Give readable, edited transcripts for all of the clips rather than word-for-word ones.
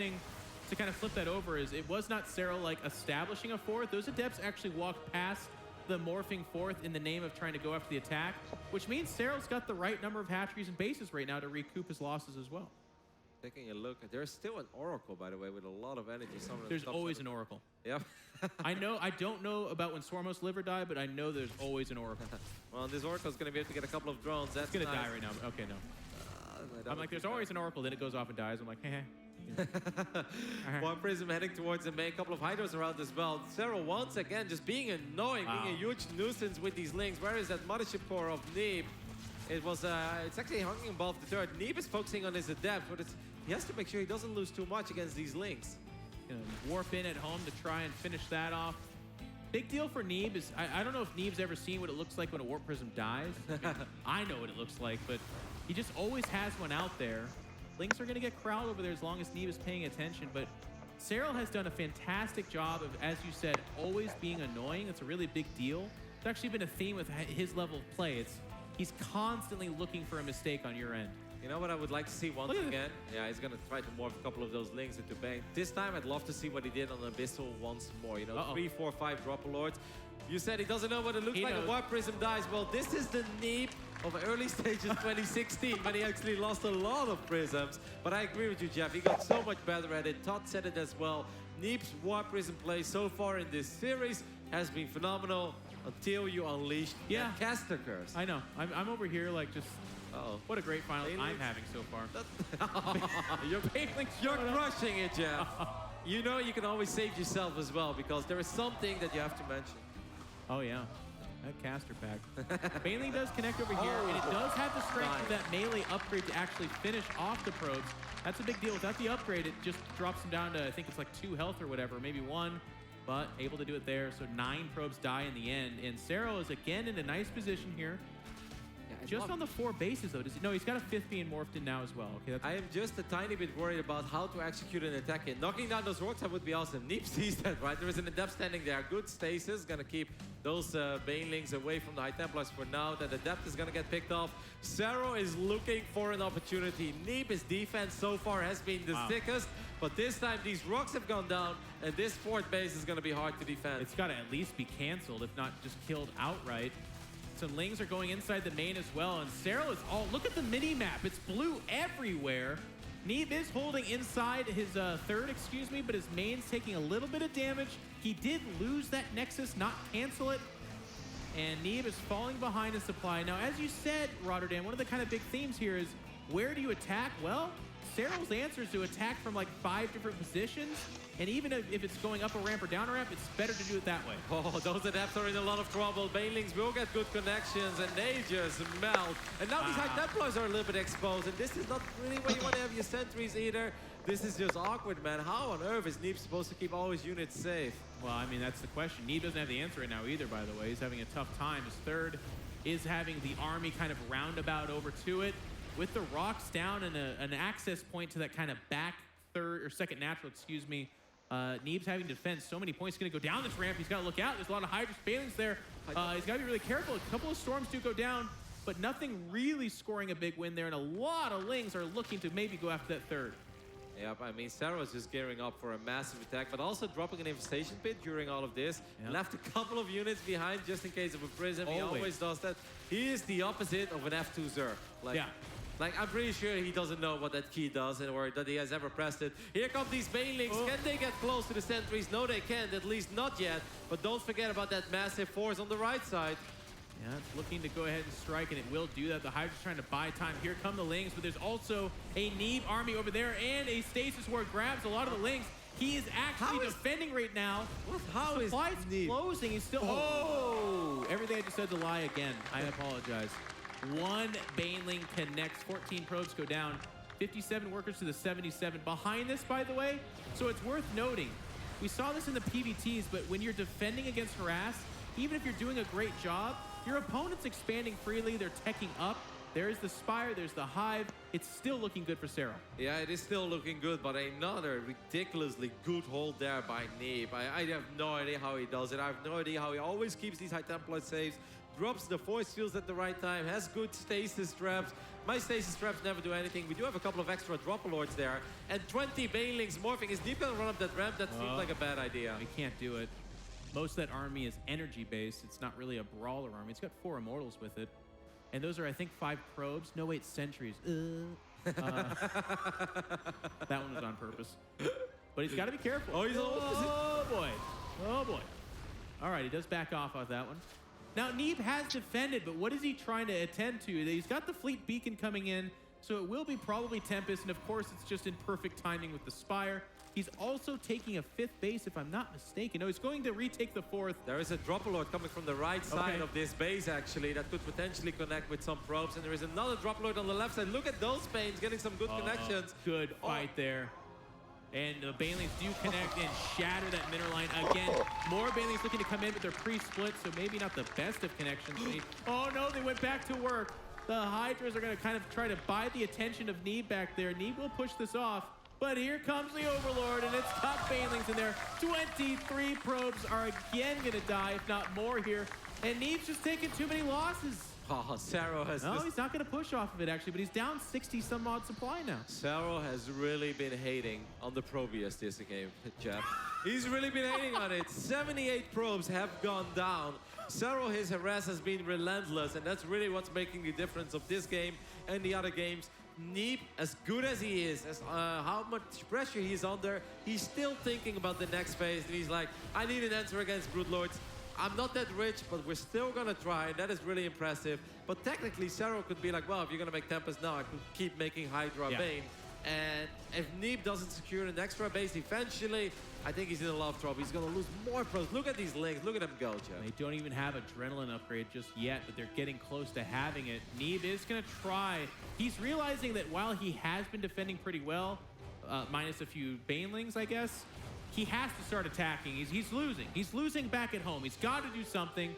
to kind of flip that over is it was not Serral like establishing a fourth. Those adepts actually walked past the morphing fourth in the name of trying to go after the attack, which means Serral's got the right number of hatcheries and bases right now to recoup his losses as well. Taking a look, there's still an Oracle, by the way, with a lot of energy. There's always an Oracle. Yep. I don't know about when Swarmos live or die, but I know there's always an Oracle. Well, this Oracle's going to be able to get a couple of drones. That's going to nice. die right now. Okay, no. I'm like, there's always an Oracle, then it goes off and dies. I'm like, heh. One Prism heading towards the main, couple of Hydras around as well. Serral once again just being annoying, being a huge nuisance with these links. Where is that Mothership Core of Neeb? It was, it's actually hanging above the turret. Neeb is focusing on his adept, but he has to make sure he doesn't lose too much against these links. Warp in at home to try and finish that off. Big deal for Neeb is, I don't know if Neeb's ever seen what it looks like when a Warp Prism dies. I know what it looks like, but he just always has one out there. Links are going to get crowded over there as long as Neeb is paying attention, but Serral has done a fantastic job of, as you said, always being annoying. It's a really big deal. It's actually been a theme with his level of play. He's constantly looking for a mistake on your end. You know what I would like to see once again? Yeah, he's going to try to morph a couple of those links into Bane. This time, I'd love to see what he did on Abyssal once more. You know, 3, 4, 5 Dropper Lords. You said he doesn't know what it looks like. A Warp Prism dies. Well, this is the Neeb of early stages 2016 when he actually lost a lot of Prisms. But I agree with you, Jeff. He got so much better at it. Todd said it as well. Neeb's Warp Prism play so far in this series has been phenomenal until you unleashed that caster curse. I know. I'm over here like just... What a great final I'm having so far. You're crushing it, Jeff. You know you can always save yourself as well because there is something that you have to mention. Oh, yeah. That caster pack. Baneling does connect over here, and it does have the strength of that melee upgrade to actually finish off the probes. That's a big deal. Without the upgrade, it just drops him down to, I think it's like 2 health or whatever, maybe 1, but able to do it there. So 9 probes die in the end, and Serral is again in a nice position here. Just on the 4 bases, though. No, he's got a 5th being morphed in now as well. Okay, I am just a tiny bit worried about how to execute an attack in. Knocking down those rocks, that would be awesome. Neeb sees that, right? There is an adept standing there. Good stasis. Gonna keep those Banelings away from the High Templars for now. That adept is gonna get picked off. Serral is looking for an opportunity. Neeb's defense so far has been the sickest. But this time, these rocks have gone down, and this 4th base is gonna be hard to defend. It's gotta at least be canceled, if not just killed outright. Some Lings are going inside the main as well, and Serral is all... Look at the mini-map. It's blue everywhere. Neeb is holding inside his 3rd, excuse me, but his main's taking a little bit of damage. He did lose that Nexus, not cancel it. And Neeb is falling behind in supply. Now, as you said, Rotterdam, one of the kind of big themes here is, where do you attack? Well, Serral's answer is to attack from like 5 different positions. And even if it's going up a ramp or down a ramp, it's better to do it that way. Oh, those adepts are in a lot of trouble. Banelings will get good connections, and they just melt. And now these High Templars are a little bit exposed, and this is not really where you want to have your sentries either. This is just awkward, man. How on earth is Neeb supposed to keep all his units safe? Well, I mean, that's the question. Neeb doesn't have the answer right now either, by the way. He's having a tough time. His 3rd is having the army kind of roundabout over to it. With the rocks down and an access point to that kind of back 3rd or 2nd natural, excuse me, Neeb's having to defend so many points. He's going to go down this ramp. He's got to look out. There's a lot of Hydra Banelings there. He's got to be really careful. A couple of storms do go down, but nothing really scoring a big win there. And a lot of Lings are looking to maybe go after that 3rd. Yep, I mean, Serral is just gearing up for a massive attack, but also dropping an infestation pit during all of this. Yep. Left a couple of units behind just in case of a prism. He always does that. He is the opposite of an F2 Zerg. Like, I'm pretty sure he doesn't know what that key does or that he has ever pressed it. Here come these Banelings. Can they get close to the sentries? No, they can't. At least not yet. But don't forget about that massive force on the right side. Yeah, it's looking to go ahead and strike, and it will do that. The Hydra's trying to buy time. Here come the Lings, but there's also a Neeb army over there and a Stasis Ward grabs a lot of the Lings. He is actually defending right now. How is Neeb closing? He's still... Oh! Everything I just said to lie again. I apologize. 1 Baneling connects. 14 probes go down. 57 workers to the 77. Behind this, by the way, so it's worth noting, we saw this in the PVTs, but when you're defending against Harass, even if you're doing a great job, your opponent's expanding freely. They're teching up. There's the Spire, there's the Hive. It's still looking good for Serral. Yeah, it is still looking good, but another ridiculously good hold there by Neeb. I have no idea how he does it. I have no idea how he always keeps these High Templar saves. drops the force fields at the right time, has good stasis traps. My stasis traps never do anything. We do have a couple of extra drop lords there. And 20 Banelings morphing. Is Deep gonna run up that ramp? That seems like a bad idea. We can't do it. Most of that army is energy based. It's not really a brawler army. It's got 4 immortals with it. And those are, I think, 5 probes. No, wait, sentries. That one was on purpose. But he's got to be careful. Oh, he's oh boy. Oh boy. All right, he does back off that one. Now, Neeb has defended, but what is he trying to attend to? He's got the fleet beacon coming in, so it will be probably Tempest, and of course, it's just in perfect timing with the Spire. He's also taking a 5th base, if I'm not mistaken. No, he's going to retake the 4th. There is a Dropper-Lord coming from the right side of this base, actually, that could potentially connect with some probes. And there is another Dropper-Lord on the left side. Look at those Banes getting some good connections. Good fight there. And the Banelings do connect and shatter that mineral line. Again, more Banelings looking to come in, but they're pre-split, so maybe not the best of connections. Oh no, they went back to work. The Hydras are going to kind of try to buy the attention of Neeb back there. Neeb will push this off. But here comes the Overlord, and it's got Banelings in there. 23 probes are again going to die, if not more here. And Neeb's just taking too many losses. Oh, Saro has... No, he's not going to push off of it, actually, but he's down 60-some-odd supply now. Saro has really been hating on the Probius this game, Jeff. He's really been hating on it. 78 probes have gone down. Saro, his harass has been relentless, and that's really what's making the difference of this game and the other games. Neeb, as good as he is, as how much pressure he's under, he's still thinking about the next phase, and he's like, I need an answer against Broodlords. I'm not that rich, but we're still gonna try, and that is really impressive. But technically, Saro could be like, well, if you're gonna make Tempest now, I could keep making Hydra Bane. And if Neeb doesn't secure an extra base eventually, I think he's in a lot of trouble. He's gonna lose more pros. Look at these links. Look at them go, Jeff. They don't even have Adrenaline upgrade just yet, but they're getting close to having it. Neeb is gonna try. He's realizing that while he has been defending pretty well, minus a few Banelings, I guess, he has to start attacking. He's losing. He's losing back at home. He's got to do something.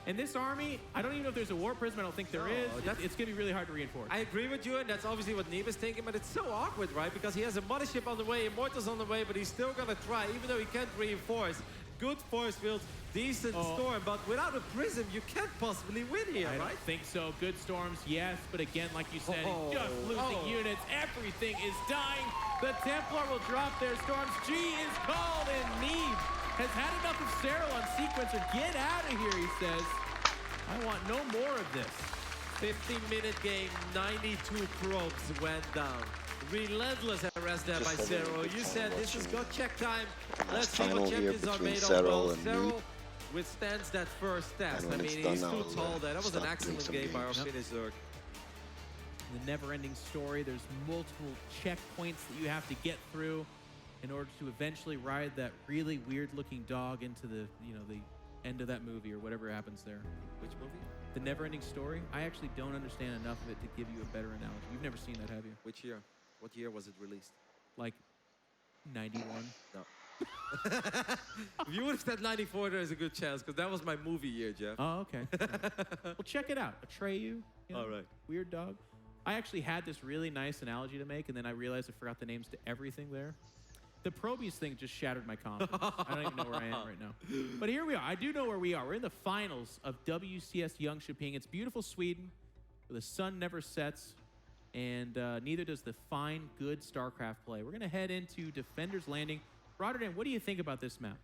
And this army, I don't even know if there's a War Prism. I don't think there is. It's going to be really hard to reinforce. I agree with you, and that's obviously what Neeb is thinking, but it's so awkward, right? Because he has a Mothership on the way, Immortals on the way, but he's still going to try, even though he can't reinforce. Good force fields, decent storm, but without a Prism, you can't possibly win here, right? I don't think so. Good storms, yes, but again, like you said, just losing units. Everything is dying. The Templar will drop their storms. G is called, and Neeb has had enough of Cyril on Sequencer. Get out of here, he says. I want no more of this. 15-minute game, 92 probes went down. Relentless arrest there by Cyril. You said this is got check time. Let's see what champions are made of. Well, Cyril withstands that first test. I mean, he's too tall there. That was an excellent game by our Finnish Zerg. The never-ending story. There's multiple checkpoints that you have to get through in order to eventually ride that really weird-looking dog into the, the end of that movie or whatever happens there. Which movie? The never-ending story. I actually don't understand enough of it to give you a better analogy. You've never seen that, have you? Which year? What year was it released? Like 91. No. If you would have said 94, there's a good chance, because that was my movie year, Jeff. Oh, okay. Well, check it out. Atreyu. All right. Weird dog. I actually had this really nice analogy to make, and then I realized I forgot the names to everything there. The Probius thing just shattered my confidence. I don't even know where I am right now. But here we are. I do know where we are. We're in the finals of WCS Jönköping. It's beautiful Sweden, where the sun never sets, and neither does the fine, good StarCraft play. We're going to head into Defender's Landing. Rotterdam, what do you think about this map?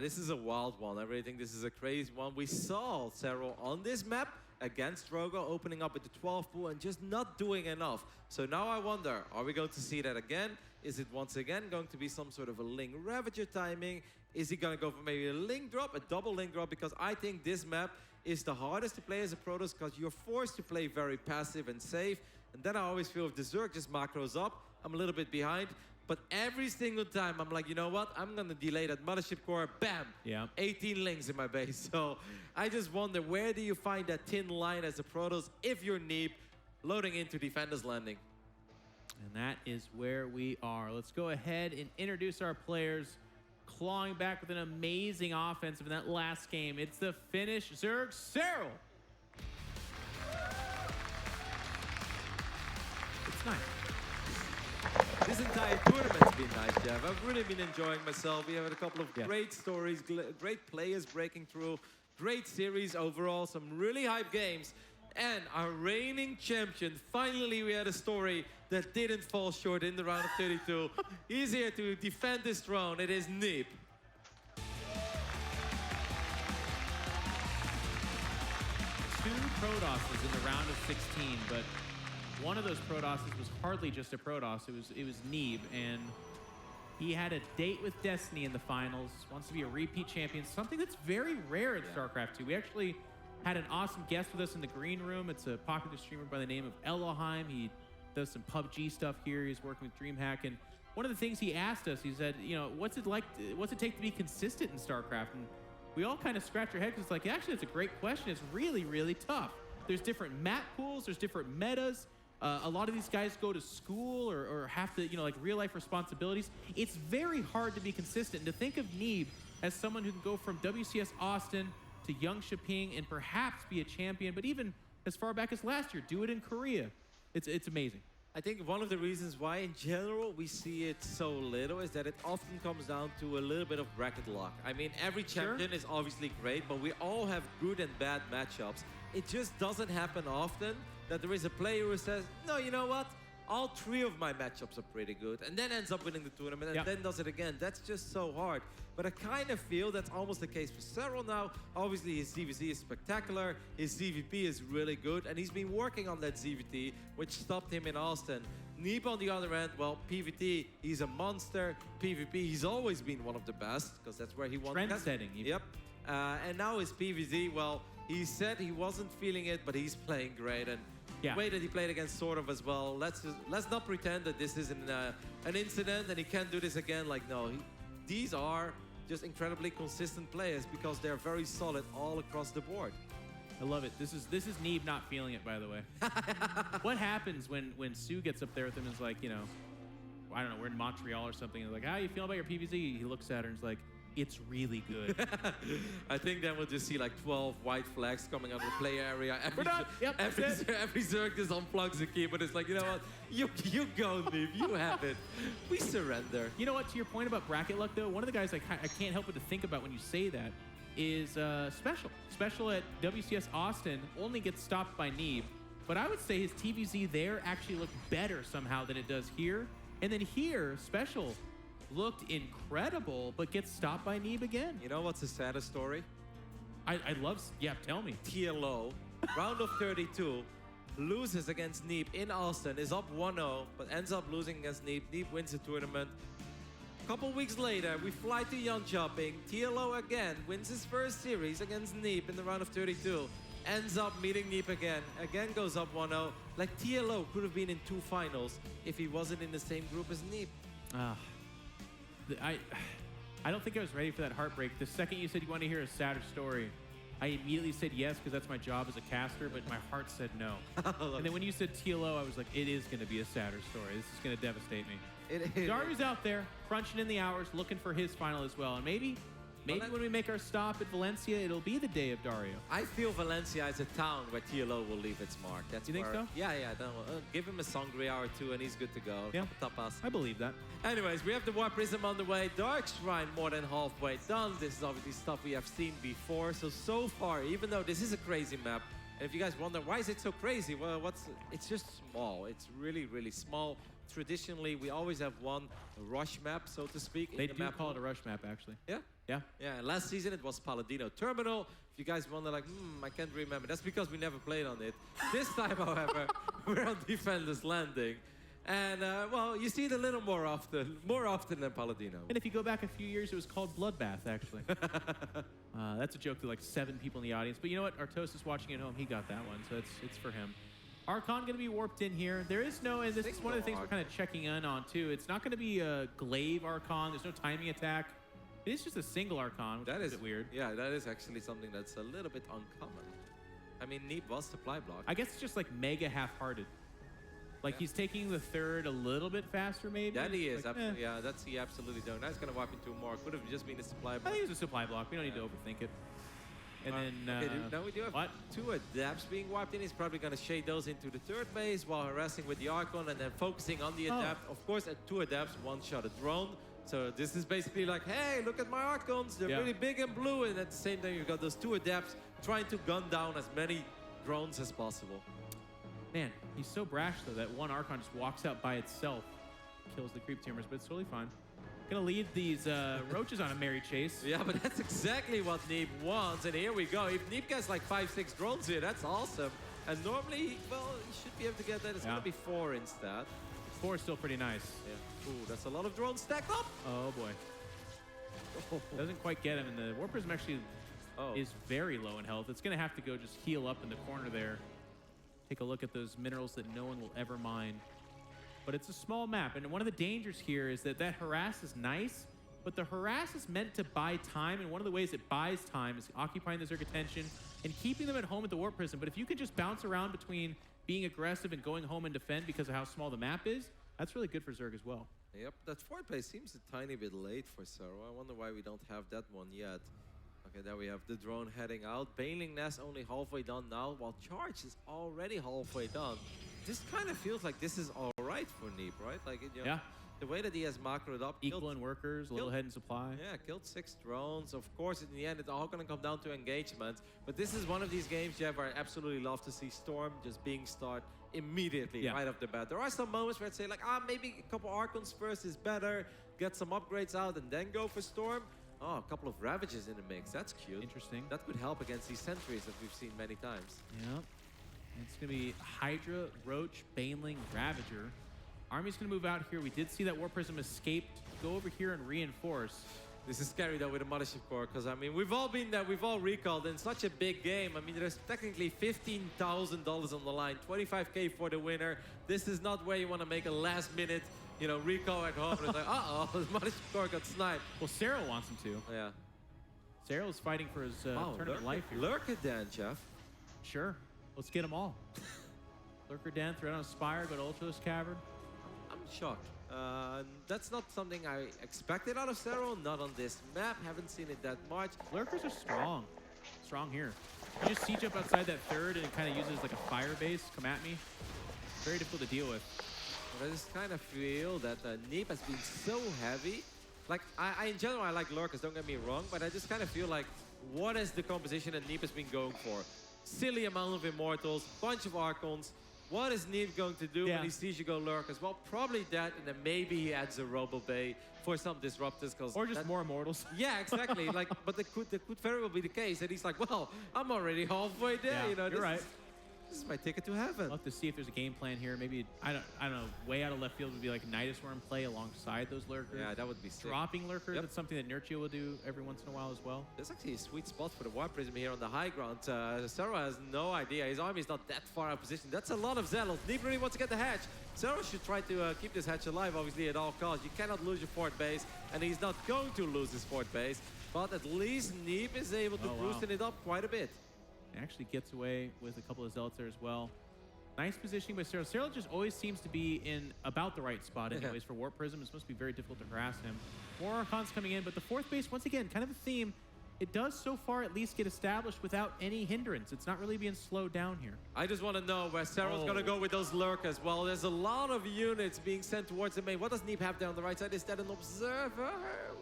This is a wild one. I really think this is a crazy one. We saw Cyril on this map against Drogo, opening up at the 12th pool and just not doing enough. So now I wonder, are we going to see that again? Is it once again going to be some sort of a Ling Ravager timing? Is he going to go for maybe a Ling drop, a double Ling drop? Because I think this map is the hardest to play as a Protoss, because you're forced to play very passive and safe. And then I always feel if the Zerg just macros up, I'm a little bit behind. But every single time, I'm like, you know what? I'm going to delay that Mothership core. Bam! Yeah. 18 Lings in my base. So I just wonder, where do you find that thin line as a Protoss if you're Neeb loading into Defender's Landing? And that is where we are. Let's go ahead and introduce our players, clawing back with an amazing offensive in that last game. It's the Finnish Zerg, Cyril. It's nice. This entire tournament's been nice, Jeff. I've really been enjoying myself. We have had a couple of great stories, great players breaking through, great series overall, some really hype games. And our reigning champion, finally we had a story that didn't fall short in the round of 32. He's here to defend his throne. It is Neep. Two Prodosses in the round of 16, but one of those Prodosses was hardly just a Prodoss. It was Neeb, and he had a date with Destiny in the finals. Wants to be a repeat champion, something that's very rare in StarCraft II. We actually had an awesome guest with us in the green room. It's a popular streamer by the name of Elohim. He does some PUBG stuff here. He's working with DreamHack, and one of the things he asked us, he said, you know, what's it take to be consistent in StarCraft? And we all kind of scratch our head because it's like, actually, it's a great question. It's really, really tough. There's different map pools. There's different metas. A lot of these guys go to school or have to, you know, like real life responsibilities. It's very hard to be consistent. And to think of Neeb as someone who can go from WCS Austin to Jönköping and perhaps be a champion, but even as far back as last year, do it in Korea. It's amazing. I think one of the reasons why, in general, we see it so little is that it often comes down to a little bit of bracket luck. I mean, every champion is obviously great, but we all have good and bad matchups. It just doesn't happen often that there is a player who says, no, you know what? All three of my matchups are pretty good, and then ends up winning the tournament, and then does it again. That's just so hard. But I kind of feel that's almost the case for Serral now. Obviously, his ZVZ is spectacular. His ZVP is really good, and he's been working on that ZVT, which stopped him in Austin. Neep, on the other end, well, PvT, he's a monster. PvP, he's always been one of the best, because that's where he won. Trend-setting. Yep. And now his PvZ, well, he said he wasn't feeling it, but he's playing great. And the way that he played against Sort of as well, let's not pretend that this isn't an incident and he can't do this again. Like, no, these are just incredibly consistent players because they're very solid all across the board. I love it. This is Neeb not feeling it, by the way. What happens when Sue gets up there with him and is like, you know, I don't know, we're in Montreal or something, and like, how you feeling about your PvZ? He looks at her and is like, it's really good. I think then we'll just see like 12 white flags coming out of the play area. Every Zerg just unplugs the key, but it's like, you know what? You go, Neeb. You have it. We surrender. You know what? To your point about bracket luck, though, one of the guys I can't help but to think about when you say that is Special. Special at WCS Austin only gets stopped by Neeb, but I would say his TVZ there actually looked better somehow than it does here. And then here, Special looked incredible, but gets stopped by Neeb again. You know what's the saddest story? I love, tell me. TLO, round of 32, loses against Neeb in Austin, is up 1-0, but ends up losing against Neeb. Neeb wins the tournament. A couple weeks later, we fly to Jönköping. TLO again wins his first series against Neeb in the round of 32. Ends up meeting Neeb again goes up 1-0. Like, TLO could have been in 2 finals if he wasn't in the same group as Neeb. I don't think I was ready for that heartbreak. The second you said you want to hear a sadder story, I immediately said yes because that's my job as a caster, but my heart said no. And then when you said TLO, I was like, it is going to be a sadder story. This is going to devastate me. Dario's out there, crunching in the hours, looking for his final as well. And maybe when we make our stop at Valencia, it'll be the day of Dario. I feel Valencia is a town where TLO will leave its mark. You think so? Yeah. Give him a sangria or two and he's good to go. Yeah. Tapas. I believe that. Anyways, we have the War Prism on the way. Dark Shrine more than halfway done. This is obviously stuff we have seen before. So far, even though this is a crazy map, and if you guys wonder, why is it so crazy? Well, it's just small. It's really, really small. Traditionally, we always have one rush map, so to speak. They do call it a rush map, actually. Yeah? Yeah. Yeah, and last season it was Paladino Terminal. If you guys wonder, like, I can't remember. That's because we never played on it. This time, however, we're on Defender's Landing. And, well, you see it a little more often than Paladino. And if you go back a few years, it was called Bloodbath, actually. That's a joke to like 7 people in the audience. But you know what? Artos is watching at home. He got that one, so it's for him. Archon going to be warped in here. There is no, and this is one of the things we're kind of checking in on, too. It's not going to be a glaive Archon. There's no timing attack. It is just a single Archon, which is a bit weird. Yeah, that is actually something that's a little bit uncommon. I mean, Neeb was supply block. I guess it's just like mega half-hearted. Like he's taking the third a little bit faster, maybe. That he is. Like, Yeah, that's he absolutely doing. Now he's going to wipe into more. Could have just been a supply block. I think it's a supply block. We don't need to overthink it. And then... okay, now we do have 2 adapts being wiped in. He's probably going to shade those into the 3rd base while harassing with the Archon and then focusing on the adapt. Of course, at 2 adapts, 1 shot a drone. So this is basically like, hey, look at my Archons. They're really big and blue. And at the same time, you've got those 2 Adepts trying to gun down as many drones as possible. Man, he's so brash, though, that one Archon just walks out by itself, kills the creep teamers, but it's totally fine. Gonna lead these roaches on a merry chase. Yeah, but that's exactly what Neep wants. And here we go. If Neep gets like 5-6 drones here, that's awesome. And normally, well, he should be able to get that. It's gonna be 4 instead. 4 is still pretty nice. Yeah. Ooh, that's a lot of drones stacked up. Oh boy. Doesn't quite get him, and the Warp Prism actually is very low in health. It's gonna have to go just heal up in the corner there. Take a look at those minerals that no one will ever mine. But it's a small map, and one of the dangers here is that harass is nice, but the harass is meant to buy time, and one of the ways it buys time is occupying the Zerg attention and keeping them at home at the Warp Prism. But if you can just bounce around between being aggressive and going home and defend because of how small the map is, that's really good for Zerg as well. Yep, that fort base seems a tiny bit late for Sero. I wonder why we don't have that one yet. Okay, there we have the drone heading out. Baneling Nest only halfway done now, while Charge is already halfway done. This kind of feels like this is all right for Neep, right? Like, you know, the way that he has macroed up. Equal in workers, a little ahead in supply. Yeah, killed 6 drones. Of course, in the end, it's all going to come down to engagement. But this is one of these games, Jeff, where I absolutely love to see Storm just being start immediately, right off the bat. There are some moments where I'd say, like, maybe a couple Archons first is better. Get some upgrades out and then go for Storm. Oh, a couple of Ravages in the mix. That's cute. Interesting. That could help against these sentries that we've seen many times. Yeah. It's going to be Hydra, Roach, Baneling, Ravager. Army's going to move out here. We did see that War Prism escaped. Go over here and reinforce. This is scary, though, with the Mothership Core, because, I mean, we've all been there. We've all recalled in such a big game. I mean, there's technically $15,000 on the line, 25K for the winner. This is not where you want to make a last-minute, you know, recall at home. It's like, uh-oh, the Mothership Core got sniped. Well, Cyril wants him to. Yeah. Cyril's fighting for his tournament life here. Lurker Dan, Jeff. Sure. Let's get them all. Lurker Dan, Threat on Spire, go to Ultralis Cavern. I'm shocked. That's not something I expected out of Cero, not on this map. Haven't seen it that much. Lurkers are strong. Strong here. You just siege up outside that third and it kind of uses like a fire base. Come at me. Very difficult to deal with. But I just kind of feel that Neep has been so heavy. Like, I in general, I like Lurkers, don't get me wrong, but I just kind of feel like, what is the composition that Neep has been going for? Silly amount of Immortals, bunch of Archons. What is Neep going to do when he sees you go Lurkers? Well, probably that, and then maybe he adds a Robo Bay for some disruptors. Or just more Immortals. Yeah, exactly. Like, but that could very well be the case. And he's like, well, I'm already halfway there. Yeah, you know, you're right. This is my ticket to heaven. I'll have to see if there's a game plan here. Maybe, I don't know, way out of left field would be like Nidus Worm play alongside those Lurkers. Yeah, that would be sick. Dropping Lurkers, that's something that Nurture will do every once in a while as well. There's actually a sweet spot for the Warp Prism here on the high ground. Zero has no idea. His army is not that far out of position. That's a lot of Zealots. Neep really wants to get the hatch. Zero should try to keep this hatch alive, obviously, at all costs. You cannot lose your fort base, and he's not going to lose his fort base. But at least Neep is able to boosting it up quite a bit. He actually gets away with a couple of Zealots there as well. Nice positioning by Cyril. Cyril just always seems to be in about the right spot anyways for Warp Prism. It's supposed to be very difficult to harass him. More Archons coming in, but the fourth base, once again, kind of a theme. It does so far at least get established without any hindrance. It's not really being slowed down here. I just want to know where Cyril's going to go with those Lurkers. Well, there's a lot of units being sent towards the main. What does Neep have there on the right side? Is that an Observer?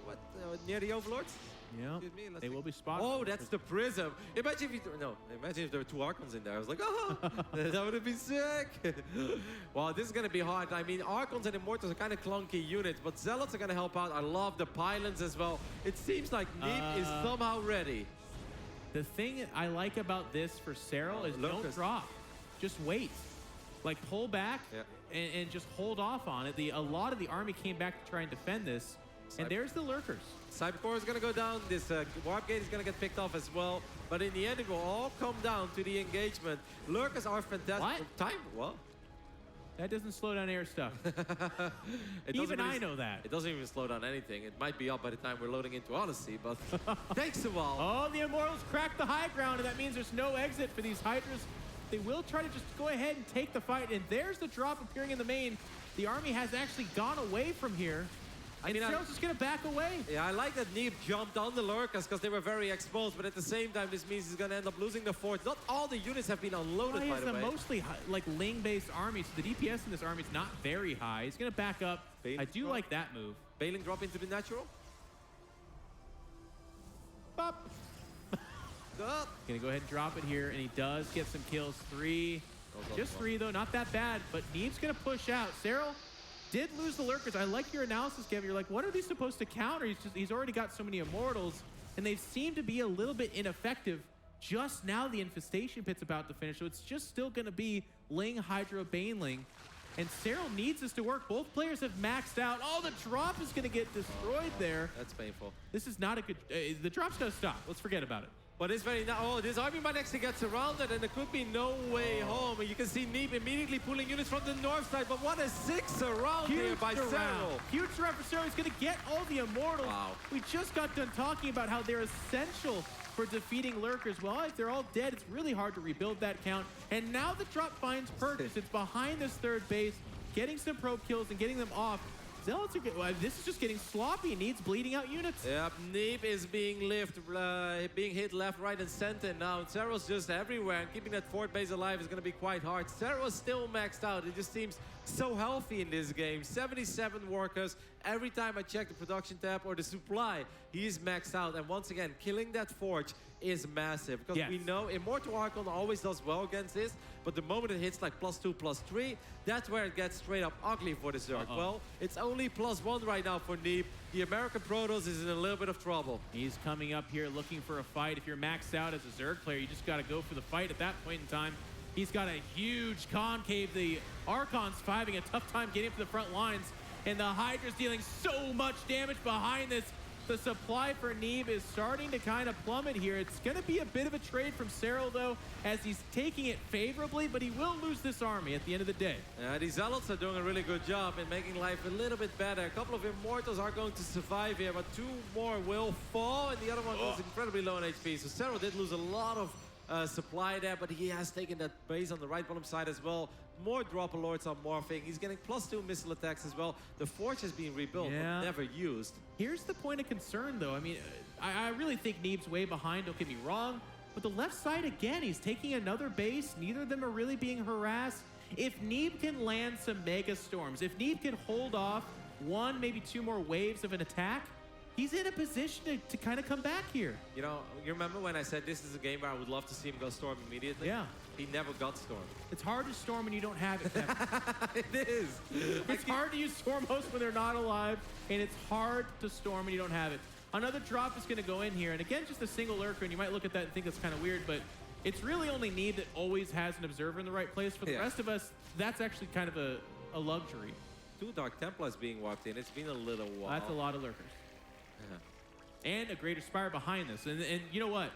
What, near the Overlords? Yeah, they will be spotted. Oh, that's the Prism. Imagine if imagine if there were 2 Archons in there. I was like, oh, that would have been sick. Well, this is going to be hard. I mean, Archons and Immortals are kind of clunky units, but Zealots are going to help out. I love the Pylons as well. It seems like Neep is somehow ready. The thing I like about this for Cyril is don't drop. Just wait. Like, pull back and just hold off on it. A lot of the army came back to try and defend this. And there's the Lurkers. Cybercore is going to go down. This Warp Gate is going to get picked off as well. But in the end, it will all come down to the engagement. Lurkers are fantastic. What? That doesn't slow down air stuff. Even I know that. It doesn't even slow down anything. It might be up by the time we're loading into Odyssey, but takes a while. Oh, the Immortals cracked the high ground, and that means there's no exit for these Hydras. They will try to just go ahead and take the fight, and there's the drop appearing in the main. The army has actually gone away from here. I mean, Cyril's just going to back away. Yeah, I like that Neep jumped on the Lurkers because they were very exposed, but at the same time, this means he's going to end up losing the fort. Not all the units have been unloaded, by the way. Mostly like Ling-based army, so the DPS in this army is not very high. He's going to back up. I do like that move. Bailing drop into the natural. Bop. Gonna go ahead and drop it here, and he does get some kills. 3. Just 3, though. Not that bad, but Neeb's gonna push out. Serral did lose the lurkers. I like your analysis, Kevin. You're like, what are these supposed to counter? He's already got so many immortals, and they seem to be a little bit ineffective. Just now, the infestation pit's about to finish, so it's just still gonna be Ling, Hydra, Baneling. And Serral needs this to work. Both players have maxed out. Oh, the drop is going to get destroyed there. That's painful. This is not a good... the drop's going to stop. Let's forget about it. But it's very... Oh, this army might actually get surrounded, and there could be no way home. And you can see Neeb immediately pulling units from the north side. But what a 6 around here by Serral. Huge surround for Serral. He's going to get all the immortals. Wow. We just got done talking about how they're essential for defeating lurkers. Well, if they're all dead, it's really hard to rebuild that count. And now the drop finds purchase. It's behind this third base, getting some probe kills and getting them off. Zealots are good. Well, this is just getting sloppy. Needs bleeding out units. Yep, Neeb is being being hit left, right, and center now. Serral's just everywhere, and keeping that fourth base alive is going to be quite hard. Serral's still maxed out. It just seems so healthy in this game. 77 workers. Every time I check the production tab or the supply, he's maxed out. And once again, killing that forge is massive. Because we know Immortal Archon always does well against this, but the moment it hits like +2, +3, that's where it gets straight up ugly for the Zerg. Well, it's only +1 right now for Neeb. The American Protoss is in a little bit of trouble. He's coming up here looking for a fight. If you're maxed out as a Zerg player, you just got to go for the fight at that point in time. He's got a huge concave. The Archon's having a tough time getting up to the front lines, and the Hydra's dealing so much damage behind this. The supply for Neeb is starting to kind of plummet here. It's going to be a bit of a trade from Serral, though, as he's taking it favorably, but he will lose this army at the end of the day. Yeah, these Zealots are doing a really good job in making life a little bit better. A couple of Immortals are going to survive here, but 2 more will fall, and the other one goes incredibly low on HP. So Serral did lose a lot of supply there, but he has taken that base on the right bottom side as well. More Dropper Lords are morphing. He's getting +2 missile attacks as well. The Forge is being rebuilt, but never used. Here's the point of concern, though. I mean, I really think Neeb's way behind, don't get me wrong. But the left side, again, he's taking another base. Neither of them are really being harassed. If Neeb can land some Mega Storms, if Neeb can hold off 1, maybe 2 more waves of an attack, he's in a position to kind of come back here. You know, you remember when I said this is a game where I would love to see him go Storm immediately? Yeah. He never got Storm. It's hard to Storm when you don't have it, Kevin. It is. It's hard to use Storm Host when they're not alive, and it's hard to Storm when you don't have it. Another drop is going to go in here, and again, just a single lurker, and you might look at that and think that's kind of weird, but it's really only Neeb that always has an observer in the right place. For the rest of us, that's actually kind of a luxury. 2 Dark Templars being walked in. It's been a little while. That's a lot of lurkers. And a Greater Spire behind this. And you know what?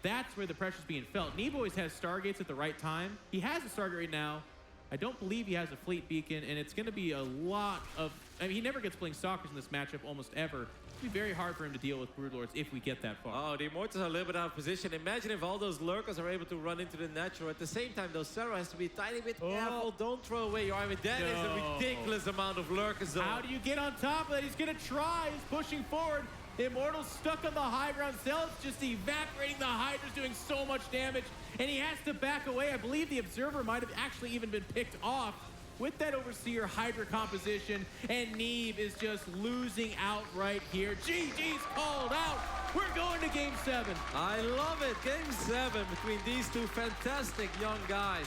That's where the pressure's being felt. Neeb always has Stargates at the right time. He has a Stargate right now. I don't believe he has a Fleet Beacon, and it's going to be a lot of... I mean, he never gets playing Stalkers in this matchup almost ever. It's going to be very hard for him to deal with Broodlords if we get that far. Oh, the Immortals are a little bit out of position. Imagine if all those Lurkers are able to run into the natural. At the same time, though, Serral has to be a tiny bit careful. Don't throw away your army. That is a ridiculous amount of Lurkers. How do you get on top of that? He's going to try. He's pushing forward. The Immortal's stuck on the high ground. Zealot's just evaporating. The Hydra's doing so much damage, and he has to back away. I believe the Observer might have actually even been picked off with that Overseer Hydra composition, and Neeb is just losing outright here. GG's called out. We're going to Game 7. I love it. Game 7 between these 2 fantastic young guys.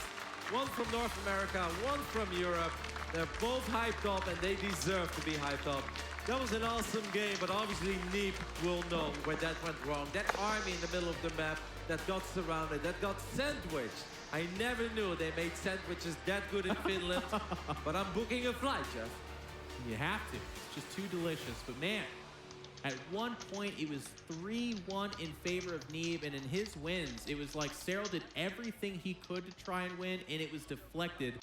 One from North America, one from Europe. They're both hyped up, and they deserve to be hyped up. That was an awesome game, but obviously Neeb will know where that went wrong. That army in the middle of the map that got surrounded, that got sandwiched. I never knew they made sandwiches that good in Finland, but I'm booking a flight, Jeff. You have to. It's just too delicious. But man, at one point it was 3-1 in favor of Neeb, and in his wins, it was like Serral did everything he could to try and win, and it was deflected.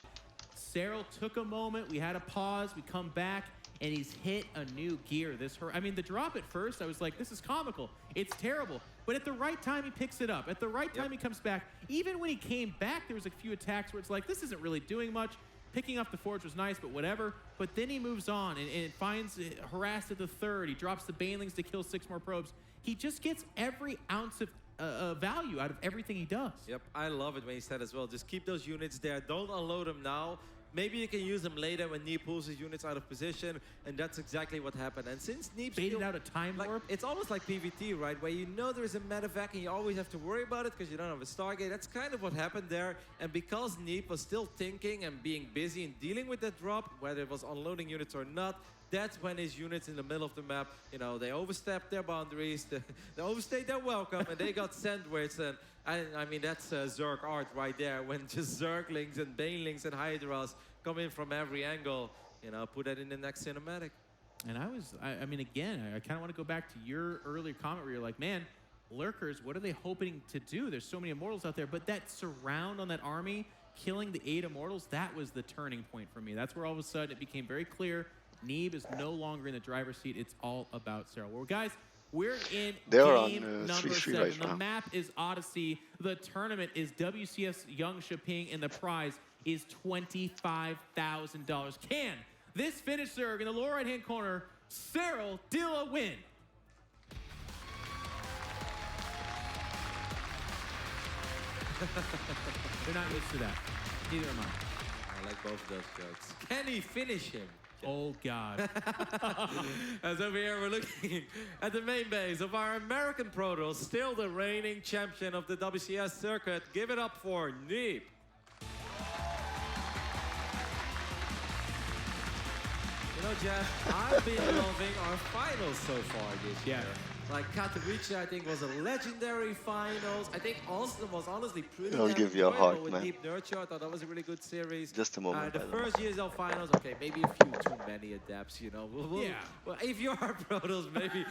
Serral took a moment. We had a pause. We come back. And he's hit a new gear. I mean, the drop at first, I was like, this is comical. It's terrible. But at the right time, he picks it up. At the right time, he comes back. Even when he came back, there was a few attacks where it's like, this isn't really doing much. Picking up the Forge was nice, but whatever. But then he moves on and finds harassed at the third. He drops the Banelings to kill 6 more probes. He just gets every ounce of value out of everything he does. Yep, I love it when he said as well, just keep those units there. Don't unload them now. maybe you can use them later when Neep pulls his units out of position, and that's exactly what happened. And since Neep's baited out a time warp, it's almost like PvT, right? Where you know there's a medevac and you always have to worry about it because you don't have a Stargate. That's kind of what happened there. And because Neep was still thinking and being busy and dealing with that drop, whether it was unloading units or not, that's when his units in the middle of the map, you know, they overstepped their boundaries, they overstayed their welcome, and they got sandwiched. And I mean, that's Zerg art right there. When just Zerglings and Banelings and Hydras come in from every angle, you know, put that in the next cinematic. And I mean, again, I kind of want to go back to your earlier comment where you're like, man, Lurkers, what are they hoping to do? There's so many Immortals out there, but that surround on that army, killing the 8 Immortals, that was the turning point for me. That's where all of a sudden it became very clear Neeb is no longer in the driver's seat. It's all about Sarah. Well, guys, we're in game number 7. Right the now. map is Odyssey. The tournament is WCS Jönköping, and the prize is $25,000. Can this Finnish Zerg in the lower right-hand corner, Cyril Dilla, win? They're not used to that. Neither am I. I like both of those jokes. Can he finish him? Oh, God. As over here, we're looking at the main base of our American Protoss, still the reigning champion of the WCS circuit. Give it up for Neep. You know, Jeff, I've been loving our finals so far this year. Like Katowice, I think, was a legendary finals. I think Austin was honestly pretty I'll give you a heart, with man. Deep Nurture. I thought that was a really good series. Just a moment, The by the way. first ESL finals, okay, maybe a few too many adepts, you know. Well, if you are Protoss, maybe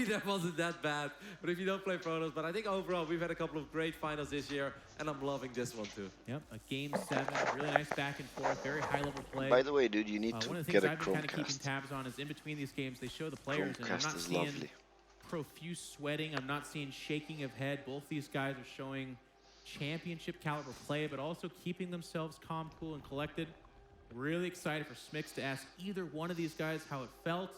that wasn't that bad. But if you don't play Protoss, but I think overall we've had a couple of great finals this year, and I'm loving this one too. Yep, a game 7, really nice back and forth, very high level play. By the way, dude, you need One to of the get things a I've been kind of keeping Chromecast. tabs on is in between these games, they show the players, and I'm Chromecast not is seeing lovely. profuse sweating. I'm not seeing shaking of head. Both these guys are showing championship caliber play, but also keeping themselves calm, cool, and collected. Really excited for Smix to ask either one of these guys how it felt,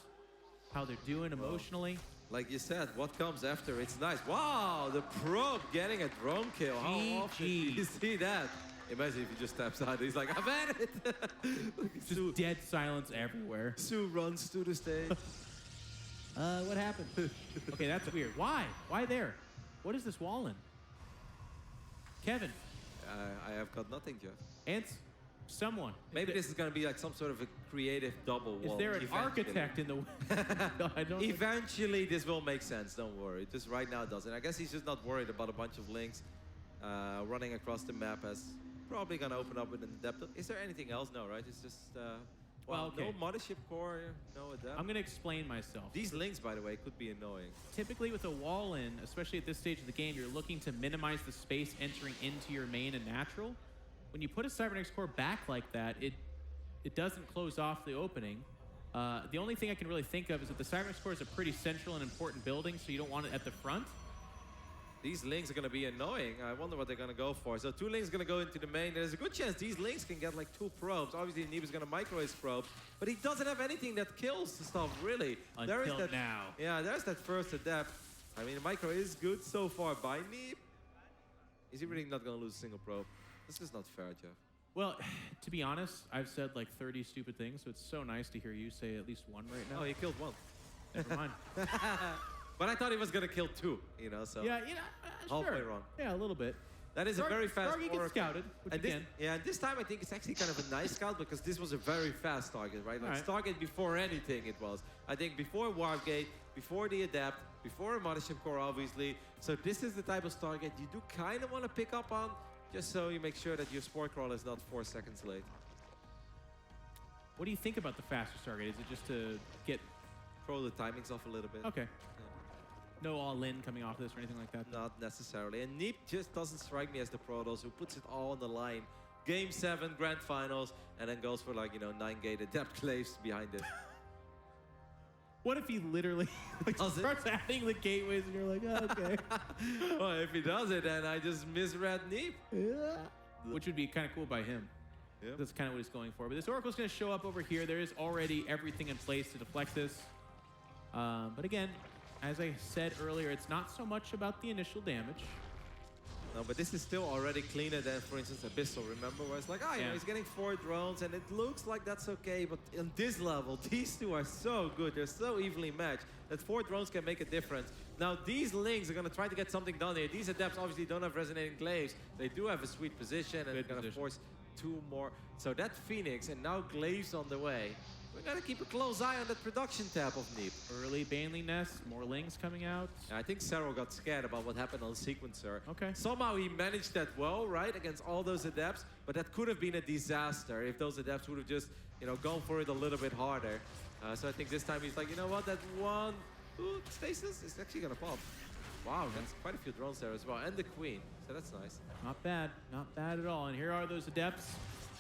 how they're doing emotionally. Like you said, what comes after? It's nice. Wow, the probe getting a drone kill. How often do you see that? Imagine if he just steps out. He's like, I've had it. Just dead silence everywhere. Sue runs to the stage. What happened? Okay, that's weird. Why? Why there? What is this wall in? Kevin. I have got nothing, Jeff. Ants? Someone. Maybe this is going to be like some sort of a creative double wall. Is there an architect in the... No, I don't Eventually, this will make sense. Don't worry. Just right now, it doesn't. I guess he's just not worried about a bunch of links running across the map as probably going to open up with an adept. Is there anything else? No, right? It's just... well, okay. No mothership core, no adept. I'm going to explain myself. These links, by the way, could be annoying. Typically with a wall in, especially at this stage of the game, you're looking to minimize the space entering into your main and natural. When you put a cybernetics core back like that, it doesn't close off the opening. The only thing I can really think of is that the cybernetics core is a pretty central and important building, so you don't want it at the front. These links are going to be annoying. I wonder what they're going to go for. So 2 links are going to go into the main. There's a good chance these links can get like 2 probes. Obviously, Neeb is going to micro his probes, but he doesn't have anything that kills the stuff, really. Until now. Yeah, there's that first adept. I mean, micro is good so far by Neeb. Is he really not going to lose a single probe? This is not fair, Jeff. Well, to be honest, I've said like 30 stupid things, so it's so nice to hear you say at least one right now. Oh, he killed 1. Never mind. But I thought he was going to kill 2, you know, so. Yeah, halfway sure. wrong. Yeah, a little bit. That is a very fast Stargate gets scouted, which again. Yeah, and this time I think it's actually kind of a nice scout because this was a very fast target, right? Like Stargate before anything it was. I think before Warpgate, before the Adapt, before a Mothership Core, obviously. So this is the type of Stargate you do kind of want to pick up on, just so you make sure that your Spore Crawl is not 4 seconds late. What do you think about the faster Stargate? Is it just to get... Throw the timings off a little bit. Okay. No all-in coming off this or anything like that? Not necessarily. And Neep just doesn't strike me as the Protoss who puts it all on the line. Game 7, Grand Finals, and then goes for like, 9-gate adept claves behind it. What if he literally starts adding the gateways and you're like, oh, okay. Well, if he does it, then I just misread Neep. Yeah. Which would be kind of cool by him. Yep. That's kind of what he's going for. But this Oracle's going to show up over here. There is already everything in place to deflect this. But again, as I said earlier, it's not so much about the initial damage. No, but this is still already cleaner than, for instance, Abyssal. Remember, where it's like, oh, you know, he's getting 4 drones, and it looks like that's okay. But on this level, these two are so good. They're so evenly matched that 4 drones can make a difference. Now, these Lings are going to try to get something done here. These Adepts obviously don't have resonating glaives. They do have a sweet position, and they're going to force 2 more. So that Phoenix, and now glaives on the way. We gotta keep a close eye on that production tab of Neep. Early Baneling Nest, more Lings coming out. And I think Cero got scared about what happened on Sequencer. Okay. Somehow he managed that well, right, against all those Adepts, but that could have been a disaster if those Adepts would have just, you know, gone for it a little bit harder. So I think this time he's like, you know what, that one stasis is actually gonna pop. Wow, that's quite a few drones there as well, and the Queen, so that's nice. Not bad at all. And here are those Adepts.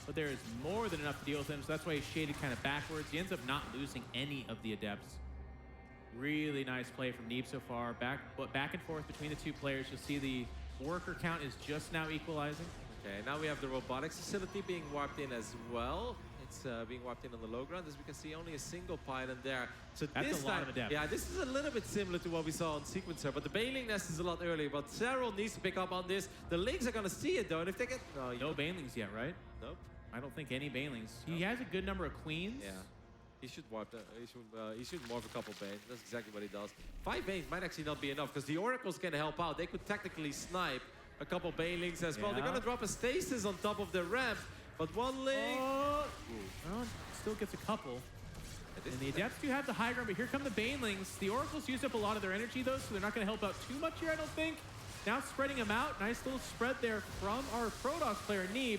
But there is more than enough to deal with him, so that's why he's shaded kind of backwards. He ends up not losing any of the Adepts. Really nice play from Neeb so far. Back and forth between the 2 players. You'll see the worker count is just now equalizing. Okay, now we have the robotics facility being warped in as well. It's being warped in on the low ground. As we can see, only a single pylon there. So that's this a lot time, of Adept. Yeah, this is a little bit similar to what we saw on Sequencer, but the Baneling Nest is a lot earlier. But Cero needs to pick up on this. The Lings are going to see it, though, and if they get... No Banelings yet, right? Nope. I don't think any Banelings. He has a good number of Queens. Yeah. He should warp he should morph a couple Banes. That's exactly what he does. 5 Banes might actually not be enough because the Oracles can help out. They could technically snipe a couple Banelings as well. They're going to drop a stasis on top of the ramp, but 1 Ling... Well, still gets a couple. And the Adepts do have the high ground, but here come the Banelings. The Oracles used up a lot of their energy, though, so they're not going to help out too much here, I don't think. Now spreading them out. Nice little spread there from our Protoss player, Neeb.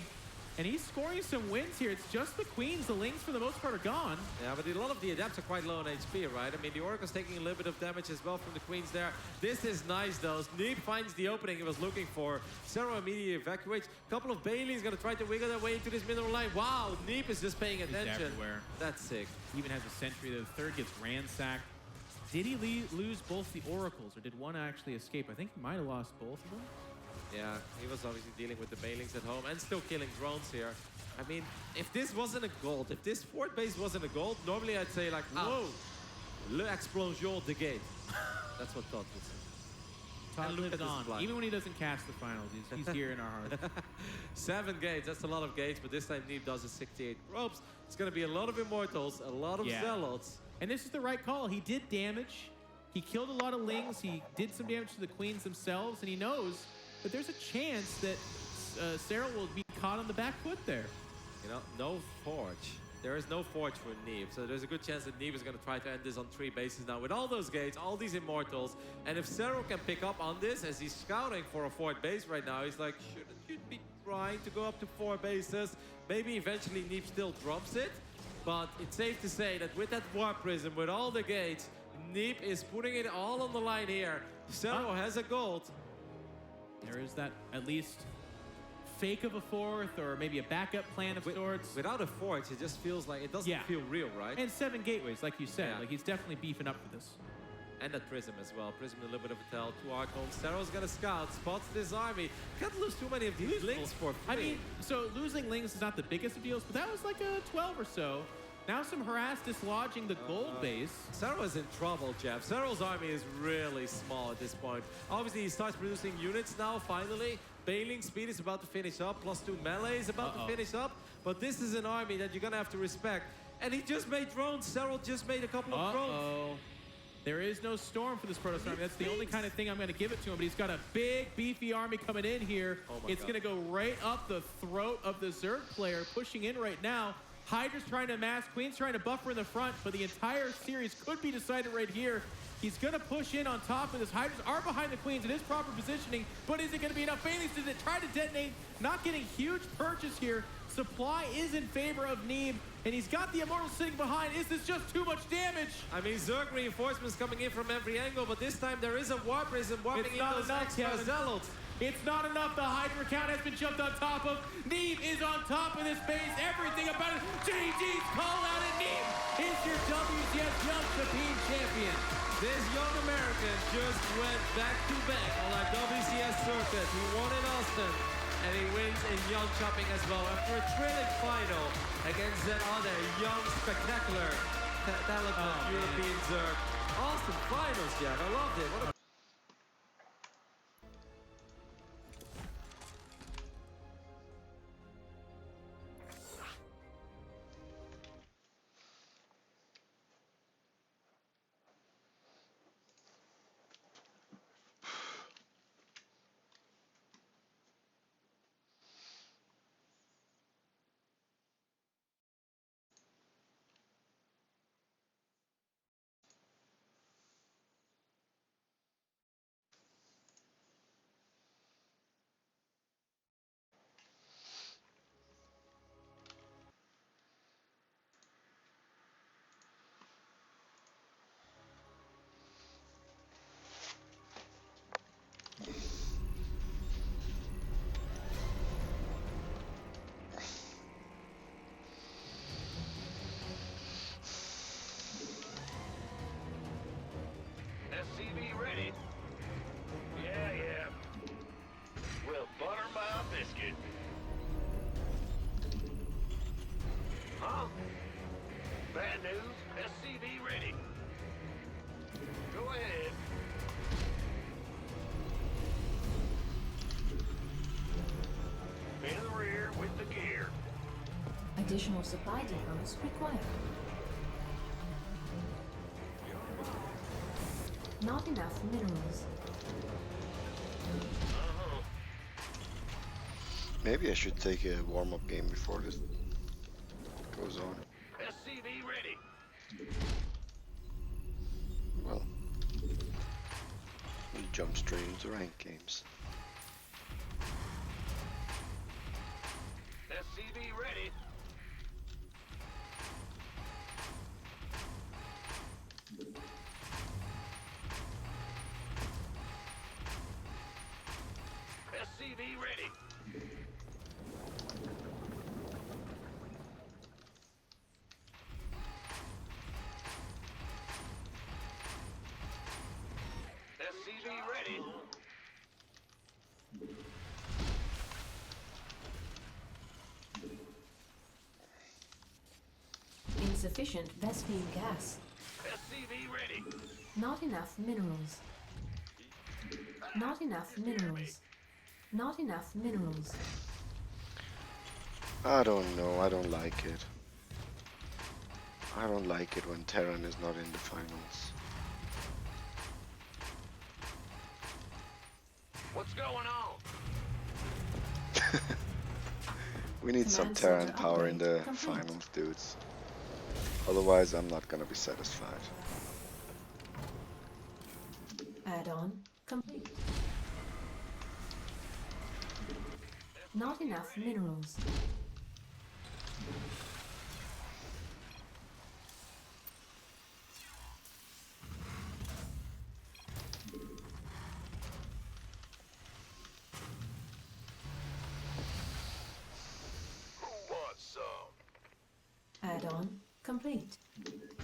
And he's scoring some wins here. It's just the Queens. The Lings, for the most part, are gone. Yeah, but a lot of the Adepts are quite low on HP, right? I mean, the Oracle's taking a little bit of damage as well from the Queens there. This is nice, though. Neeb finds the opening he was looking for. Cero immediately evacuates. A couple of Bailey's going to try to wiggle their way into this middle line. Wow, Neeb is just paying attention. He's everywhere. That's sick. He even has a sentry. The 3rd gets ransacked. Did he lose both the Oracles, or did one actually escape? I think he might have lost both of them. Yeah, he was obviously dealing with the Bailings at home and still killing drones here. I mean, if this wasn't a gold, if this fort base wasn't a gold, normally I'd say like, whoa, l'explosion de gate. That's what Todd would say. Todd lives on. Even when he doesn't cast the finals, he's here in our hearts. 7 gates, that's a lot of gates, but this time Neeb does a 68 ropes. It's going to be a lot of Immortals, a lot of Zealots. And this is the right call. He did damage. He killed a lot of Lings. He did some damage to the Queens themselves, and he knows that there's a chance that Sarah will be caught on the back foot there. You know, no Forge. There is no Forge for Neeb, so there's a good chance that Neeb is going to try to end this on 3 bases now with all those gates, all these Immortals. And if Cero can pick up on this as he's scouting for a 4th base right now, he's like, shouldn't you be trying to go up to 4 bases? Maybe eventually Neeb still drops it, but it's safe to say that with that Warp Prism, with all the gates, Neeb is putting it all on the line here. Cero has a gold. There is that, at least, fake of a 4th or maybe a backup plan of sorts. Without a Forge, it just feels like it doesn't feel real, right? And 7 gateways, like you said. Like, he's definitely beefing up for this. And that Prism as well. Prism a little bit of a tell. 2 Archons. Cero's gonna scout, spots this army. Can't lose too many of these Lings for free. I mean, so losing Lings is not the biggest of deals, but that was like a 12 or so. Now some harass dislodging the gold base. Cero is in trouble, Jeff. Cero's army is really small at this point. Obviously, he starts producing units now, finally. Bailing speed is about to finish up. +2 melee is about to finish up. But this is an army that you're going to have to respect. And he just made drones. Cero just made a couple of drones. There is no storm for this Protoss army. That's the only kind of thing I'm going to give it to him. But he's got a big, beefy army coming in here. It's going to go right up the throat of the Zerg player, pushing in right now. Hydra's trying to mask, Queen's trying to buffer in the front, but the entire series could be decided right here. He's going to push in on top of this. Hydras are behind the Queens. It is proper positioning, but is it going to be enough? Bailey's did it try to detonate, not getting huge purchase here. Supply is in favor of Neeb, and he's got the Immortal sitting behind. Is this just too much damage? I mean, Zerg reinforcements coming in from every angle, but this time there is a Warp Prism warping in those extra Zealots. It's not enough. The Hydra count has been jumped on top of. Neeb is on top of this base. Everything about it. GG's call out, and Neeb is your WCS Jönköping champion. This young American just went back-to-back on our WCS circuit. He won in Austin, and he wins in Jönköping as well after a thrilling final against that other young, spectacular, talented European Zerg. Austin finals, Jeff. I loved it. Additional supply depots required. Not enough minerals. Maybe I should take a warm-up game before this goes on. SCV ready. Well, we'll jump straight into ranked games. SCV ready. SCV ready. SCV ready. Insufficient Vespine gas. SCV ready. Not enough minerals. Not enough minerals. Not enough minerals. I don't know, I don't like it. I don't like it when Terran is not in the finals. What's going on? We need some Command Terran center power in the upgrade complete. finals, dudes. Otherwise, I'm not gonna be satisfied. Add-on complete. Not enough minerals. Who wants some? Add-on complete.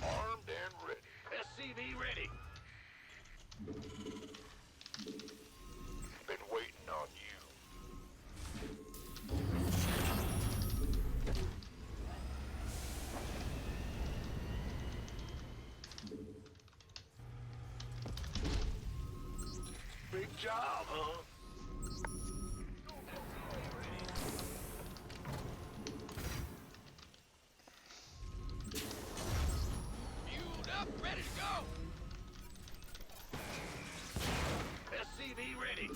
Armed and ready. SCV ready. Been waiting on you. Big job, huh? Fueled up, ready to go. SCV ready.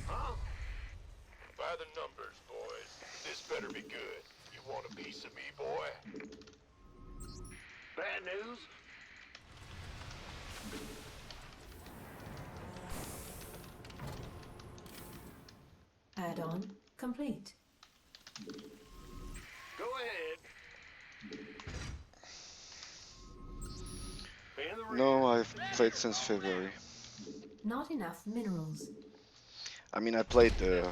Huh? By the numbers, boys. This better be good. You want a piece of me, boy? Bad news? Add-on complete. Go ahead. In the rear. No, I've played since February. Not enough minerals. I mean, I played the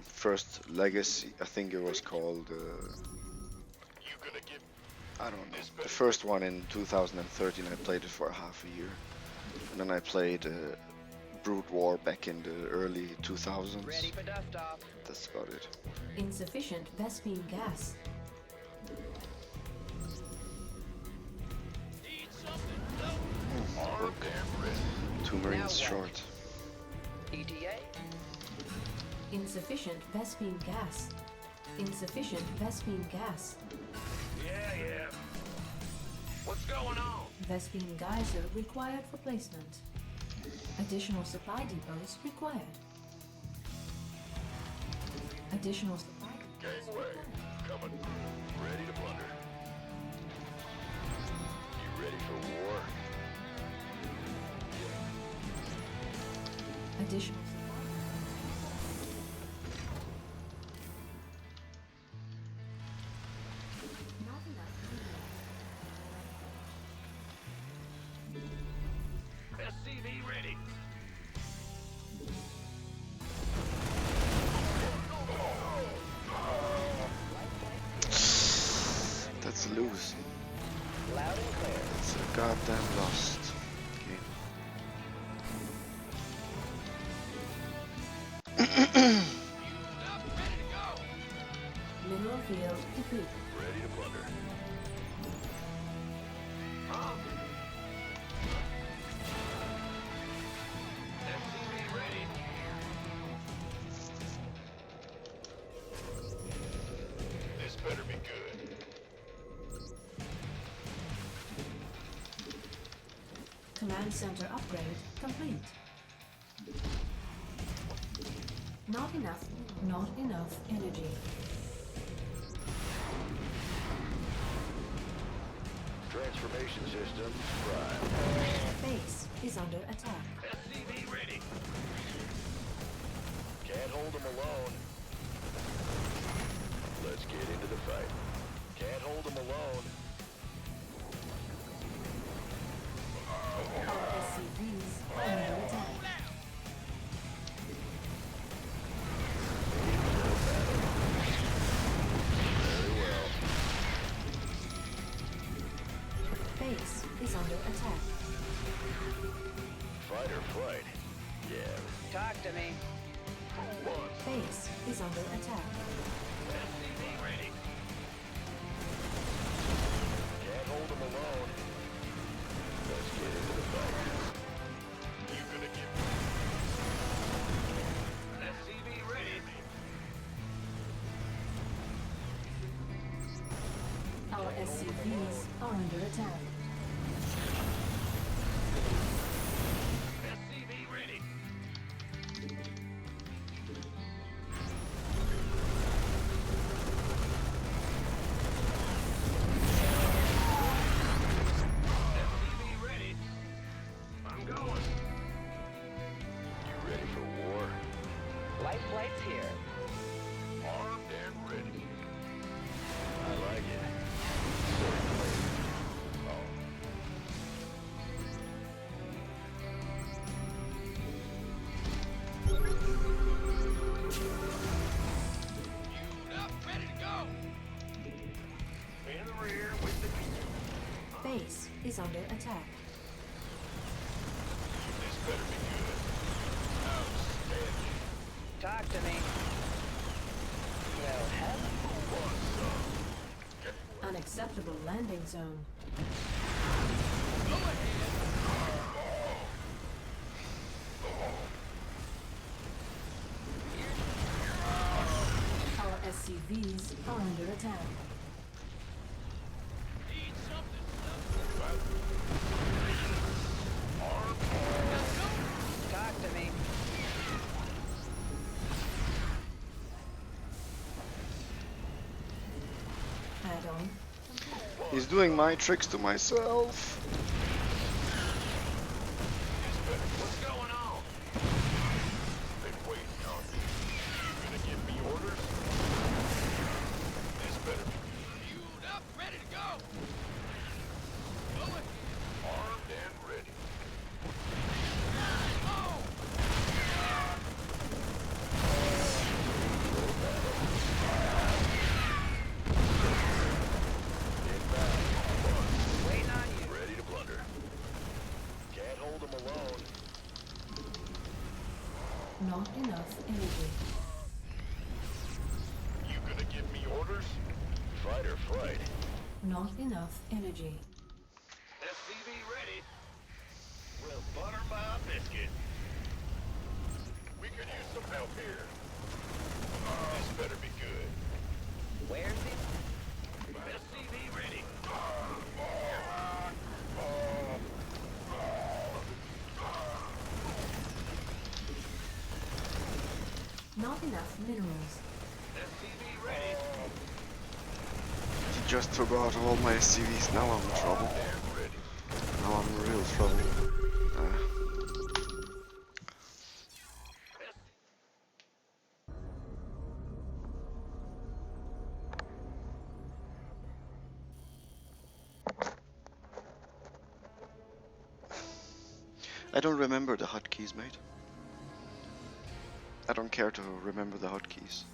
first Legacy, I think it was called, You gonna get I don't know, the first one in 2013. I played it for half a year. And then I played Brood War back in the early 2000s. Ready for dust off. That's about it. Insufficient Vespine gas. need something? No. Armed and ready. 2 Marines Now what? short. ETA? Insufficient Vespine gas. Insufficient Vespine gas. Yeah. What's going on? Vespine geyser required for placement. Additional supply depots required. Additional supply depots Gangway. required. Coming. Ready to plunder. You ready for war? Additional supply. Not enough minerals. SCV ready. That's a lose. Loud and clear. It's a goddamn lost game. Mineral field complete. Ready to plunder. Huh? SCV ready. Command center upgrade complete. Not enough energy. Transformation systems prime. Base is under attack. SCV ready. Can't hold them alone. Let's get into the fight. Can't hold them alone. Our SCVs are under attack. Very well. Base is under attack. Fight or flight. Yeah. Talk to me. Base is under attack. SCV ready. Can't hold them alone. Let's get into the fight. You gonna get SCV ready. Our SCVs are under attack. SCV ready. SCV ready. I'm going. You ready for war? Life flight's here. Armed and ready. I like it. Certainly. Oh. Queued up, ready to go. In the rear with the Base is under attack. This better be good. Outstanding. Talk to me. Well, have Unacceptable landing zone. Our SCVs are under attack. talk to me. Add-on. He's doing my tricks to myself. What's going on? Been waiting on you. You gonna give me orders? This better be queued up, ready to go. Going. Armed and ready. Waiting on you. Ready to plunder. Can't hold them alone. Not enough energy. You gonna give me orders? Fight or flight. Not enough energy. SCV ready. Well, butter my biscuit. We could use some help here. This better be good. Where's he? SCV ready. Not enough minerals. SCV ready. He just took out all my SCVs. Now I'm in trouble. And ready. Now I'm in real trouble. I don't remember the hotkeys, mate. I don't care to remember the hotkeys.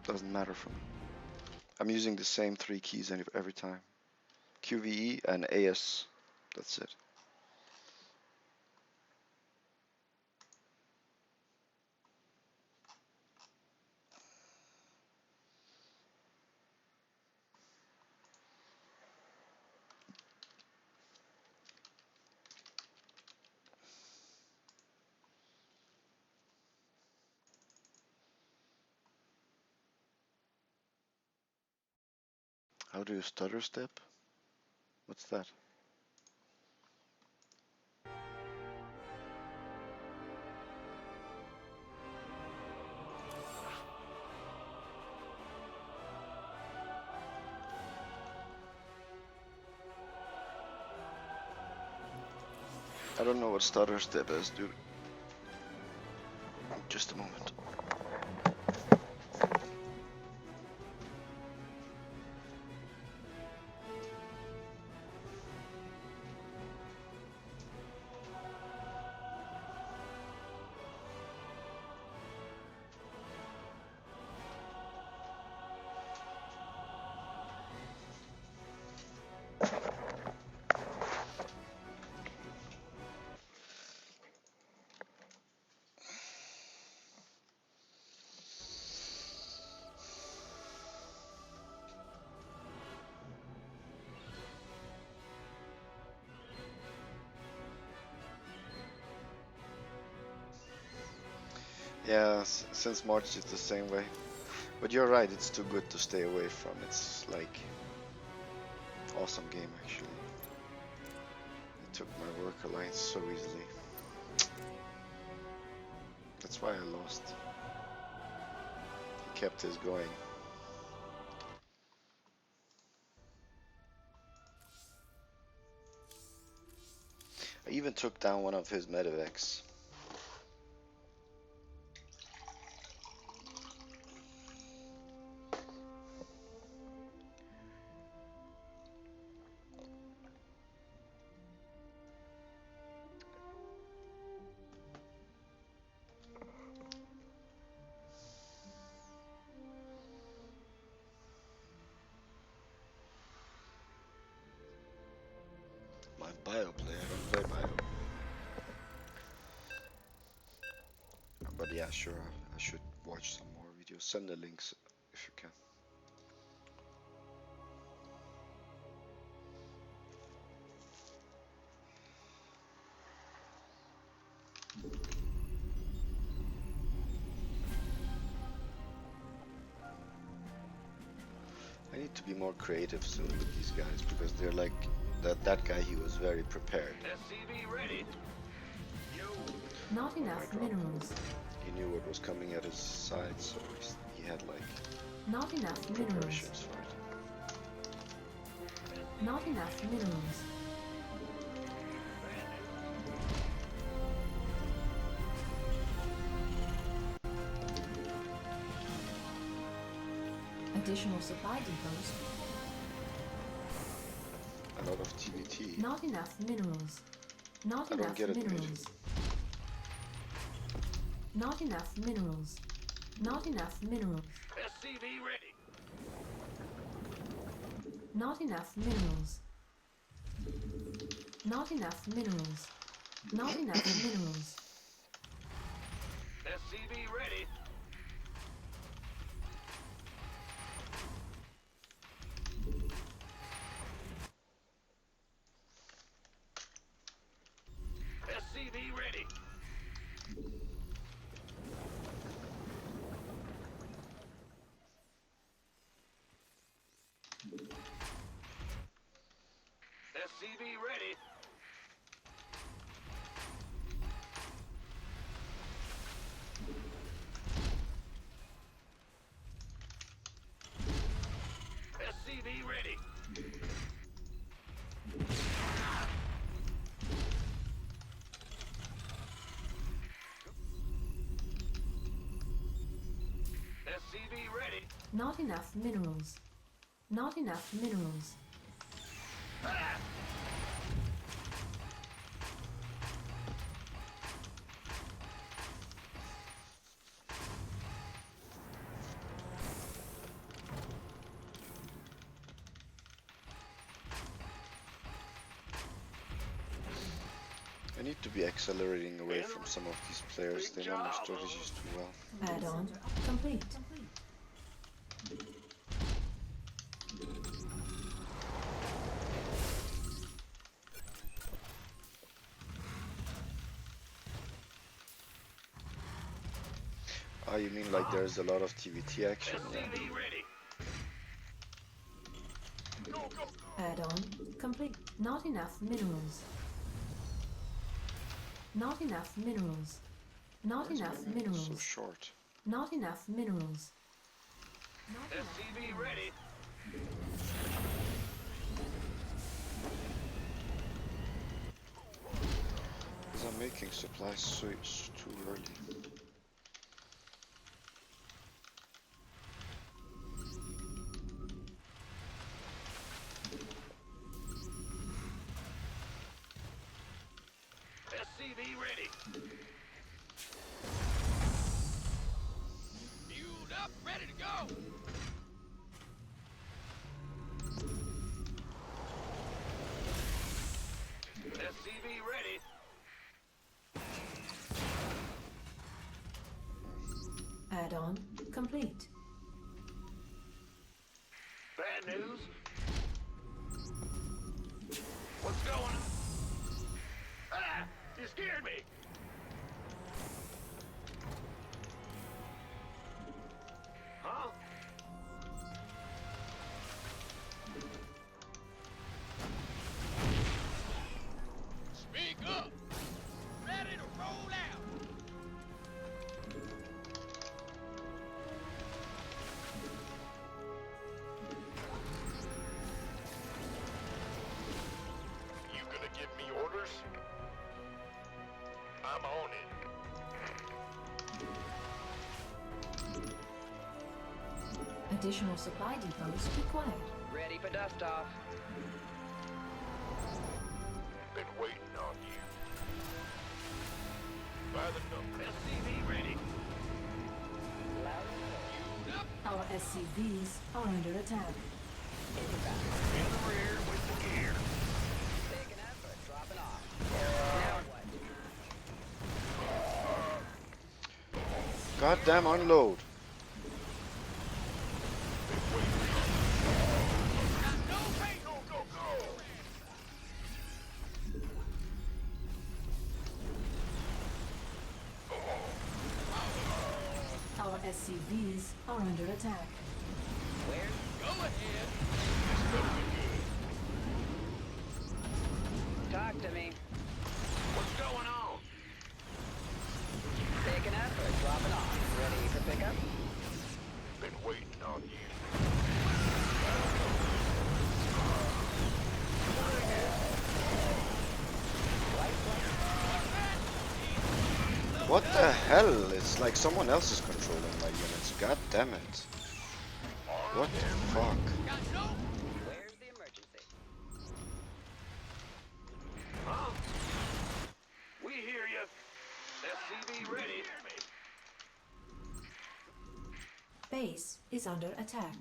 Doesn't matter for me. I'm using the same 3 keys every time. QVE and AS. That's it. How do you stutter step? What's that? I don't know what starter step is, dude. Just a moment. Yeah, since March it's the same way. But you're right, it's too good to stay away from. It's like awesome game actually. It took my work alliance so easily. That's why I lost. He kept his going. I even took down one of his medevacs. My bio play, I don't play bio. But yeah, sure, I should watch some more videos. Send the links if you can. I need to be more creative soon with these guys because they're like that guy. He was very prepared. SCV ready. Not enough minerals. He knew what was coming at his side, so he had like Not enough minerals. preparations for it. Not enough minerals. Additional supply depots. A lot of TBT. Not enough minerals. Not I don't enough get it, mate. minerals. Not enough minerals. Not enough minerals. SCV ready. Not enough minerals. Not enough minerals. Not enough minerals. SCV ready. SCV ready. SCV ready. SCV ready. SCV ready. Not enough minerals. Not enough minerals. I need to be accelerating away from some of these players. They know my strategies too well. Add-on complete. Ah, you mean like there's a lot of TBT action? Yeah. SCV ready. Go, go. Add-on complete. Not enough minerals. Not enough minerals. Not enough So minerals. short. Not enough minerals. Not enough. SCV ready. guys are making supplies so too early. SCV ready. Fueled up, ready to go. SCV ready. Add-on complete. Bad news. What's going on? Ah! You scared me. Huh? Speak up. Ready to roll out. You gonna give me orders? I'm on it. Additional supply depots required. Ready for dust off. Been waiting on you. By the number. SCV ready. Fueled up. Our SCVs are under attack. In the rear with the gear. Taking effort, dropping off. Now what? Goddamn unload. No way. Go, go, go. Our SCVs are under attack. Where's Go ahead. This better be good. Talk to me. What's going on? Taking effort, dropping off. Ready for pickup? Been waiting on you. What the hell? It's like someone else is controlling my units. God damn it. What the fuck? Where's the emergency? Huh? We hear you. SCV ready. Base is under attack.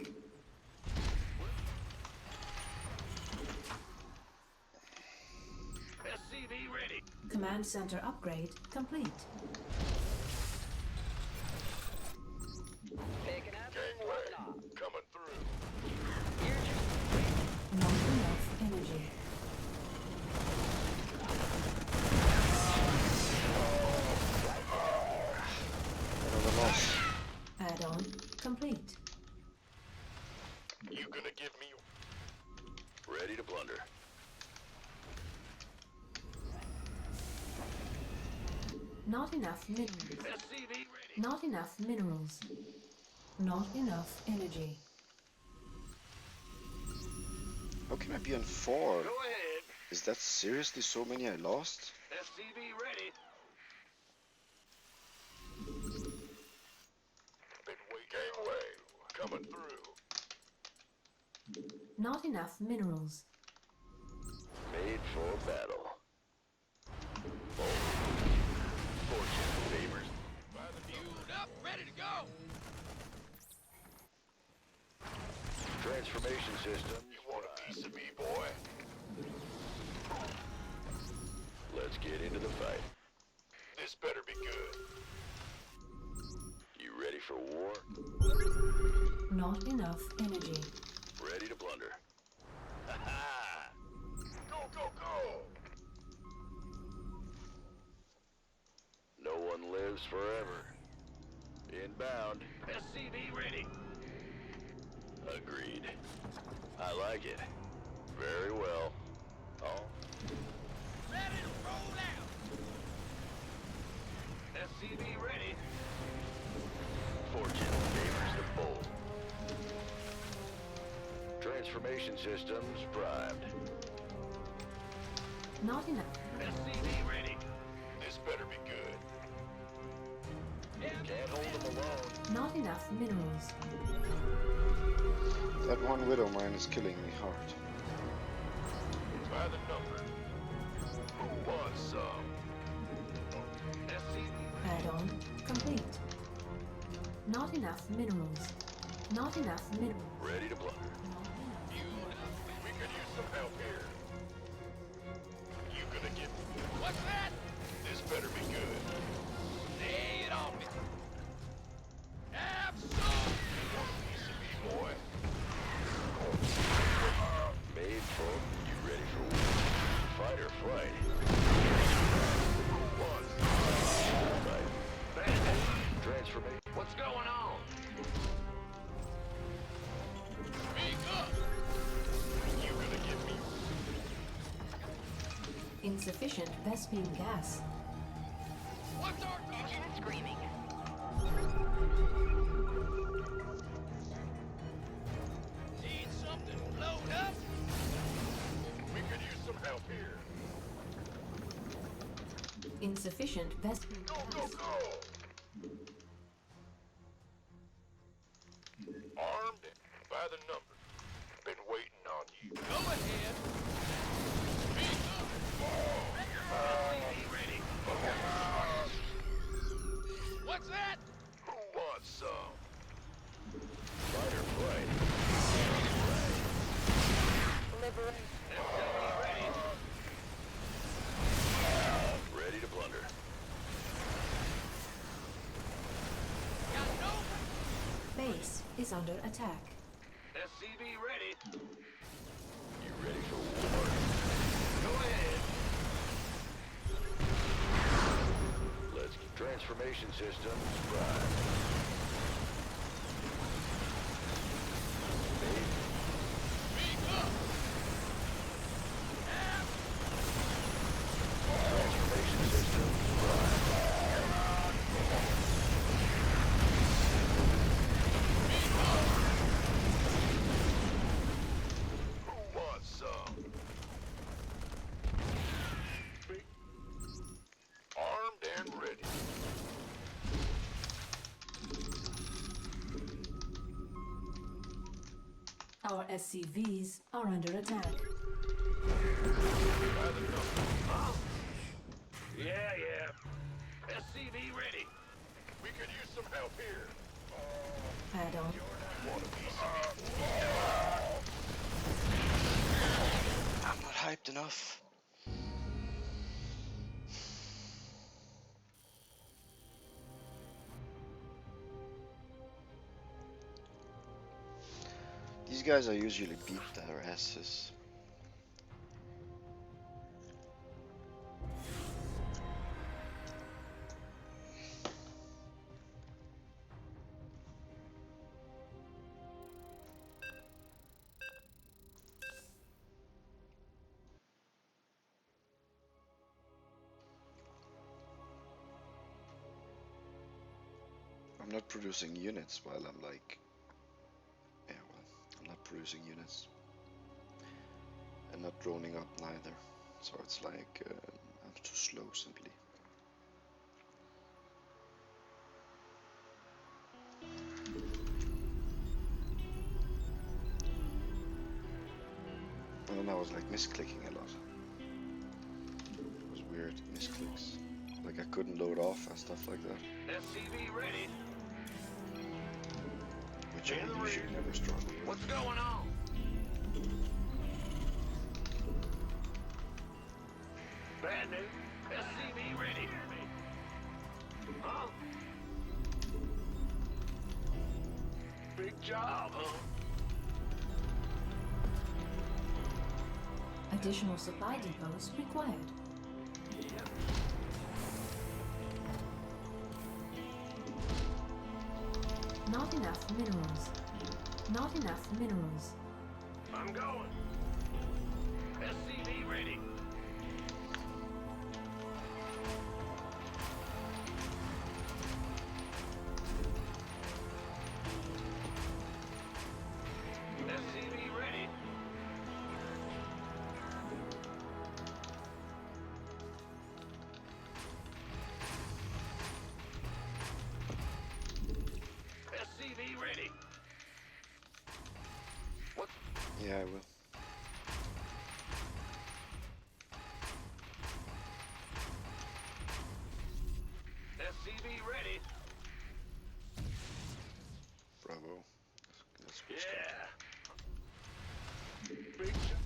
SCV ready. Command center upgrade complete. Taking effort, Gangway dropping off. coming through. Here's your Not enough energy. Another loss. Add-on complete. You gonna give me ready to blunder. Not enough minerals. SCV ready. Not enough minerals. Not enough energy. How can I be on 4? Go ahead. Is that seriously so many I lost? SCV ready. Been waiting. Gangway coming through. Not enough minerals. Made for battle. Fortune favors. Fueled up, ready to go. Transformation system. You want a piece of me, boy? Let's get into the fight. This better be good. You ready for war? Not enough energy. Ready to blunder. Ha-ha! Go, go, go! No one lives forever. Inbound. SCV ready. Agreed. I like it. Very well. Oh. Ready to roll out. SCV ready. Fortune favors the bold. Transformation systems primed. Not enough. SCV ready. Can't hold them alone. Not enough minerals. That one widow mine is killing me hard. By the number. Who wants some? SCV. Add-on complete. Not enough minerals. Not enough minerals. Ready to blunder. We could use some help here. You gonna get... What's that? This better be good. Lay it on me. Absolutely. Want a piece of me, boy? Made for. You ready for war? Fight or flight? Who wants? Right. Transfer me. What's going on? Speak up. You gonna get me? Insufficient Vespine gas. What's our engine screaming? Need something blown up? We could use some help here. Insufficient Vespine Go, go, gas. go! Armed by the number. Been waiting on you. Go ahead. Speak up. Ready. What's that? Who wants some? Fight or flight? Liberate. Ready. Ready to blunder. Base is under attack. SCV ready. You ready for war? Go ahead. Let's transformation systems prime. Speak up. Transformation systems prime. Who wants some? Armed and ready. Our SCVs are under attack. By the number. Huh? Yeah. SCV ready. We could use some help here. Add-on. Want a piece of me? I'm not hyped enough. These guys are usually beat their asses. I'm not producing units while I'm like... Yeah, well, I'm not producing units. And not droning up neither. So it's like, I'm too slow simply. And then I was like misclicking a lot. It was weird misclicks. Like I couldn't load off and stuff like that. SCV ready. Which I usually never struggle with. What's going on? Bad news. SCV ready. Huh? Big job, huh? Additional supply depots required. Not enough minerals. Not enough minerals. I'm going. SCV ready. SCV ready. Yeah, I will. SCV ready. Bravo. That's good Yeah. stuff. Big shot.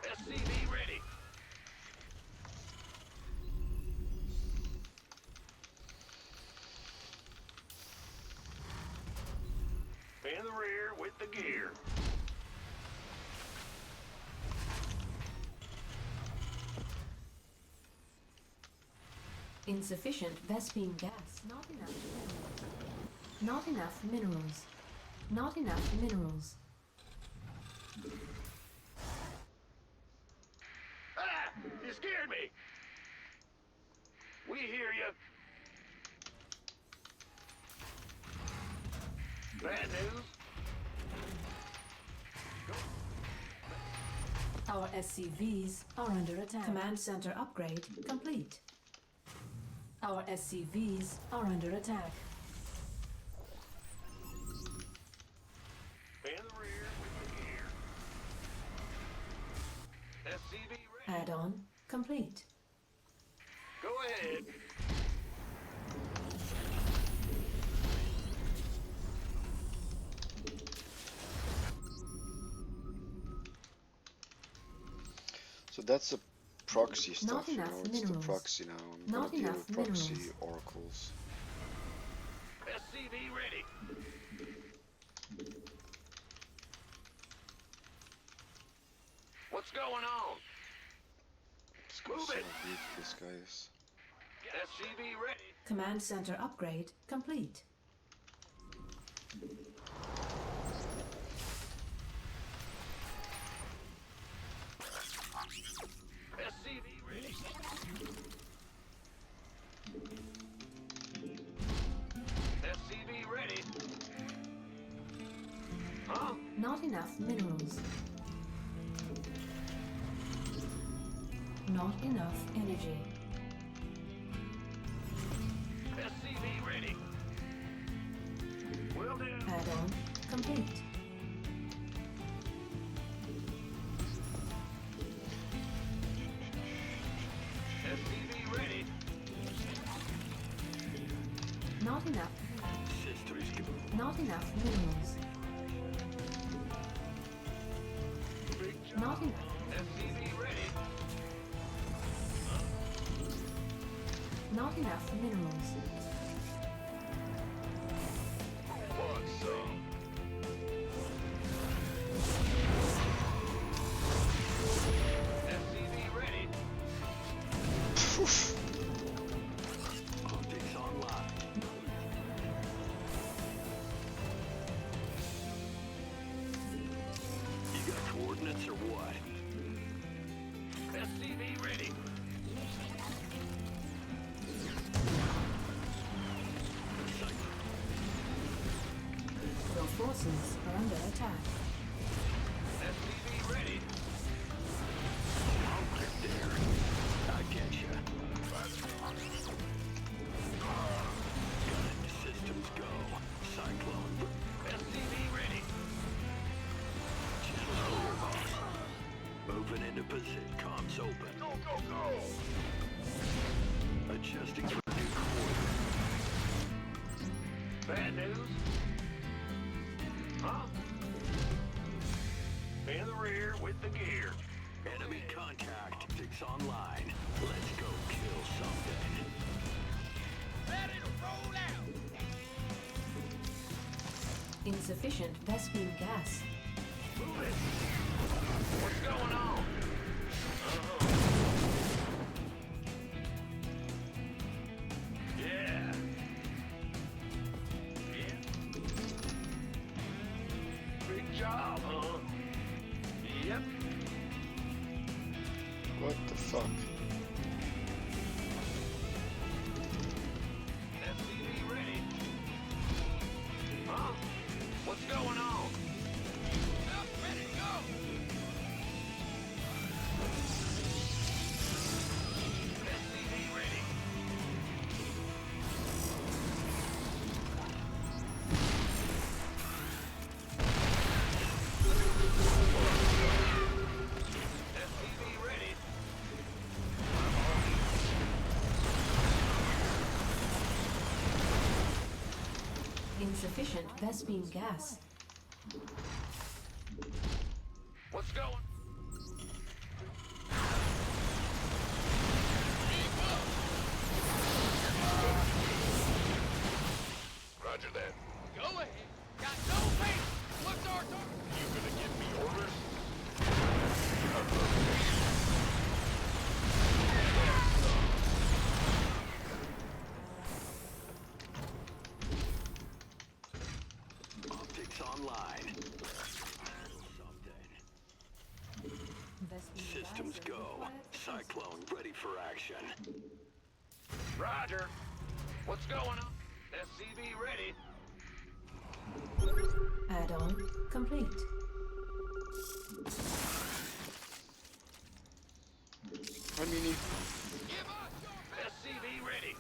SCV ready. In the rear with the gear. Insufficient Vespine gas. Not enough. Not enough minerals. Not enough minerals. Ah! You scared me! We hear you. Bad news. Our SCVs are under attack. Command center upgrade complete. Our SCVs are under attack. In the rear with the gear. SCV ready. Add-on complete. Go ahead. So that's a proxy Not stuff, you know. enough It's the minerals. proxy now. I'm Not gonna deal enough with proxy minerals. oracles. SCV ready. What's going on? Let's go Move see it. how big this guy is. SCV ready. Command center upgrade complete. SCV ready. SCV ready. Huh? Not enough minerals. Not enough energy. SCV ready. Will do. Add-on complete. SCV ready. Not enough. Systems go. Not enough minerals. Big job. Not enough. SCV ready. Not enough minerals. Want some? SCV ready. Optics online. You got coordinates or what? SCV ready. Your forces are under attack. SCV ready. I'll get there. I get ya. Gun systems go. Cyclone. SCV ready. Channels clear, boss. Moving into position. Comms open. Go, go, go. Adjusting for new quarter. Bad news? Huh? In the rear with the gear. Enemy contact. Optics online. Let's go kill something. Ready to roll out. Insufficient Vespine gas. Move it. What's going on? Yeah. Yeah. Big job, huh? Yep. What the fuck? SCV ready. Huh? What's going on? Up, ready to go. SCV ready. Insufficient Vespine gas. What's going? Roger that. Go ahead. Got no faith. What's our target? You gonna give me orders? Optics online. Vespine Systems gas go. required for Cyclone ready for action. Roger. What's going on? SCV ready. add-on complete. Hi, Mini. Give us your SCV ready.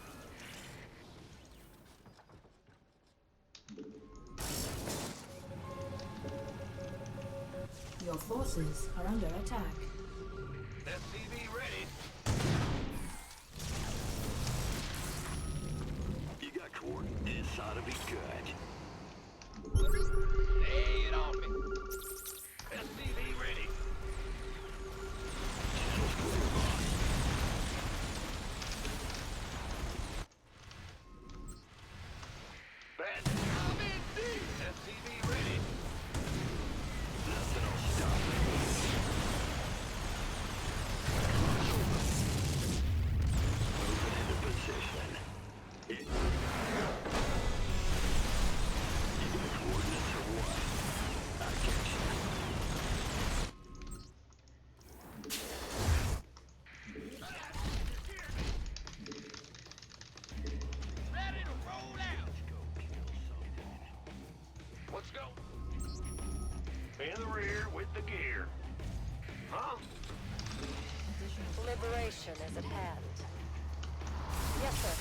Your forces are under attack. SCV ready. You got coordinates. This ought to be good. Lay it on me. SCV ready. Bad. I'm in deep. SCV ready. Nothing will stop me. Moving into position. You got coordinates or what? I get you. Ready to roll out. Go kill something. Let's go. In the rear with the gear. Huh? Liberation is at hand. Yes, sir.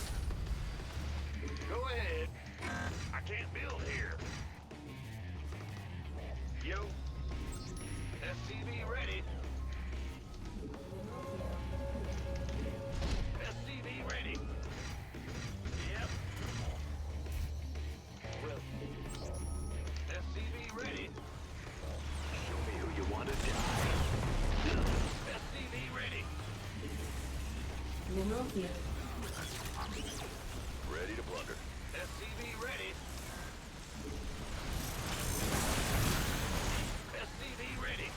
Go ahead. I can't build here. Yo. SCV ready. SCV ready. Yep. SCV ready. Show me who you want to die. SCV ready. Mineral field. Ready to blunder. SCV ready. SCV ready.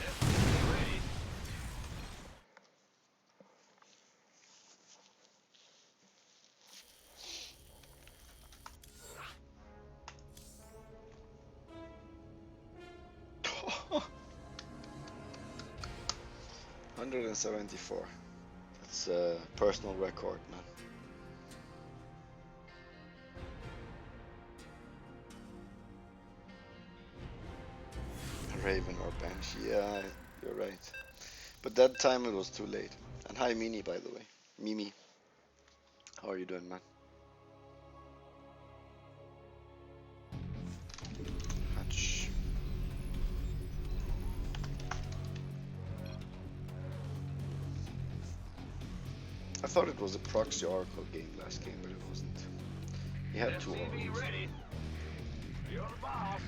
SCV ready. $174. That's a personal record, man. Raven or Banshee, yeah, you're right. But that time it was too late. And hi, Mini, by the way. Mimi. How are you doing, man? Hatch. I thought it was a proxy Oracle game last game, but it wasn't. He had two SCV Oracles. ready. You're the boss.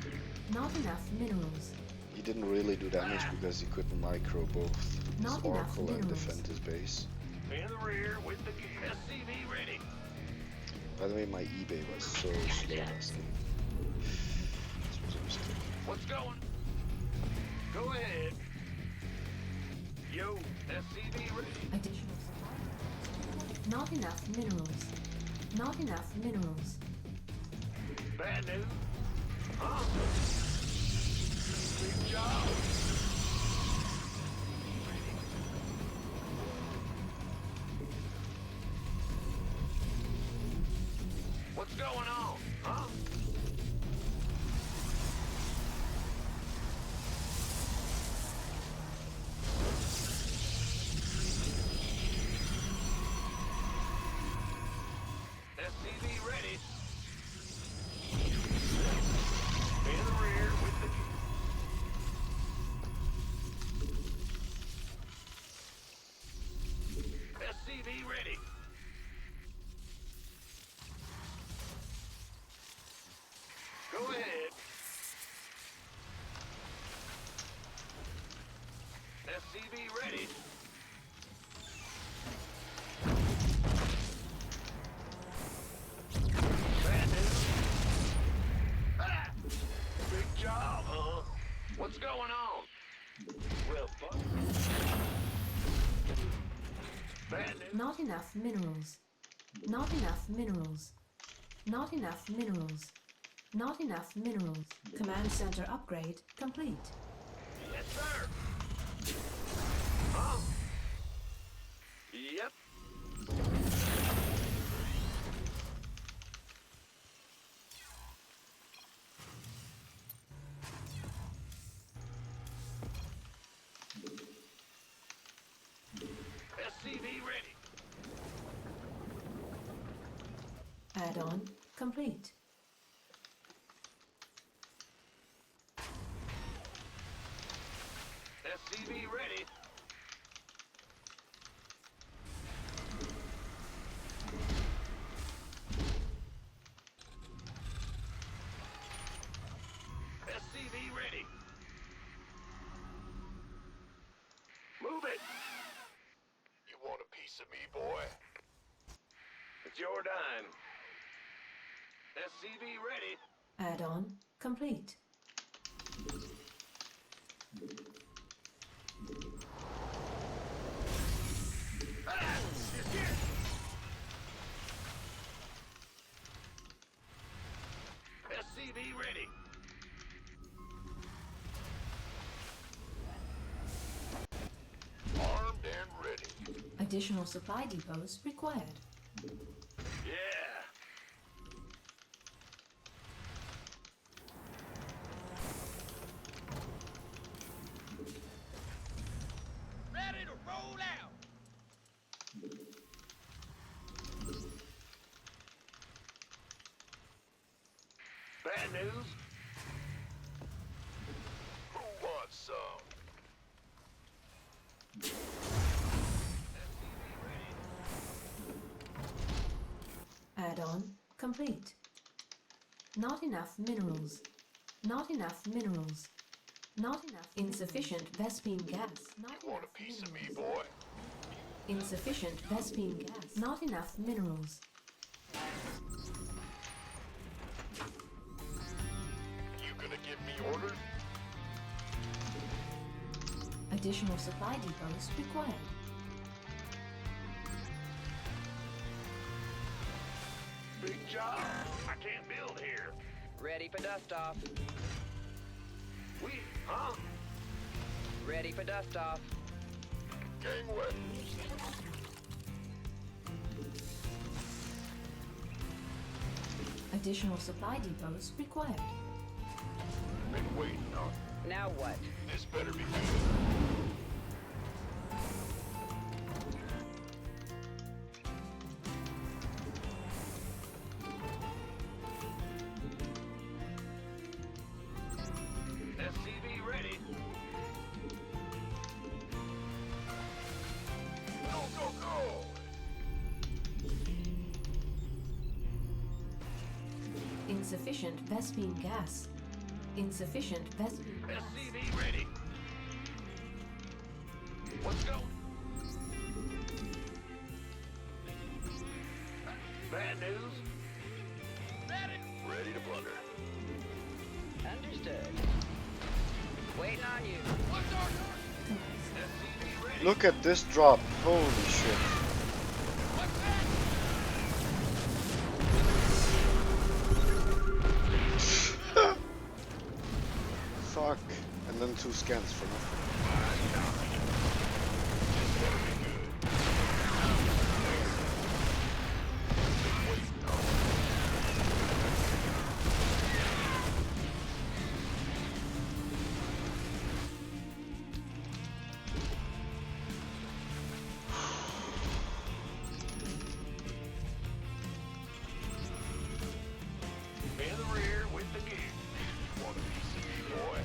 Not enough minerals. He didn't really do damage because he couldn't micro both his Not enough Oracle and minerals. defend his base. In the rear with the gear. SCV ready. By the way, my eBay was so slow last game. This was a mistake. What's going? Go ahead. Yo, SCV ready. Additional supply. Not enough minerals. Not enough minerals. Bad news. Huh? Big job. What's going on? Huh? SCV ready. In the rear with the SCV ready. going on? Well, fuck. Bad news. Not enough minerals. Not enough minerals. Not enough minerals. Not enough minerals. Command center upgrade complete. Yes, sir. Huh? Yep. SCV ready. Add-on complete. SCV ready. SCV ready. Move it. You want a piece of me, boy? It's your dime. SCV ready. Add-on complete. Ah, it's here. SCV ready. Armed and ready. Additional supply depots required. Yeah. Ready to roll out. Bad news. Who wants some? Add-on complete. Not enough minerals. Not enough minerals. Not enough. Insufficient Vespine gas. Not You want enough a piece of me, minerals. boy? Insufficient Vespine gas. Not enough minerals. You gonna give me orders? Additional supply depots required. Big job. I can't build here. Ready for dust off. Huh? Ready for dust off. Gangway. Additional supply depots required. Been waiting on. Now what? This better be good. SCV ready. Go, go, go! Insufficient Vespine gas. Insufficient Vespine gas. SCV ready. Let's go. Bad news. Ready. Ready to plunder. Understood. Waiting on you. What's our SCV ready. Look at this drop. Holy shit. What's that? Fuck. And then 2 scans for nothing. In the rear with the gear. Want a piece of me, boy?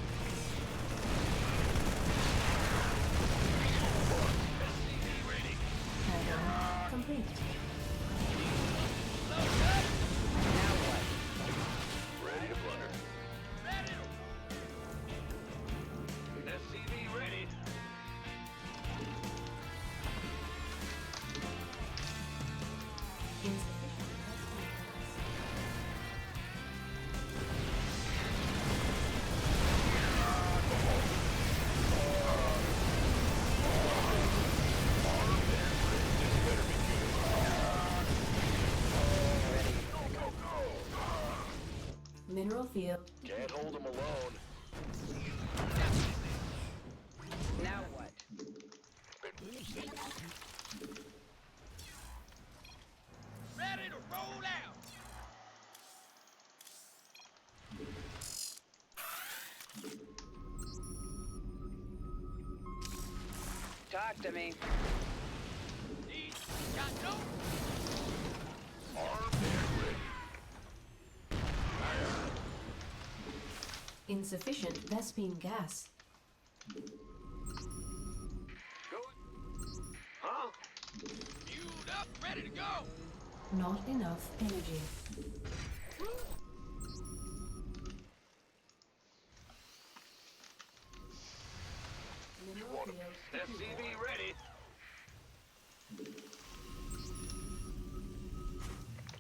field. Can't hold them alone. Now what? Ready to roll out. Talk to me. Got no. Armed and ready. Insufficient Vespine gas. Go. Huh? Fueled up, ready to go. Not enough energy. Mineral field depleted. SCV ready.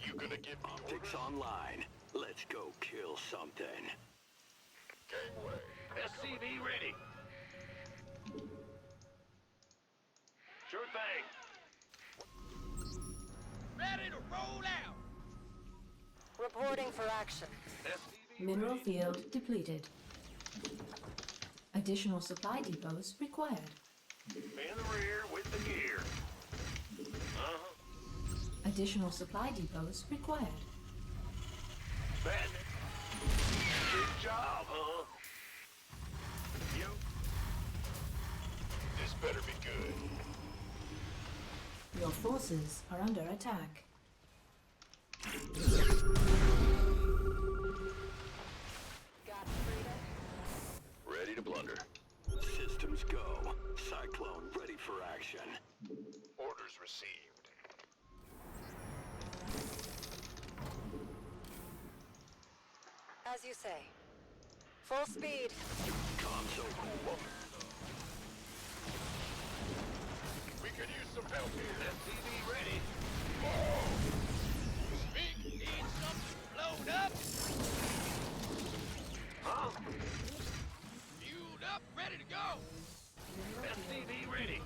You gonna give me Optics online. Let's go kill something. Gangway. SCV ready. Sure thing. Ready to roll out. Reporting for action. SCV Mineral ready. field depleted. Additional supply depots required. In the rear with the gear. Uh-huh. Additional supply depots required. Bandit. Good job, huh? You. This better be good. Your forces are under attack. Got freedom. Ready to blunder. Systems go. Cyclone ready for action. Orders received. As you say. Full speed. Console. We could use some help here. SCV ready. Big need something blown up. Huh? Fueled up, ready to go. SCV ready.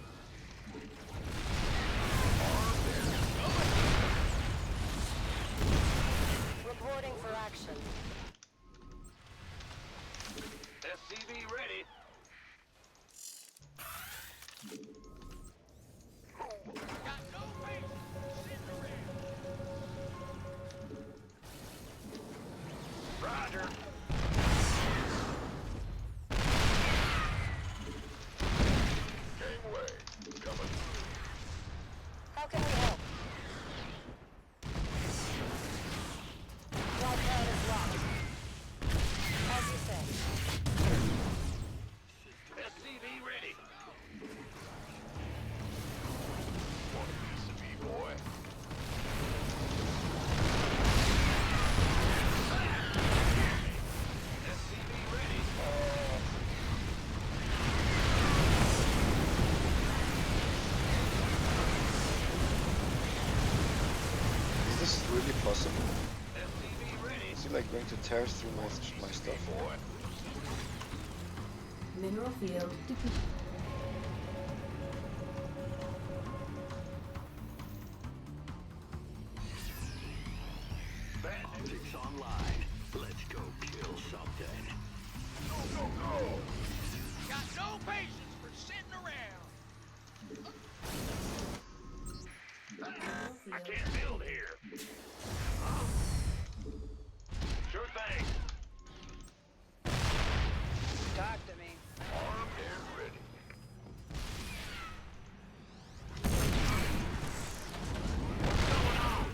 Reporting for action. SCV ready. Got no patience. Sitting around. Roger. Gangway. Coming through. How can we help? Flight plan is locked. As you say. SCV ready. Want a piece of me, boy? SCV ready. Is this really possible? SCV ready. Is he like going to tear through my stuff? Boy. Mineral field depleted. Optics online. Let's go kill something. Go, go, go. Got no patience for sitting around. I can't build here. Huh? Sure thing. Talk to me. Armed and ready. What's going on?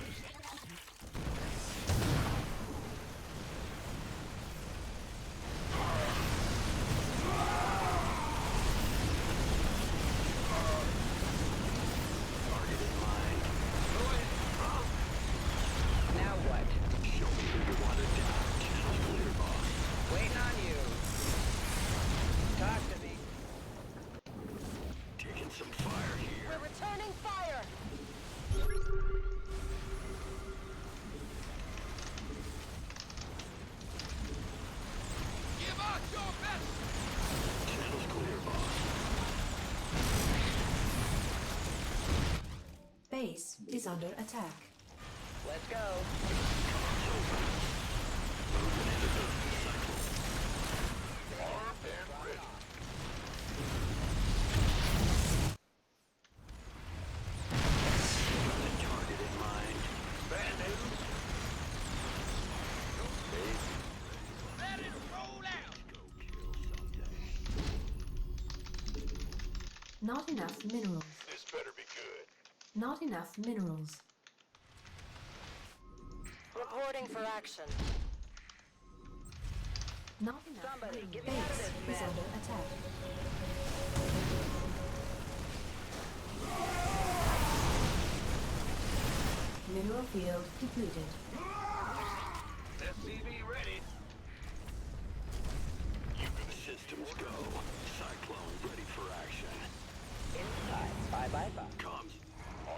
Target in mind. Go ahead. Huh? Now what? Show me who you want to down. Channel clear, boss. Waiting on you. Talk to me. Taking some fire here. We're returning fire. Give us your best. Channel's clear, boss. Base is under attack. Let's go. Armed and ready. The target in mind. Bad news? Let it roll out. Go kill something. Not enough minerals. This better be good. Not enough minerals. Reporting for action. Not enough. Somebody give me Base out of this is mess. under attack. Mineral field depleted. SCV ready. Systems go. Cyclone ready for action. Inside. Bye. Comms.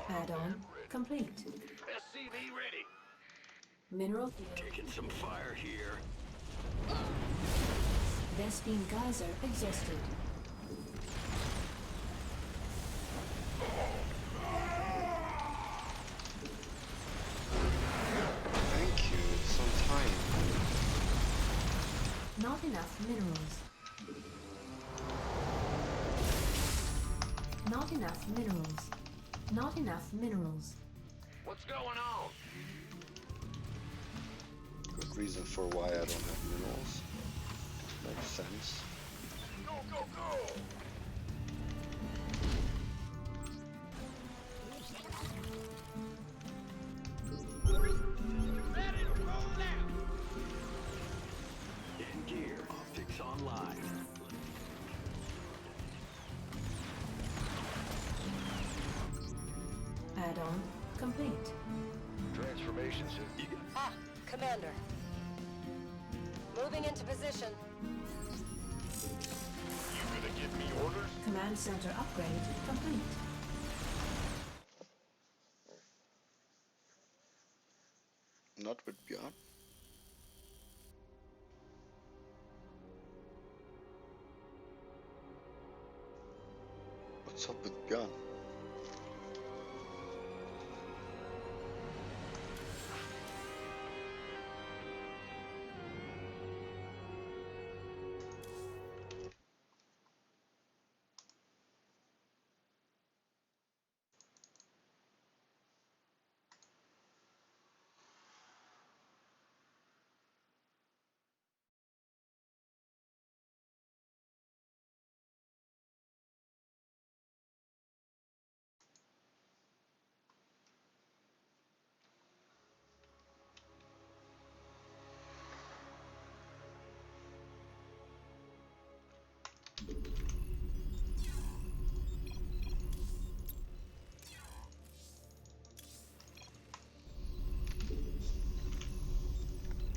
Add-on complete. SCV ready. Mineral field. Taking some fire here. Vespine geyser exhausted. Thank you, it's on time. Not enough minerals. Not enough minerals. Not enough minerals. What's going on? Good reason for why I don't have minerals. Makes sense. Go, go, go! Let it roll out. In gear. Optics online. Add-on complete. Transformation suit. Ah, Commander. Moving into position. You gonna give me orders? Command center upgrade complete. Not with Björn. What's up with Björn?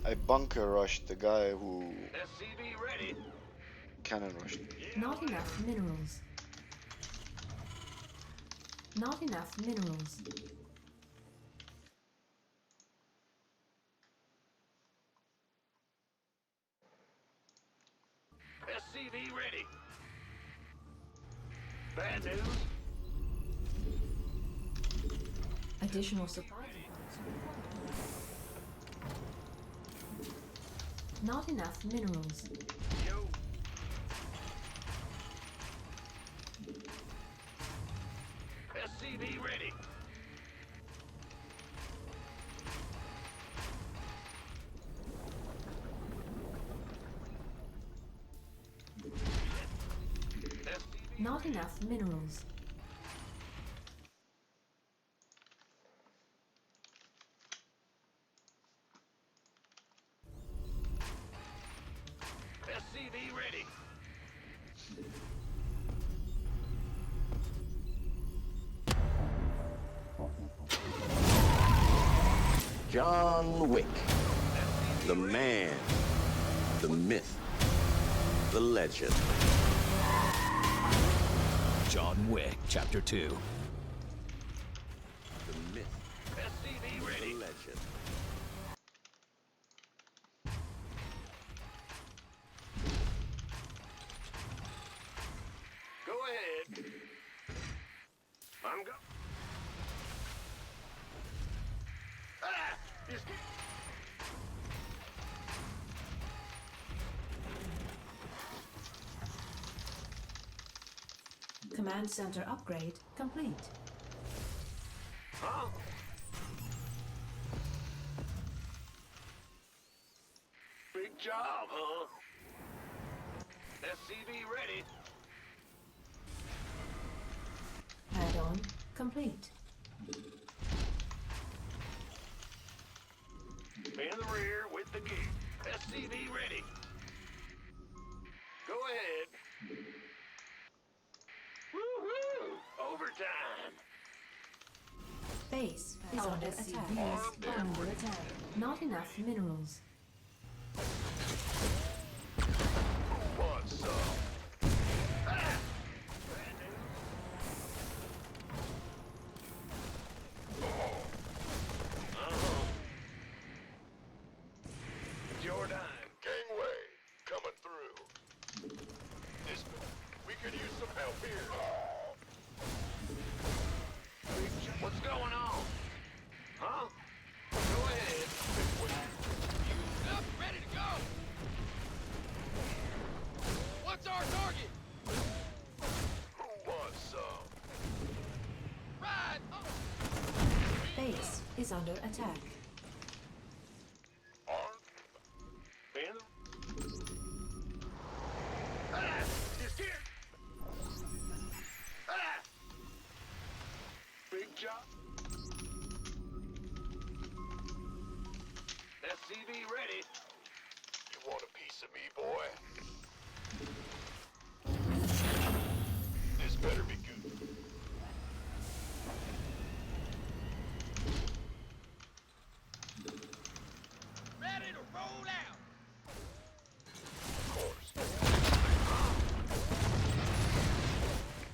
I bunker rushed the guy who SCV ready. cannon rushed. Not enough minerals. Not enough minerals. SCV ready. Bad news? Additional supply depots required. Not enough minerals. Yo. SCV ready. SCV Not enough minerals. SCV ready. John Wick. The man, the myth, the legend. John Wick, Chapter 2. The myth, SCV the ready. legend. Go ahead. I'm go. Ah! Command center upgrade complete. Huh? Big job, huh? SCV ready. Add-on complete. In the rear with the gear. SCV ready. Go ahead. Woo-hoo! Overtime. Base is under attack. Armed and Under attack. Not enough minerals. Who wants some? Ah! It's your dime. Gangway, coming through. This, we could use some help here. What's going on? Huh? Go ahead. Up, ready to go! What's our target? Who wants some? Ride! Base is under attack. Armed? In? Ah! Just here! Ah! Big job. SCV ready. You want a piece of me, boy? This better be good. Ready to roll out! Of course.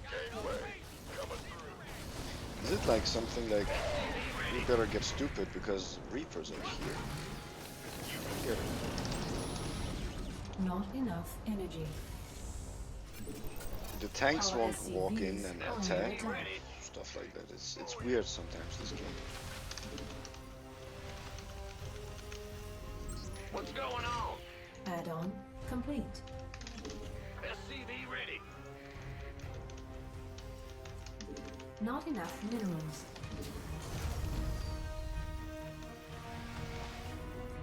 Gangway, coming through. Is it like something like we better get stupid because Reapers are here? Get it. Not enough energy. The tanks Our won't walk in SCVs and are under attack. attack. Stuff like that. It's weird sometimes, this game. What's going on? Add-on complete. SCV ready. Not enough minerals.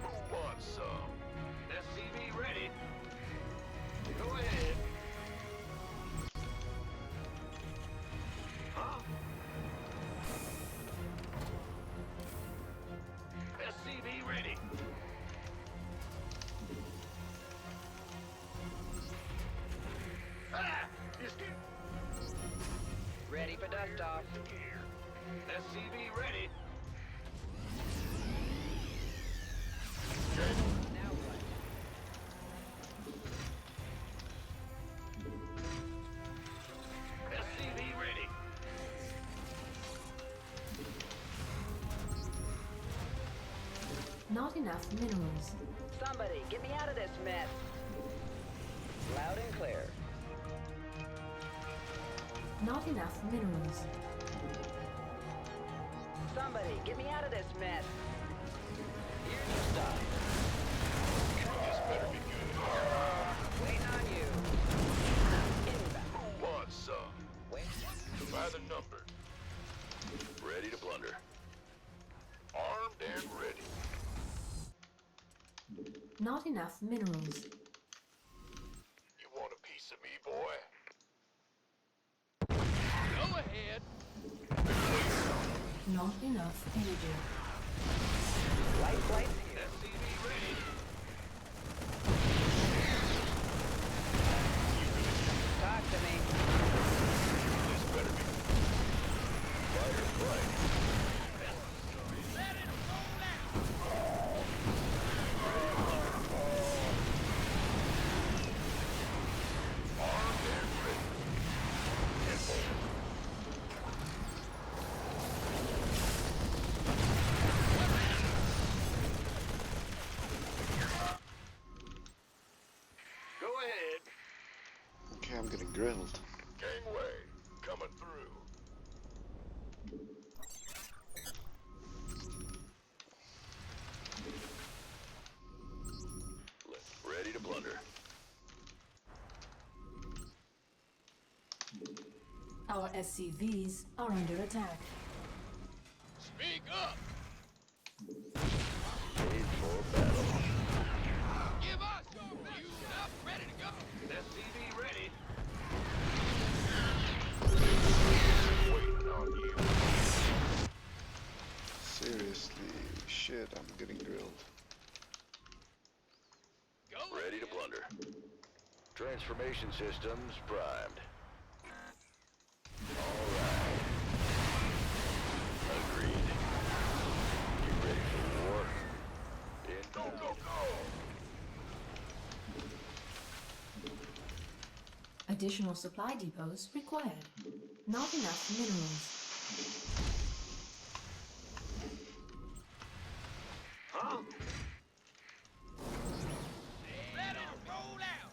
Who wants some? SCV ready. Go ahead. Huh? SCV ready. Ah! Just get Ready for dust off. here. SCV ready. Now what? SCV ready. Not enough minerals. Somebody, get me out of this mess. Loud and clear. Not enough minerals. Somebody, get me out of this mess. Here's your stuff. This better be good. Waiting on you. Inbound. Who wants some? Wait. By the number. Ready to blunder. Armed and ready. Not enough minerals. You want a piece of me, boy? Go ahead! Not enough energy. Light flight here. SCV ready. Talk to me. This better be fight or flight. Ready to roll out! Armed and ready. Go ahead. Okay, I'm getting grilled. Gangway, coming through. Ready to blunder. Our SCVs are under attack. Speak up! Made for battle. Give us your fueled up, ready to go! SCV ready. Waiting on you. Seriously, shit, I'm getting grilled. Go Ready to ahead. plunder. Transformation systems primed. All right. Agreed. You ready for war? Go, go, go! Additional supply depots required. Not enough minerals. Huh? Let it roll out!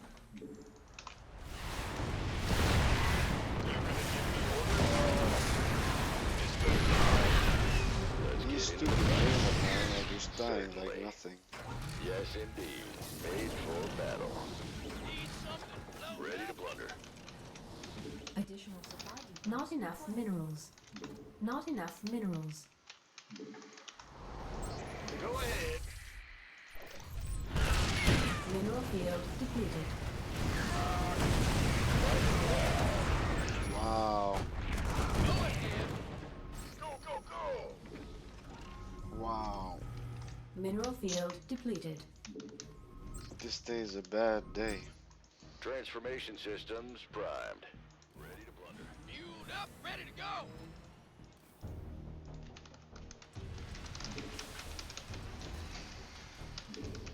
These stupid games of mine are just dying like nothing. Yes, indeed. Made for battle. Need something blown Ready to up? plunder. Additional supply depots. Not enough minerals. Not enough minerals. Go ahead. Mineral field depleted. Wow. Go ahead! Go, go, go! Wow. Mineral field depleted. This day is a bad day. Transformation systems primed. Ready to plunder. Fueled up, ready to go!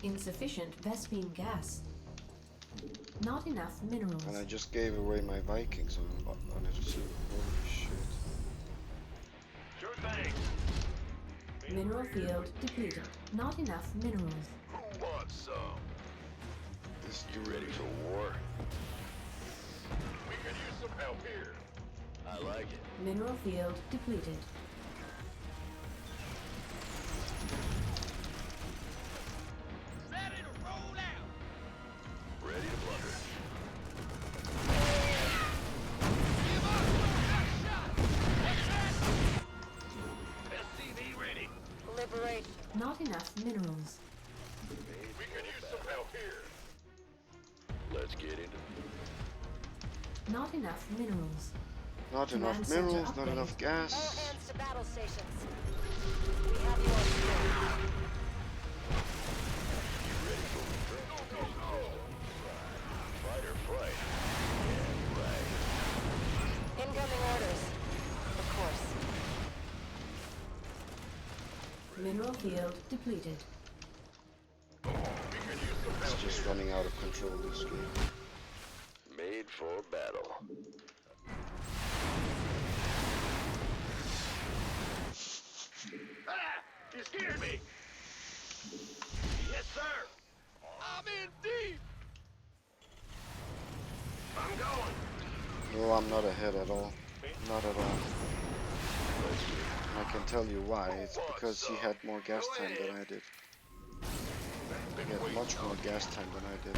Insufficient Vespine gas. Not enough minerals. And I just gave away my Vikings on it too. Holy shit. Sure thing. Mineral field depleted. Not enough minerals. Who wants some? This You dude. ready for war? We could use some help here. I like it. Mineral field depleted. Ready to roll out! Ready to plunder. Give us your best shot! What's that? SCV ready. Liberate. Not enough minerals. We could use some help here. Let's get into Not enough minerals. Not Command enough center minerals, not upgrade. enough All gas. hands to battle stations. We have you on screen. You ready for fight or flight? Yeah, right. Incoming orders. Of course. Mineral field depleted. It's just running out of control this game. Made for battle. Ah! You scared me! Yes, sir! I'm in deep! I'm going! No, I'm not ahead at all. Not at all. I can tell you why. It's because he had more gas time than I did. He had much more gas time than I did.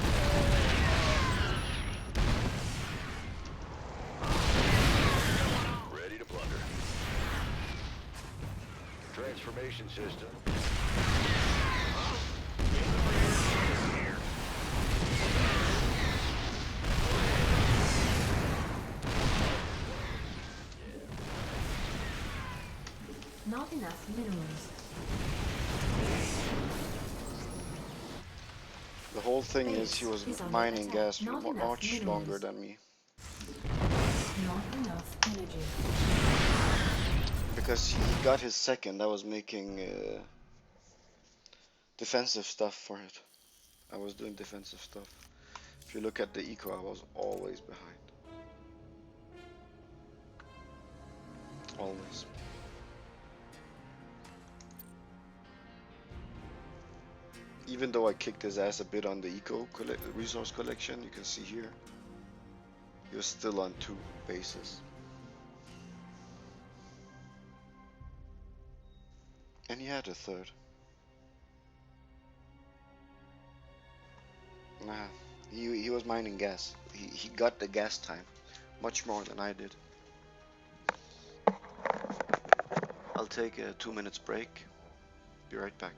Ready to plunder. Transformation system. Not enough minerals. The whole thing is he was He's under mining attack. gas Not enough much minerals. longer than me. Not enough energy. Because he got his second, I was making defensive stuff for it. I was doing defensive stuff. If you look at the eco, I was always behind. Always. Even though I kicked his ass a bit on the resource collection, you can see here, he was still on 2 bases. And he had a third. Nah, he was mining gas. He got the gas time much more than I did. I'll take a 2 minutes break. Be right back.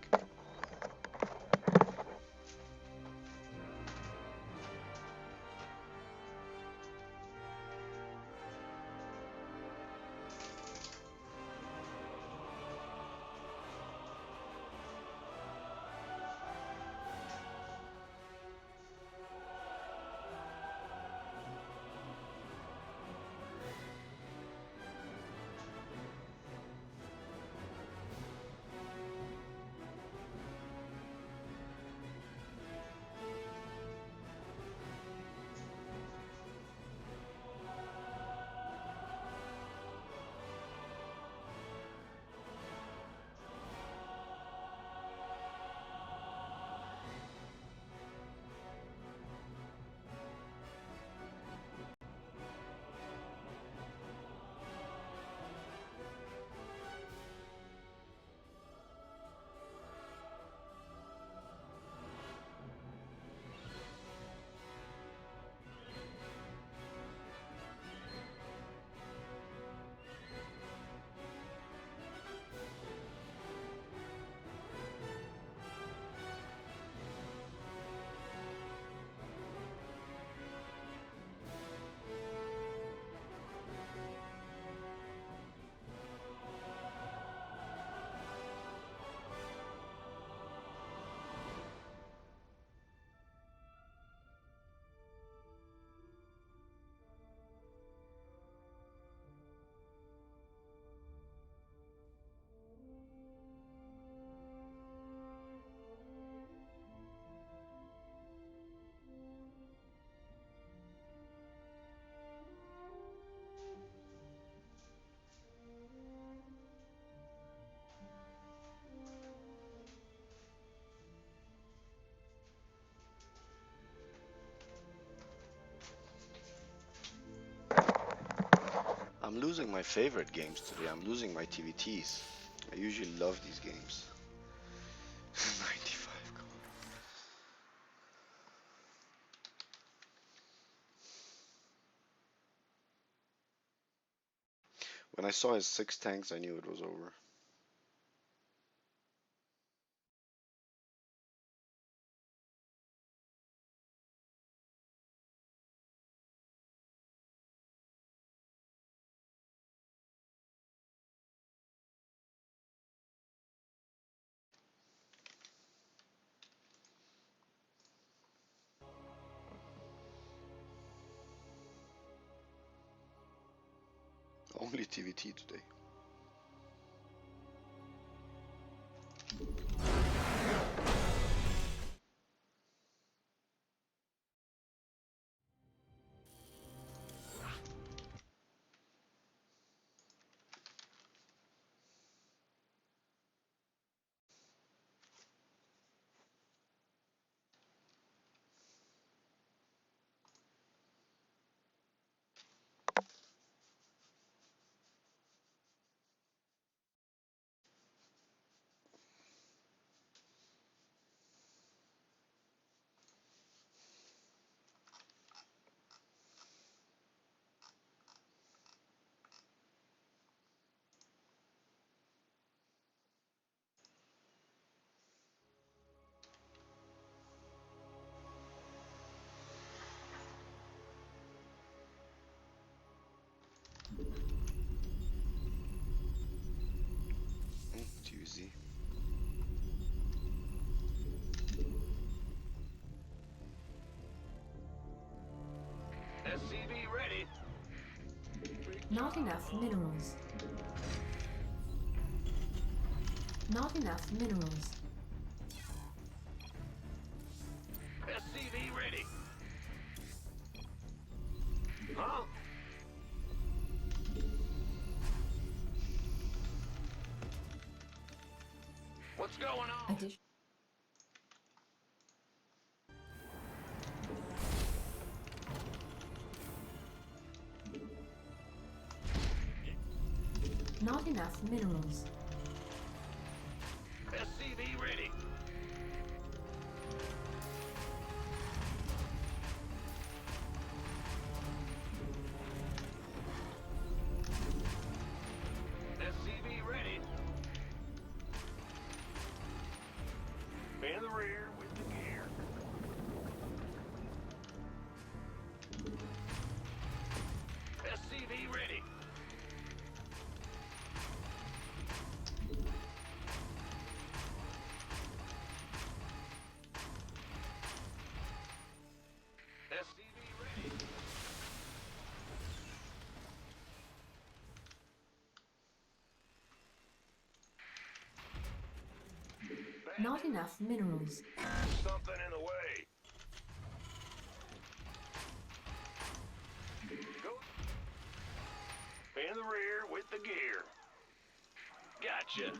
I'm losing my favorite games today. I'm losing my TVTs. I usually love these games. 95 gold. When I saw his 6 tanks, I knew it was over. Only TVT today. TVZ. SCV ready. Not enough minerals. Not enough minerals. SCV ready. Huh? What's going on? Addition. Not enough minerals. SCV ready. SCV ready. Not enough minerals. Something in the way. Go. In the rear with the gear. Gotcha.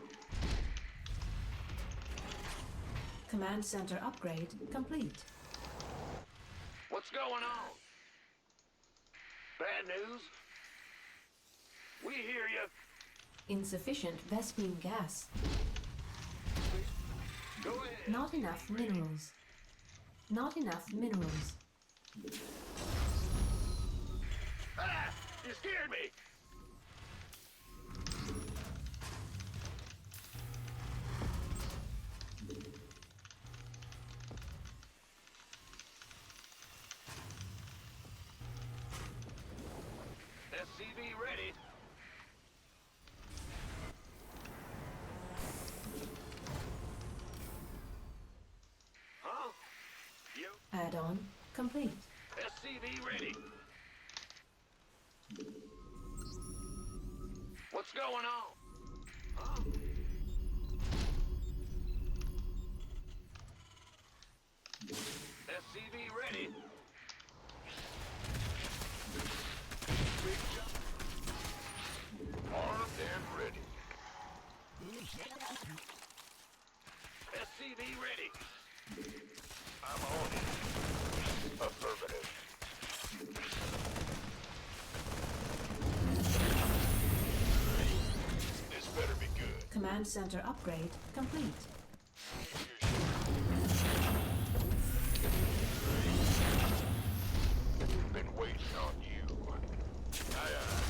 Command center upgrade complete. What's going on? Bad news? We hear you. Insufficient Vespene gas. Go ahead. Not enough minerals. Not enough minerals. Ah! You scared me! SCV ready. Huh? You Add-on complete. SCV ready. What's going on? Huh? SCV ready. Big jump. Armed and ready. SCV ready. I'm on it. Affirmative. This better be good. Command center upgrade complete. Been waiting on you. Aye, aye.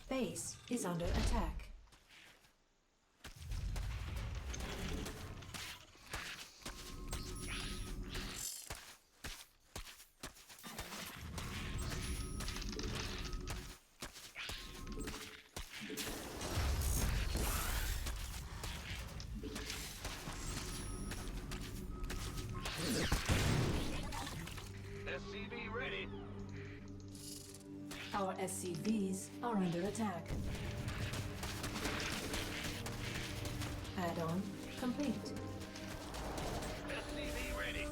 Base is under attack. SCV ready. Our SCVs are under attack. Add-on complete. SCV ready.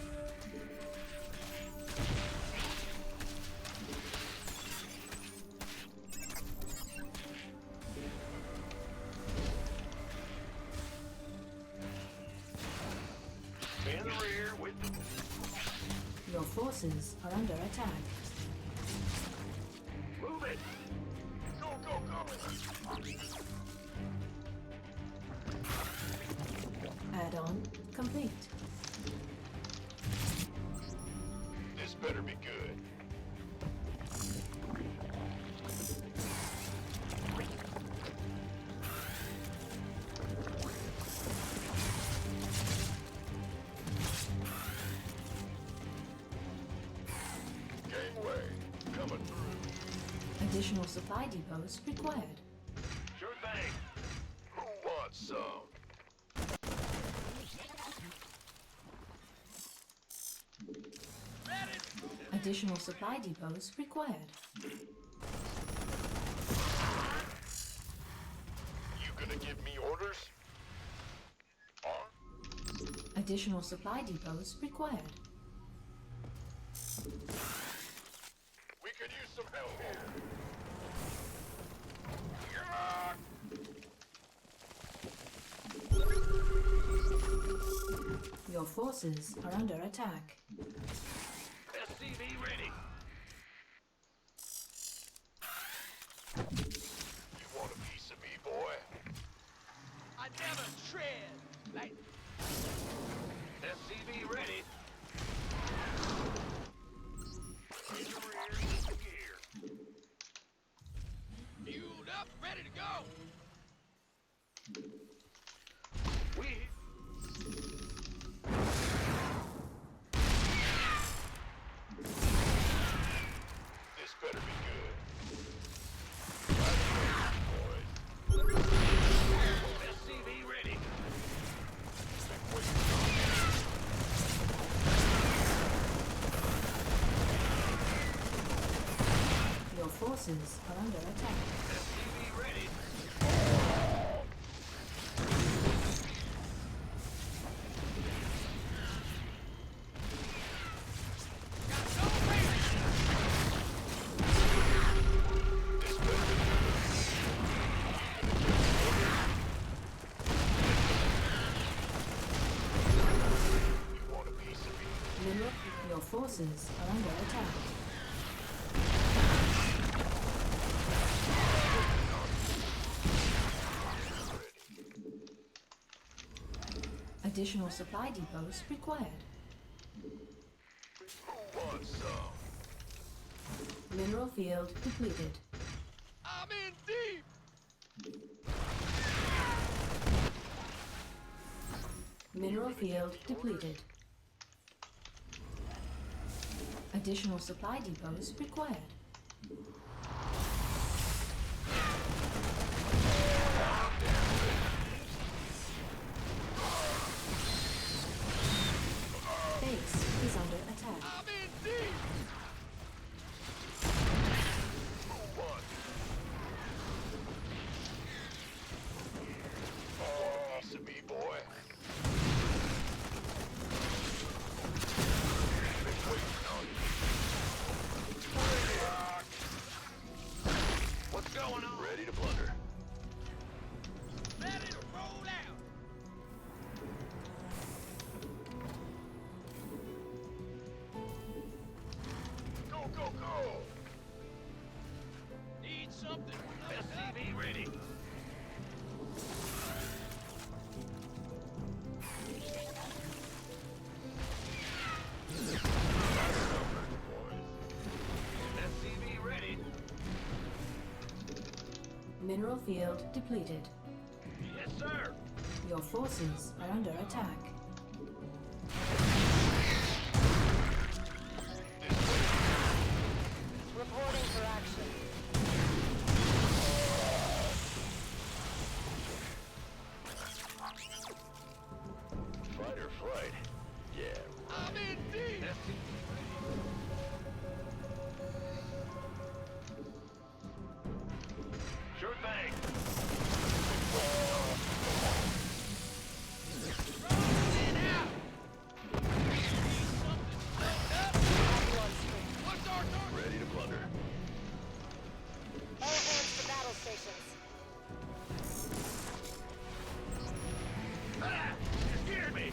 In the rear with Your forces are under attack. move it. Go, go, go. Add-on complete. This better be good. Gangway coming through. Additional supply depots required. Sure thing. Who wants some? Additional supply depots required. You gonna give me orders? Additional supply depots required. We could use some help here. Your forces are under attack. SCV ready. You want a piece of me, boy? I never tread like SCV ready. In the rear with the gear. fueled up, ready to go. We this better be good. Boys. SCV ready. Been waiting on you. forces are under attack. SCV ready. Your forces are under attack. Additional supply depots required. Who wants some? Mineral field depleted. I'm in deep. Mineral field depleted. Additional supply depots required. Base is under attack. I'm in deep. Who wants? Want a piece of me, boy? Been waiting on you. What's going on? Ready to blunder. Ready to roll out. Go, go, go! Need something. SCV ready. SCV ready. Mineral field depleted. Yes, sir. Your forces are under attack. Reporting for action. Fight or flight. Yeah. I'm in deep. Sure thing. Rolling out. Need something slowed up. What's our target? Ready to blunder. All hands to battle stations. Ah! You scared me.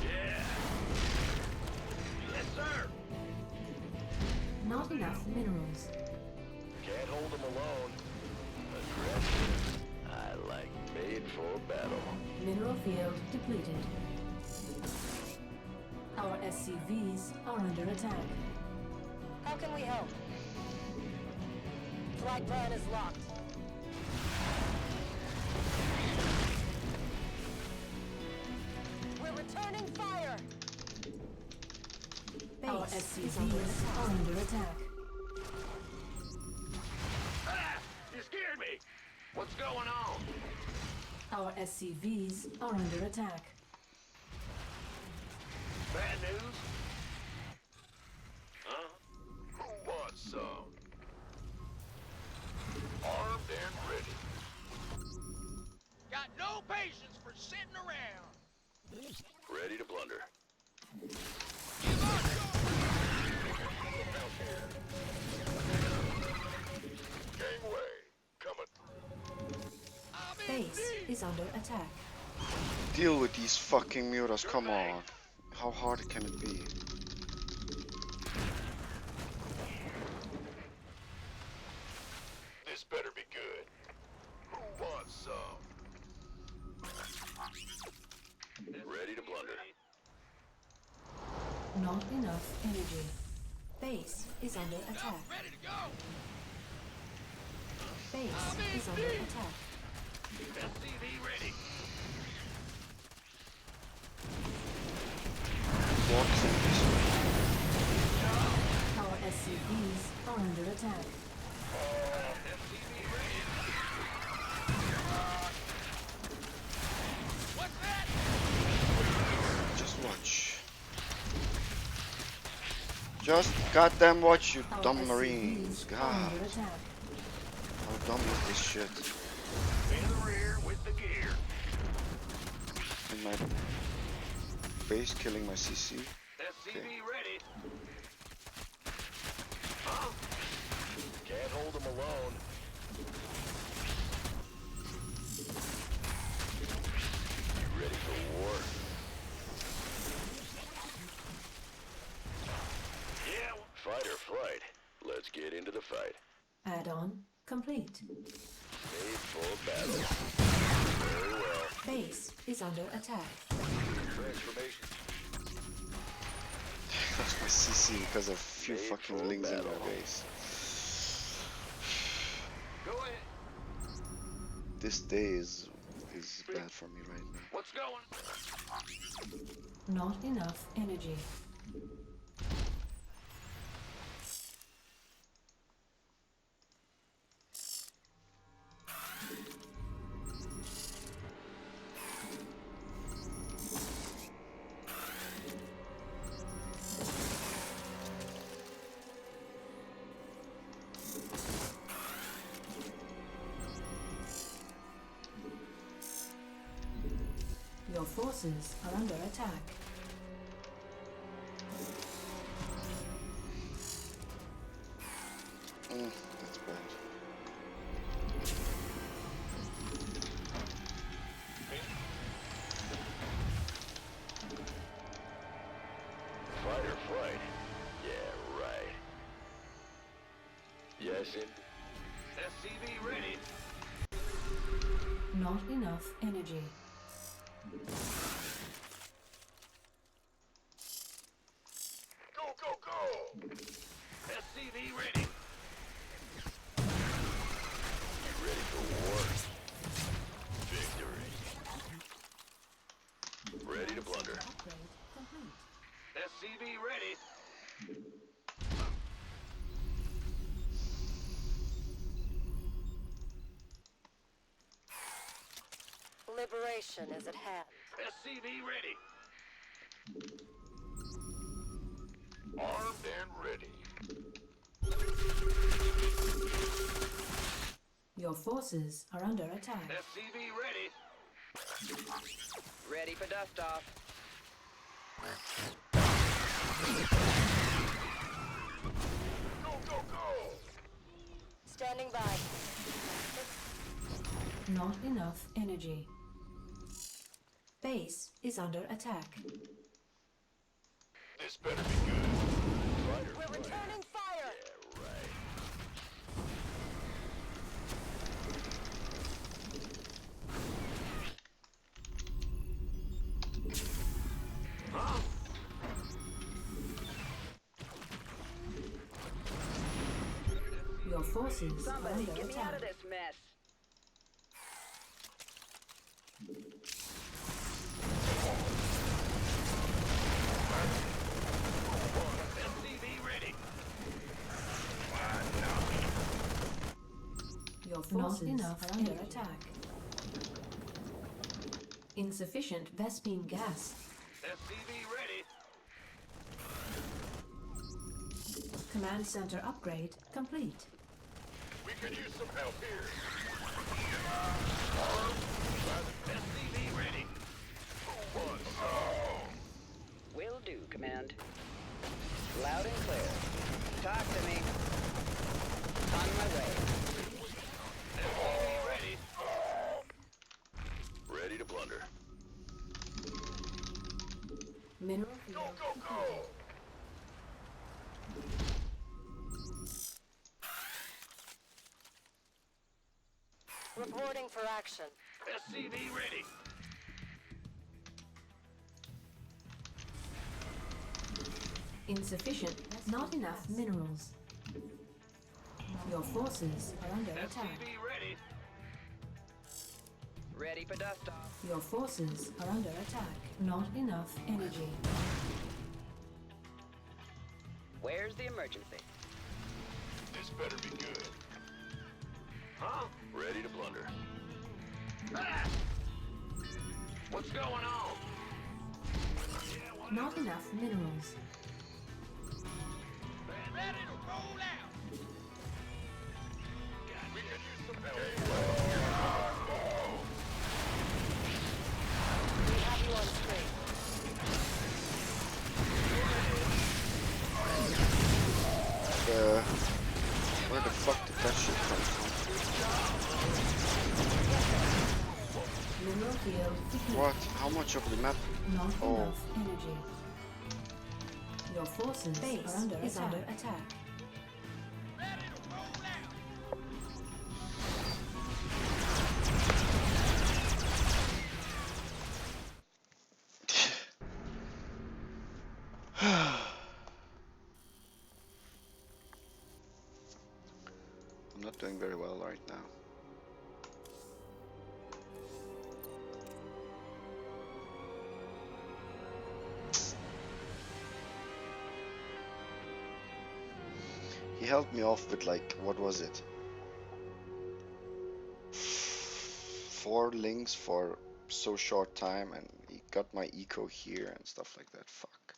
Yeah. Yes, sir. Not enough minerals. Can't hold them alone. Aggressive. I like made for battle. Mineral field depleted. Our SCVs are under attack. How can we help? Flight plan is locked. We're returning fire! Our SCVs are under attack. Ah! You scared me. What's going on? Our SCVs are under attack. Bad news? Huh? Who wants some? Armed and ready. Got no patience for sitting around. Ready to blunder. Give us Gangway. Coming. I'm in Base deep. is under attack. Deal with these fucking mutas, come on. How hard can it be? This better be good. Who wants some? Ready to blunder. Not enough energy. Base is under attack. Ready to go. Base is under attack. SCV ready. Walks in this way. Our SCVs are under attack. SCV ready. What's that? Just watch. Just goddamn watch, you Our dumb SCVs Marines. are God. under attack. How dumb is this shit? In the rear with the gear. In my base killing my CC. SCV ready. Huh? Can't hold them alone. You ready for war? Yeah. Fight or flight. Let's get into the fight. Add-on complete. Made for battle. Very well. Base is under attack. Transformation. Lost my CC because of few Made fucking for lings in battle. my base. Go ahead. This day is bad for me right now. What's going? Not enough energy. Your forces are under attack. That's bad. Fight or flight? Yeah, right. Yes, in. SCV ready. Not enough energy. Go, go, go! SCV ready. You ready for war? Victory. Ready to blunder. Upgrade complete. SCV ready. Liberation is at hand. SCV ready. Armed and ready. Your forces are under attack. SCV ready. Ready for dust off. Go, go, go! Standing by. Not enough energy. Base is under attack. This better be good. Fight or We're flight? returning fire. Yeah, right. Huh? Your forces are Somebody under get me out attack. of this mess. SCV ready. Your forces are under attack. Insufficient Vespine gas. SCV ready. Command center upgrade complete. We could use some help here. SCV ready. Who wants some? Will do, Command. Loud and clear. Talk to me. On my way. SCV ready. Ready to blunder. Mineral Go, field go, go! Reporting for action. SCV ready. insufficient. Not enough minerals. Your forces are under attack. SCV ready. Ready for dust off. Your forces are under attack. Not enough energy. Where's the emergency? This better be good. Huh? Ready to blunder. Ah! What's going on? Not enough minerals. Ready to roll out. We could use some help. We have you on screen. Where the fuck did that shit come from? Mineral field depleted. What? How much of the map? Not Oh. enough energy. Your forces are under attack. Ready to roll out. I'm not doing very well right now. He helped me off with like, what was it? 4 links for so short time, and he got my eco here and stuff like that. Fuck.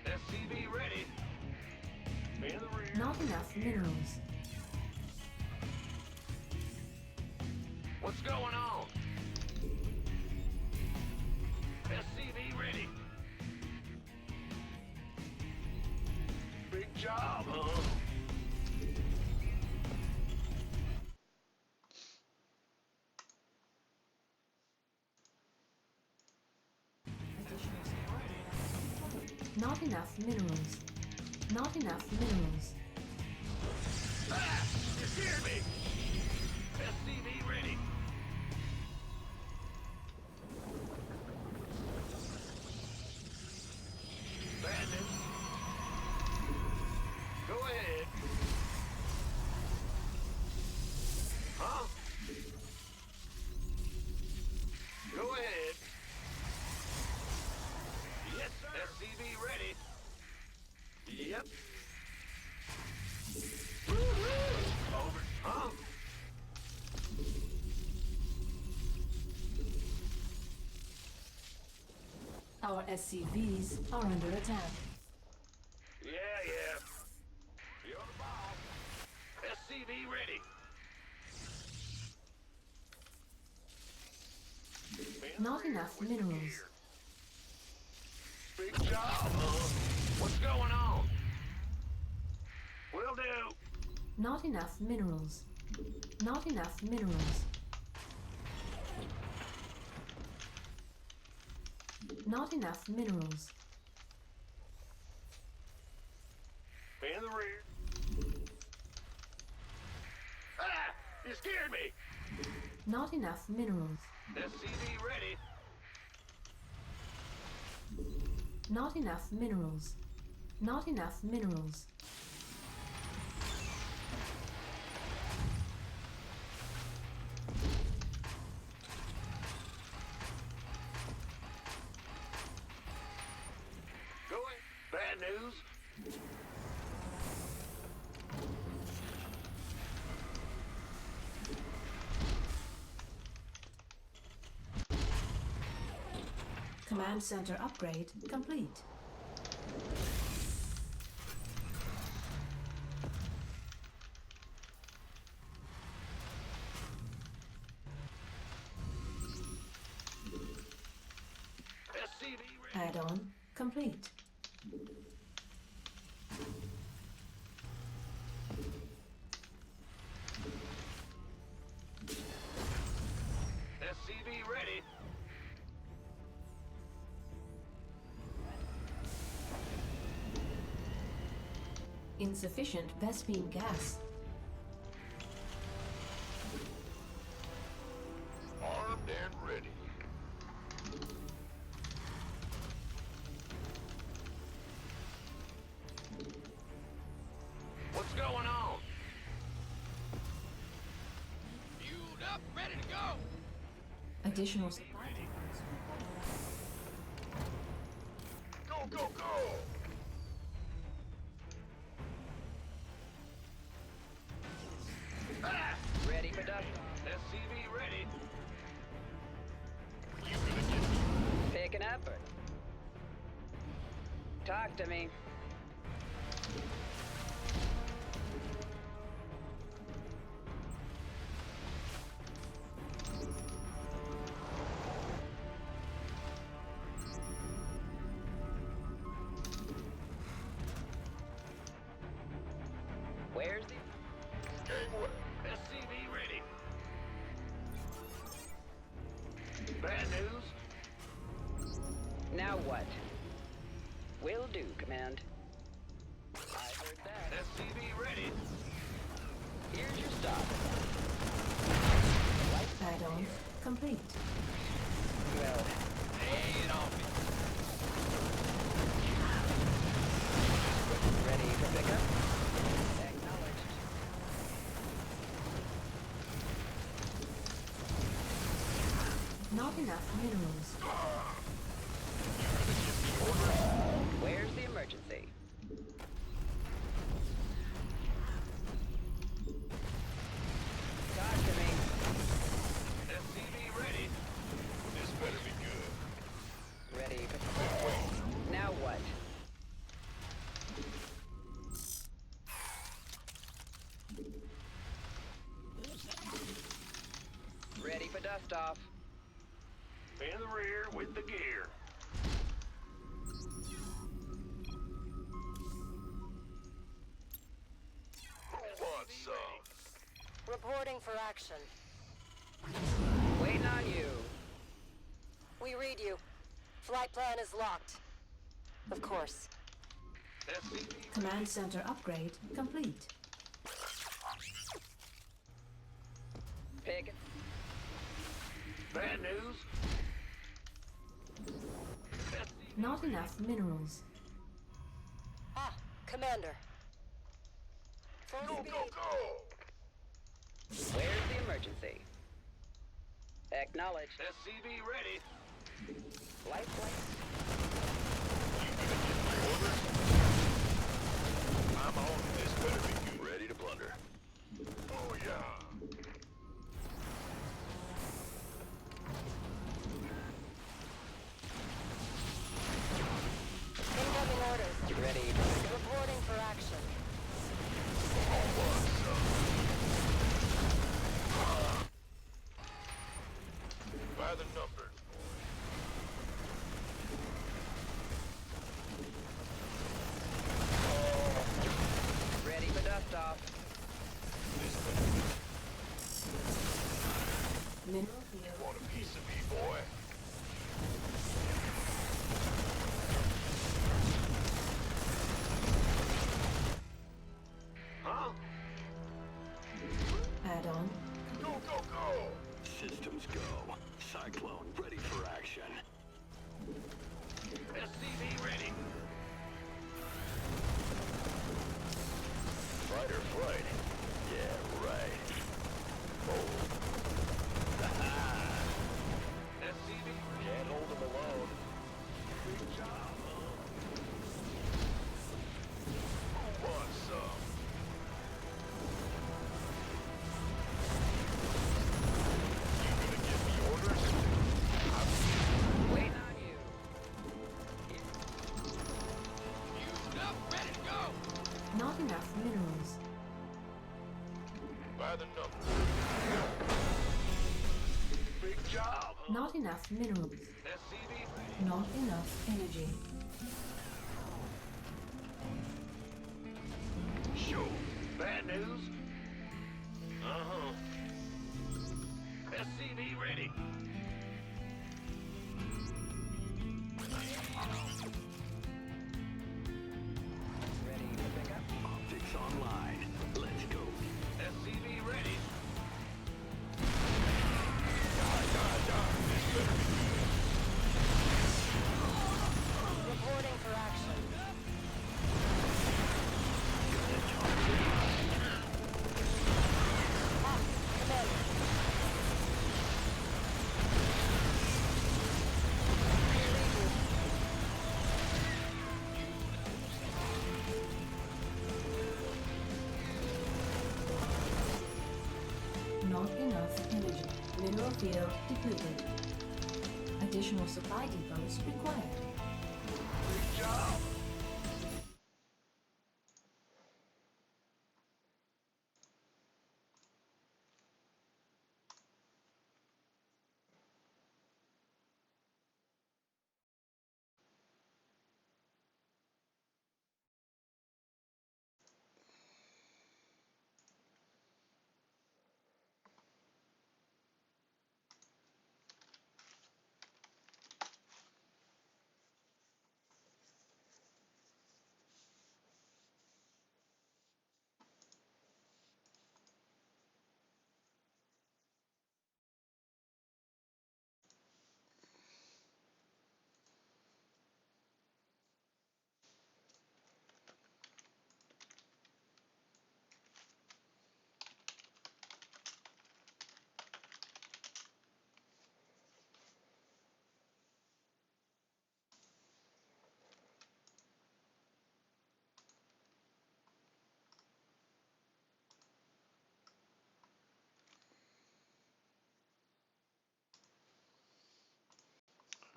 SCV ready. In the rear. Not enough minerals. What's going on? SCV ready. Big job, huh? Not enough minerals. Not enough minerals. Ah! You scared me! SCV ready. Bandit. Go ahead. Huh? Go ahead. Yes, sir. SCV ready. Yep. Woo-hoo! Over. Huh? Our SCVs are under attack. Yeah. You're the boss. SCV ready. Not enough minerals. Big job, huh? What's going on? Will do. Not enough minerals. Not enough minerals. Not enough minerals. In the rear. Ah! You scared me! Not enough minerals. SCV ready. Not enough minerals. Not enough minerals. Going. Bad news. Command center upgrade complete. SCV ready. Add-on complete. SCV ready. Insufficient Vespene gas. Armed and ready. What's going on? Fueled up, ready to go. Additional supply. Go, go, go! Ah! Ready for dust. SCV ready. Picking up or... Talk to me. Where's the... Gangway. SCV ready. Bad news? Now what? Will do, Command. I heard that. SCV ready. Here's your stop. Add-on complete. Well, Lay it on me. ready for pickup? Acknowledged. Not enough minerals. Where's the emergency? Talk to me. SCV ready. This better be good. Ready for... Now what? Ready for dust off. In the rear with the gear. Who wants some? Reporting for action. Waiting on you. We read you. Flight plan is locked. Of course. SCV Command center upgrade complete. Pick it. bad news? Not enough minerals. Ah, Commander. Full Go, speed. go, go! Where's the emergency? Acknowledged. SCV ready. Life flight. I'm on. This better be good. Ready to plunder. Oh, yeah. Incoming orders. Ready. Reporting for action. By the numbers, boys. the numbers. Big job. Not enough minerals. SCV. Not enough energy. Sure. Bad news? Uh-huh. SCV ready. Ready to pick up? Optics online. Let's go. SCV ready. Reporting for action. Not enough energy. Mineral field depleted. Additional supply depots required. Big job.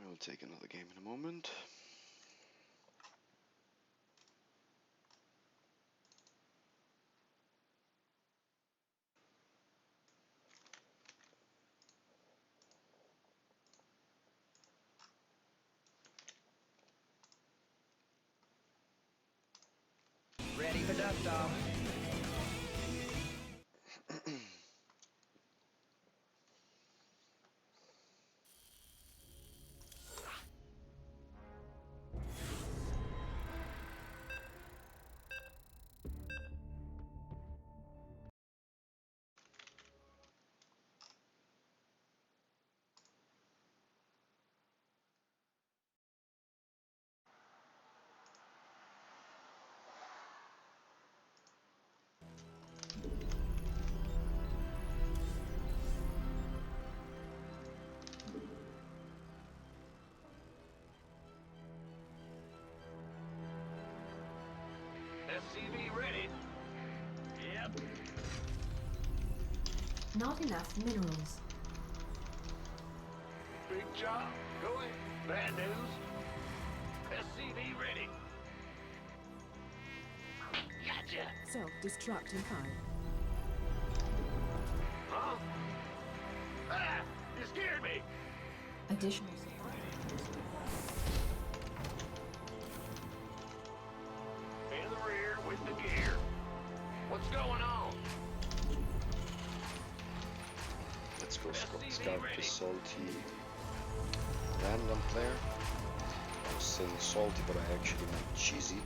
I'll take another game in a moment. Ready for dust off. SCV ready. Yep. Not enough minerals. Big job. Go ahead. Bad news. SCV ready. Gotcha. Self-destruct in 5. Huh? Ah! You scared me. Additional supply depots required. In the rear with the gear. What's going on? Let's go SCV scout ready. the salty random player. I was saying salty, but I actually meant cheesy.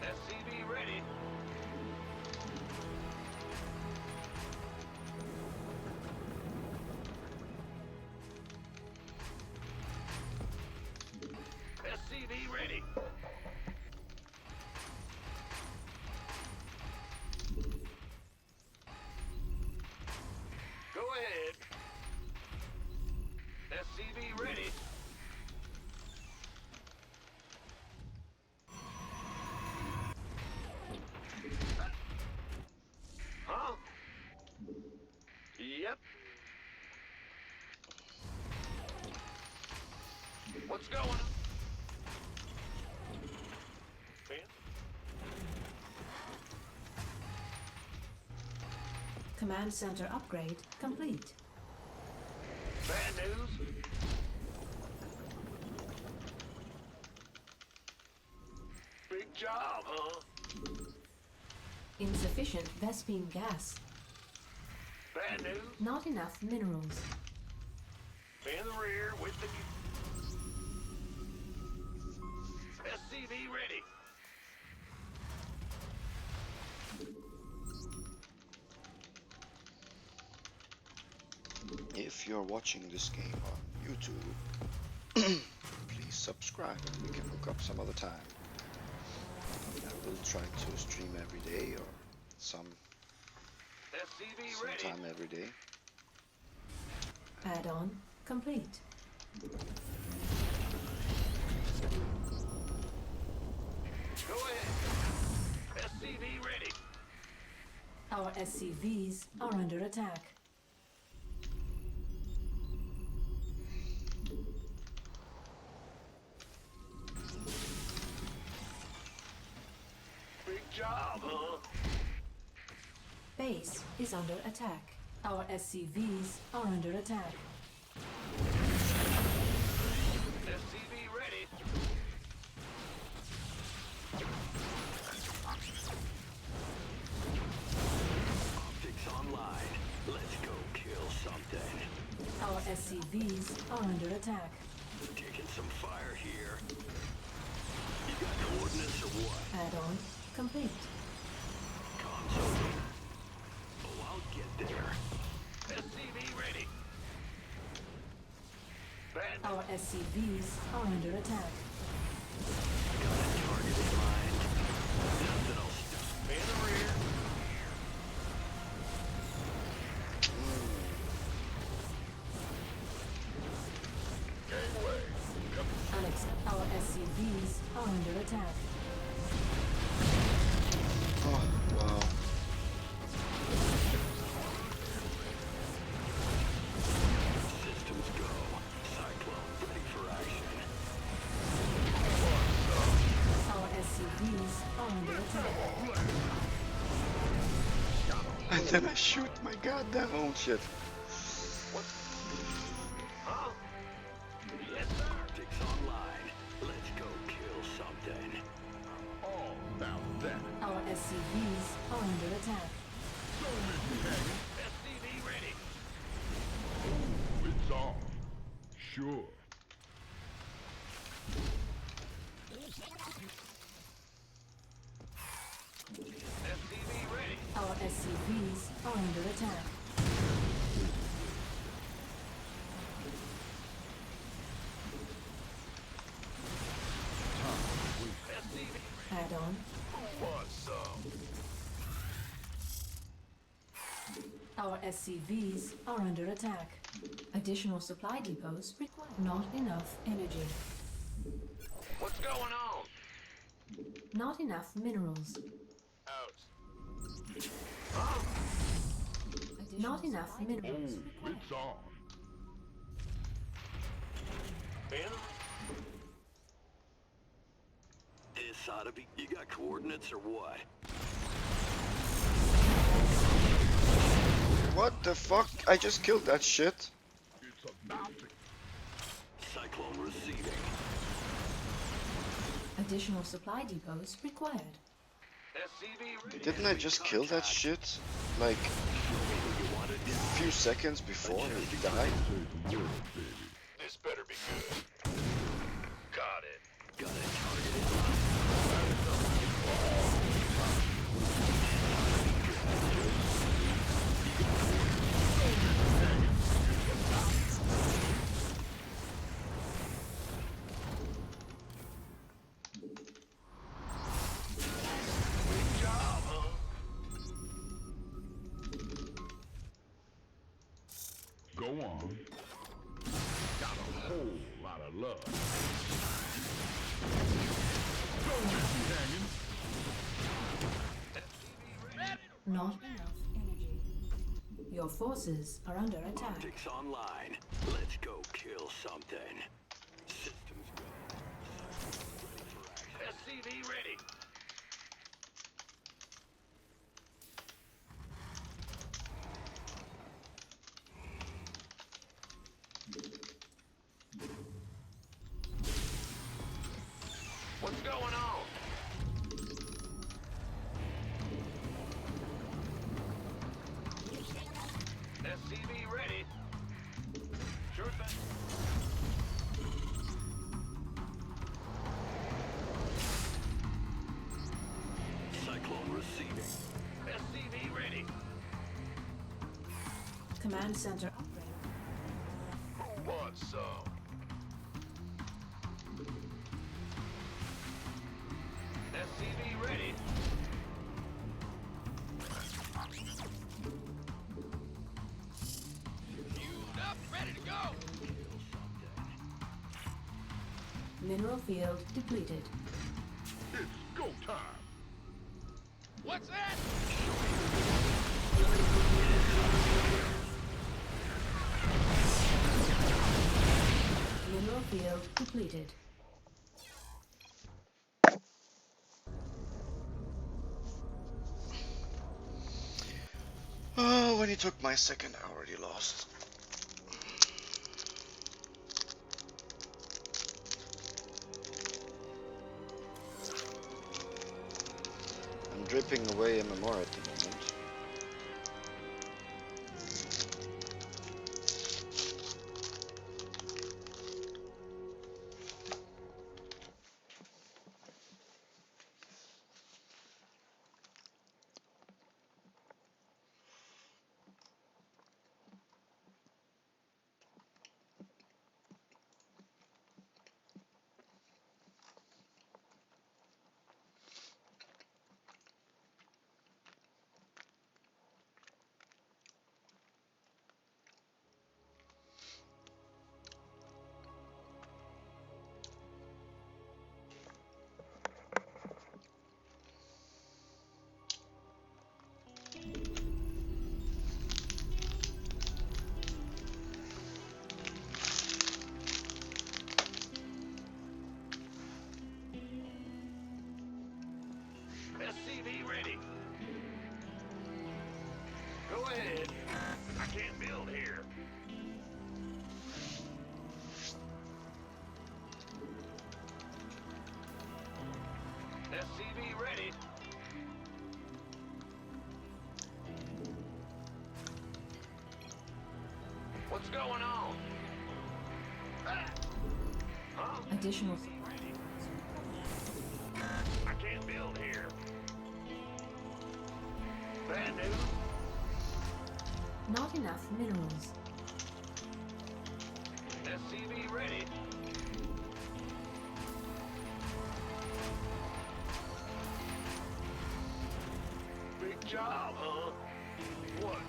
SCV ready. SCV ready. Go ahead. SCV ready. Huh? Yep. What's going on? Ben? Command center upgrade complete. Bad news? Big job, huh? Insufficient Vespine gas. Bad news? Not enough minerals. In the rear with the... SCV ready. If you're watching this game on YouTube, please subscribe and we can hook up some other time. I will try to stream every day or SCV ready. sometime every day. Add-on complete. Go ahead. SCV ready. Our SCVs are under attack. Big job, huh? Base is under attack. Our SCVs are under attack. SCV ready. Optics online. Let's go kill something. Our SCVs are under attack. Taking some fire here. You got coordinates or what? Add-on complete. Comms open. Oh, I'll get there. SCV ready. Bad Our SCVs are under attack. Got a target in mind. Nothing will stop. in the rear. Gangway. Alex, our SCVs are under attack. Oh, wow. Systems go. Cyclone ready for action. Our SCVs are under attack. And then I shoot my goddamn own shit. Huh? Yes, sir. Optics online. Let's go kill something. All about that. Our SCVs are under attack. SCV ready. It's on. Sure. SCV ready. Our SCVs are under attack. SCV Add-on. who wants some? Our SCVs are under attack. Additional supply depots require not enough energy. What's going on? Not enough minerals. Out. Huh? Not enough minerals. It's on. In? This ought to be... You got coordinates or what? What the fuck? I just killed that shit. It's about to. Cyclone receiving. Additional supply depots required. SCV ready. Didn't I just kill that shit? Like, a few seconds before he died? This better be good. Got it. Got a target in mind. Big job, huh? Go on. Got a whole lot of love. Don't leave me hanging. Not enough energy. Your forces are under attack. Optics online. Let's go kill something. Systems go. Ready for action. SCV ready. What's going on? SCV ready. Sure thing. Cyclone receiving. SCV ready. Command center upgrade. Who wants some? SCV ready. Fueled up, ready to go. Mineral field depleted. It's go time. What's that? Mineral field depleted. Oh, when he took my second, I already lost. I'm dripping away MMR at the moment. SCV ready. Go ahead. I can't build here. SCV ready. What's going on? Huh? Additional. I can't build here. Bad news. Not enough minerals. SCV ready. Big job, huh? What?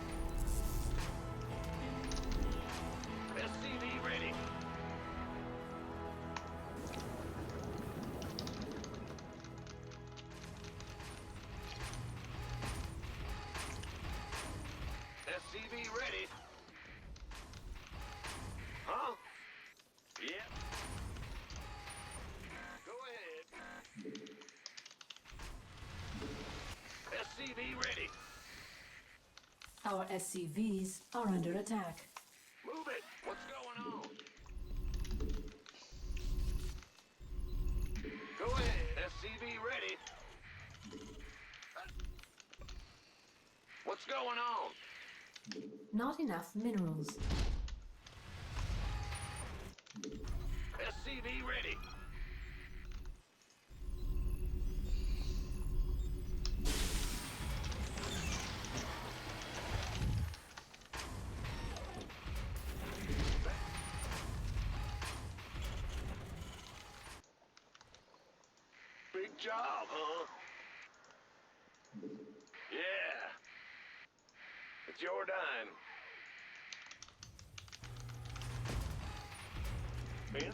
SCV ready. SCV ready. Huh? Yep. Go ahead. SCV ready. Our SCVs are under attack. Move it. What's going on? Go ahead. SCV ready. What's going on? Not enough minerals. SCV ready. Big job, huh? Yeah. It's your dime.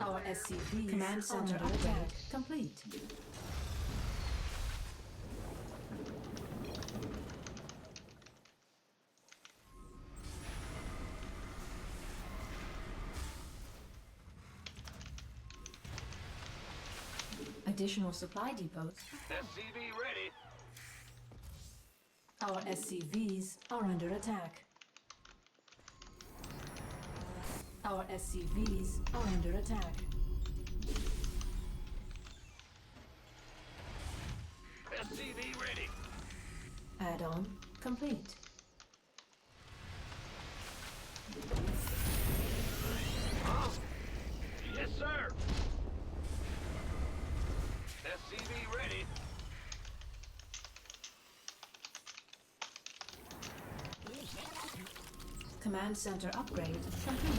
Our SCV command center upgrade complete. Additional supply depots. SCV ready. Our SCVs are under attack. Our SCVs are under attack. SCV ready. Add-on complete. Huh? Yes, sir. SCV ready. Command center upgrade complete.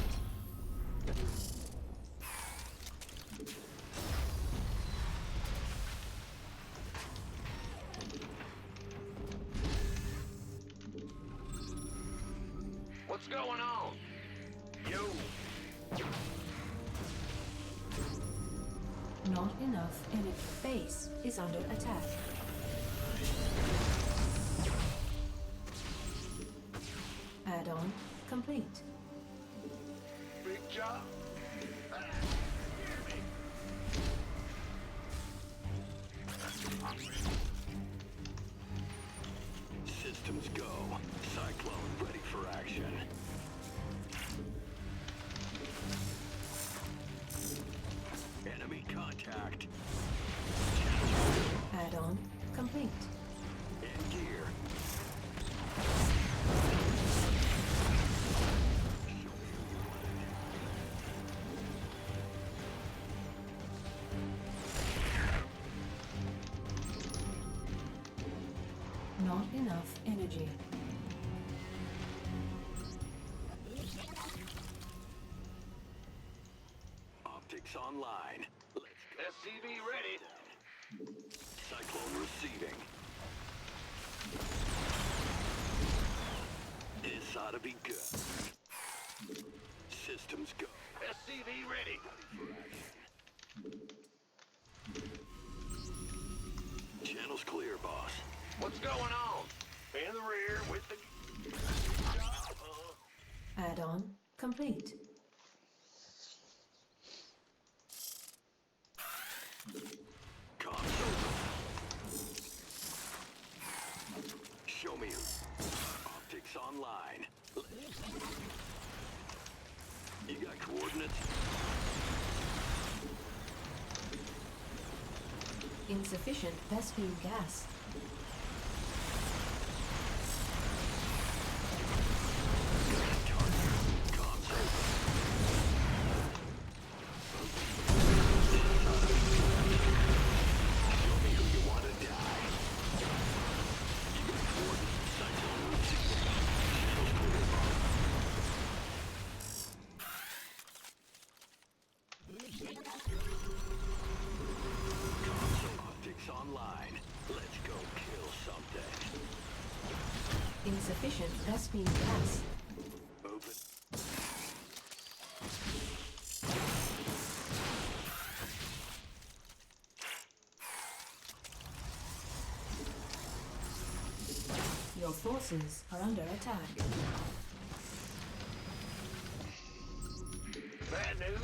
What's going on? Yo. Not enough enemy base is under attack. Add-on complete. Big job. Systems go. Cyclone ready for action. Enemy contact. Add-on complete. In gear. Not enough energy. Optics online. Let's go. SCV ready. Cyclone receiving. This ought to be good. Systems go. SCV ready. Channel's clear, boss. What's going on? In the rear with the... Add-on complete. Console. Show me. Optics online. You got coordinates? Insufficient Vespene gas. Online. Let's go kill something. Insufficient Vespene gas. Open. Your forces are under attack. Bad news?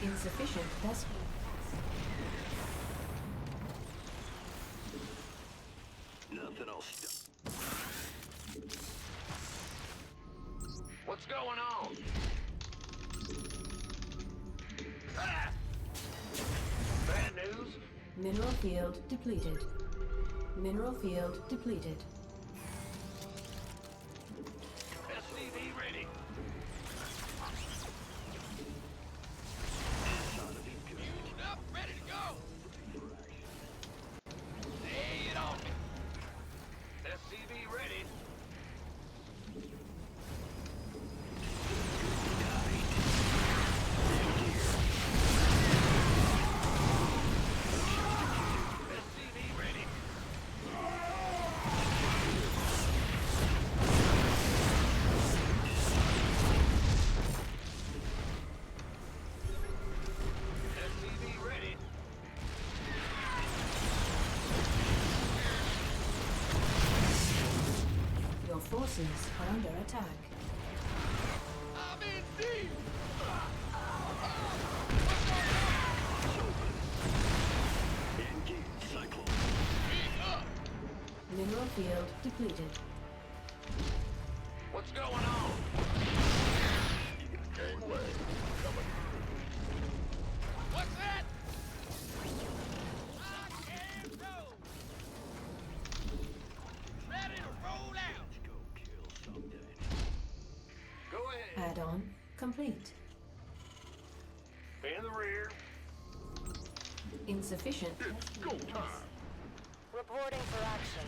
Insufficient Vespene. Nothing else. What's going on? Ah! Bad news? Mineral field depleted. Mineral field depleted. SCV ready. Fueled up, ready to go. Lay it on me. SCV ready. SCV ready. SCV ready. Your forces are under attack. I'm in deep. field depleted. What's going on? Gangway coming. What's that? Lock and roll. Ready to roll out. Let's go kill something. Go ahead. Add-on complete. In the rear. Insufficient. It's go time. Reporting for action.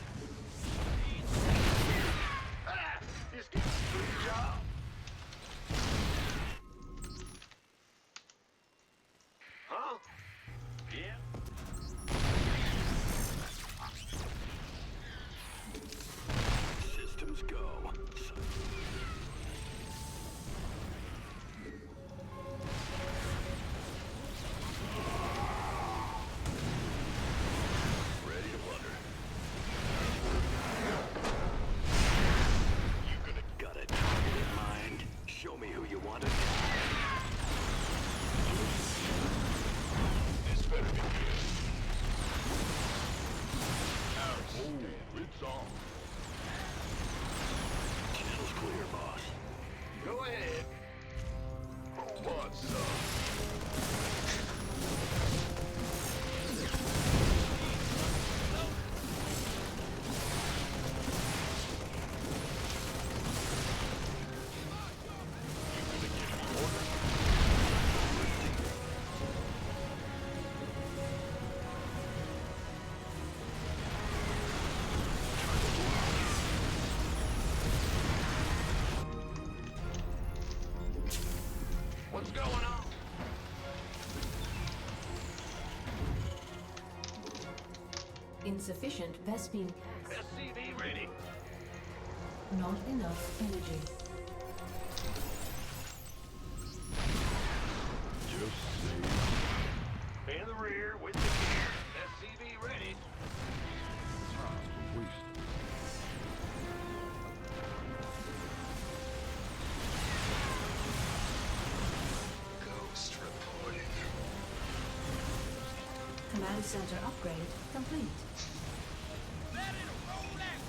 Ah! He's getting a good job. Huh? Yeah. Systems go. Ready to wonder. Got a target in mind? Show me who you want to die. This better be good. Oh, it's on. Channel's clear, boss. Go ahead. Who wants some? What's going on? Insufficient Vespine gas. SCV ready. Not enough energy. Just say In the rear with the gear. SCV ready. time wasted. Ghost reporting. Command center upgrade complete. Ready to roll out.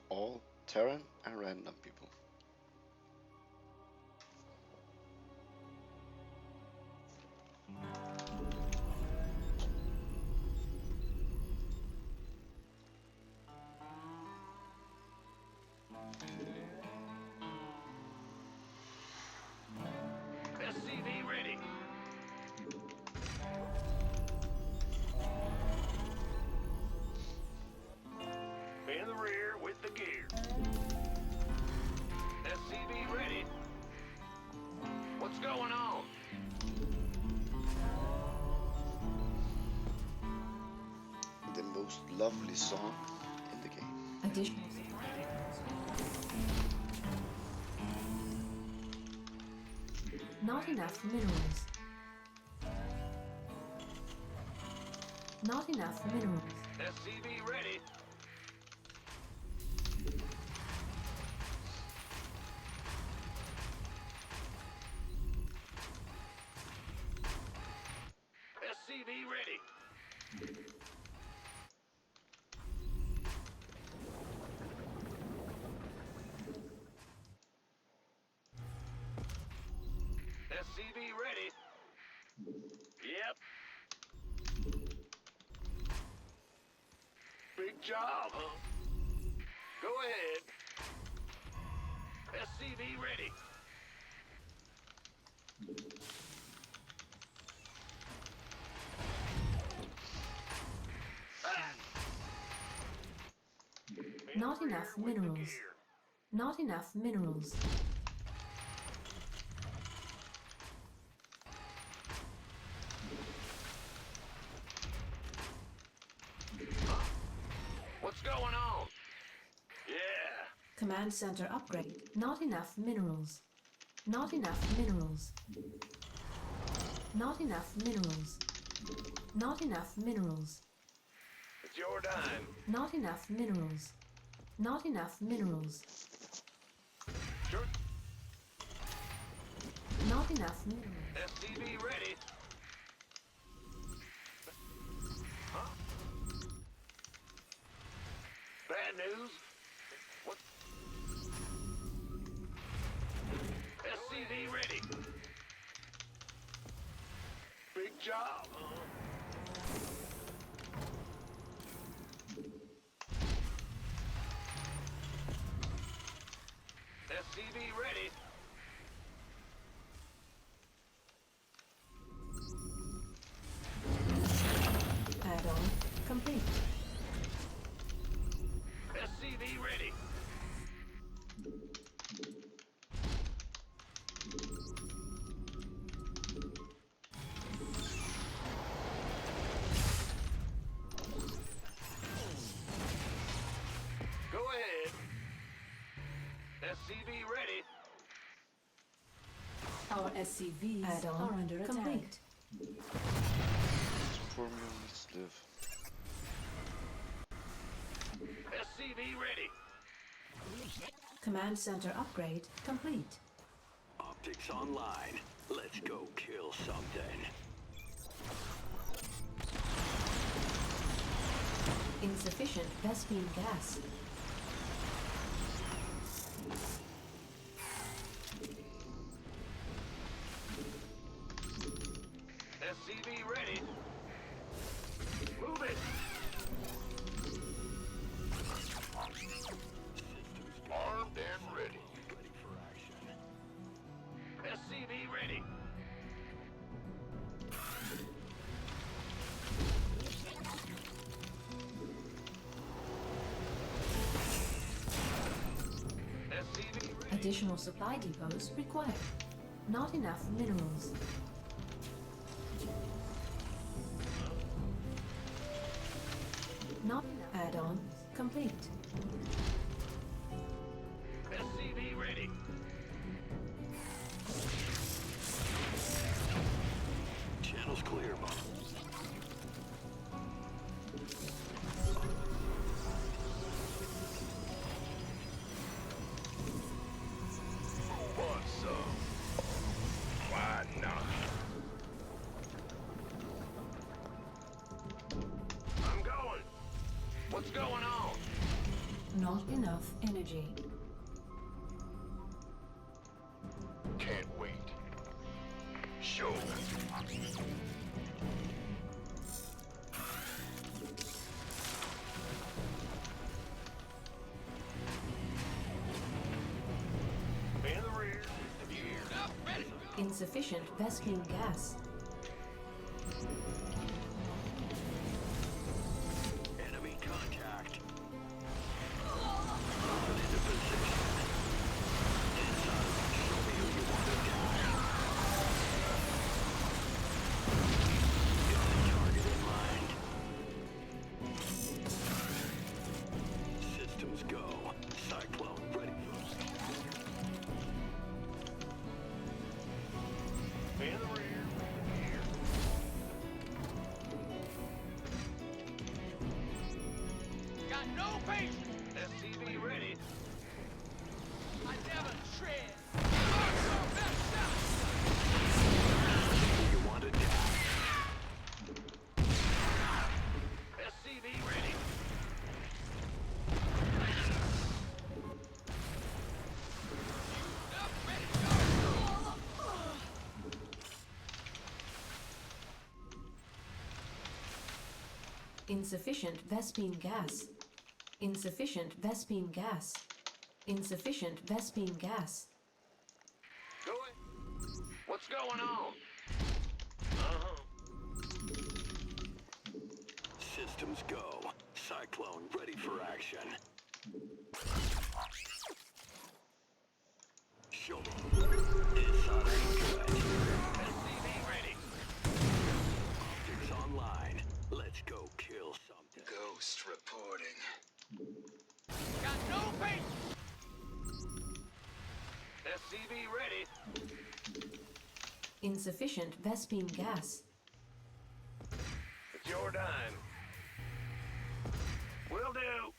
All Terran and random people. SCV ready. In the rear with the gear. SCV ready. What's going on? The most lovely song in the game. Additional Not enough minerals. Not enough minerals. SCV ready. SCV ready. Yep. Big job, huh? Go ahead. SCV ready. Not enough minerals. Not enough minerals. What's going on? Yeah. Command center upgrade. Not enough minerals. Not enough minerals. Not enough minerals. Not enough minerals. It's your dime. Not enough minerals. Not enough minerals. Sure. Not enough minerals. SCV ready. Huh? Bad news? What? SCV ready. Big job, huh? SCV ready. Add-on complete. SCV ready. Go ahead. SCV ready. Our SCVs add-on are under attack. Poor mutants live. SCV ready. Command center upgrade complete. Optics online. Let's go kill something. Insufficient Vespine gas. SCV ready. Move it. Armed and ready. Ready for action. SCV ready. SCV ready. Additional supply depots required. Not enough minerals. Not enough. Add-on complete. SCV ready. Channel's clear, Bob. Who wants some? Why not? I'm going. What's going on? Not enough energy. Can't wait. Show. In the rear. Insufficient Vespine gas. Enemy contact. Moving into position. Inside. Show me who you want to die. Get the target in mind. Systems go. Cyclone ready. In the rear. Here. Got no patience. SCV ready. I never tread. Mark your best shot. Who you want to die. Insufficient Vespine gas. Insufficient Vespine gas. Insufficient Vespine gas. Go ahead. What's going on? Systems go. Cyclone ready for action. Show me. It's not good. SCV ready. Optics online. Let's go kill something. Ghost reporting. Got no patience. SCV ready. Insufficient Vespine gas. It's your dime. Will do.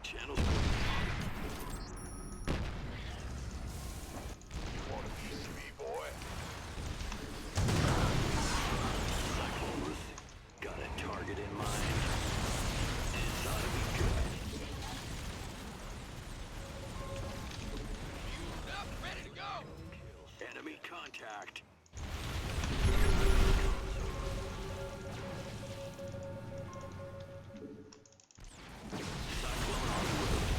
Channels. You want a piece of me, boy? Cyclones. Got a target in mind. This ought to be good. Fueled up, ready to go. Enemy contact. Cyclone en route.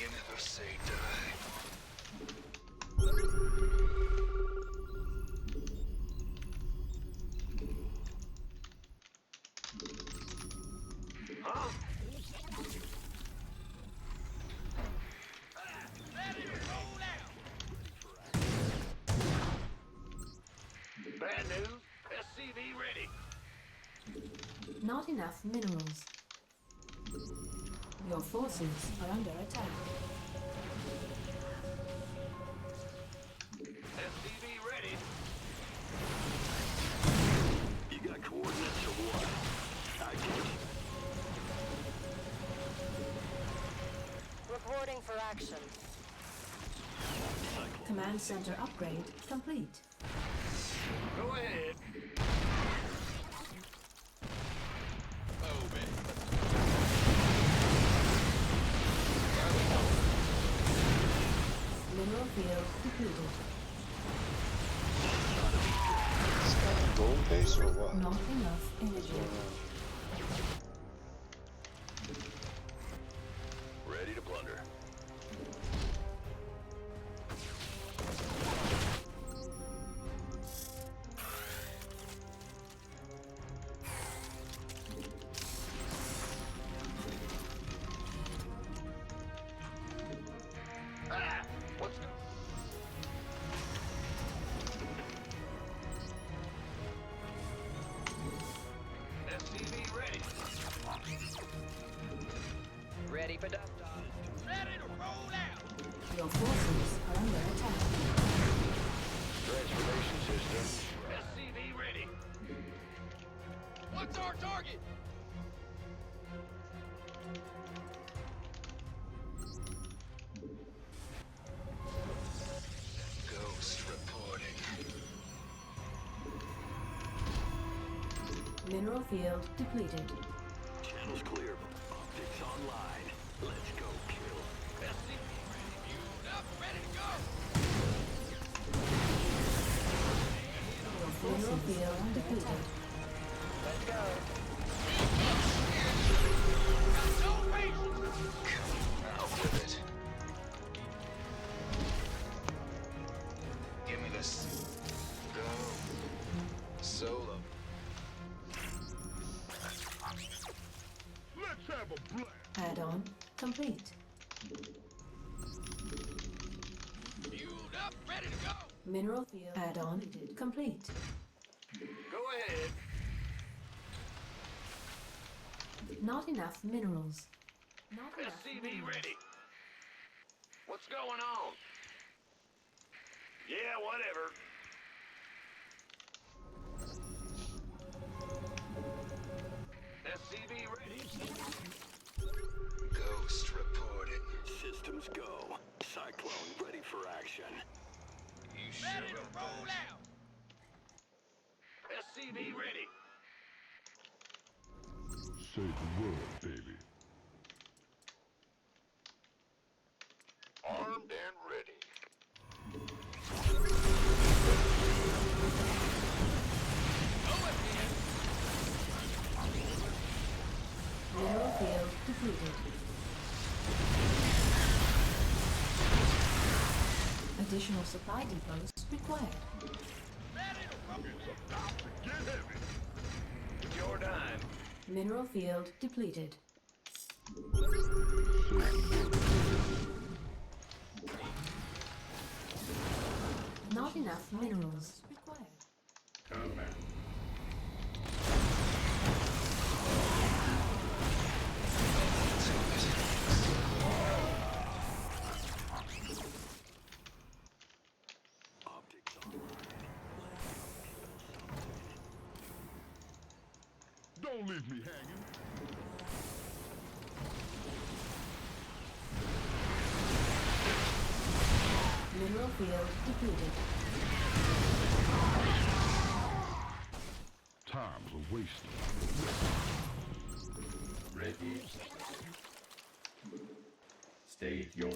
You never say die. Huh? Ready to roll out. Bad news. SCV ready. Not enough minerals. Your forces are under attack. SCV ready. You got coordinates or what? I get you. Reporting for action. Cyclone. Command center upgrade complete. Go ahead. Mineral field depleted. It's got a gold base or what? Not enough energy. Ready to plunder. Ah! What's SCV ready. Ready for dust-off. Ready to roll out. Your forces are under attack. Transformation system. SCV ready. What's our target? Ghost reporting. Mineral field depleted. Channels clear. Optics online. Let's go kill. SCV ready. Fueled up, ready to go. Your forces are under attack. Let's go. Got no patience. Out with it. Give me this. Go. Solo. Let's have a blast. Add-on complete. Fueled up, ready to go. Mineral field add-on complete. Go ahead. Not enough minerals. Not enough SCV minerals. ready. What's going on? Yeah, whatever. SCV ready. Ghost reporting. Systems go. Cyclone ready for action. You Ready sure to roll out. SCV ready. Say the word, baby. Armed and ready. Additional supply depots required. It's about to get heavy. You're done. Mineral field depleted. Not enough minerals required. Command. Don't leave me hanging. Mineral field depleted. Time's a waste. Ready. State your...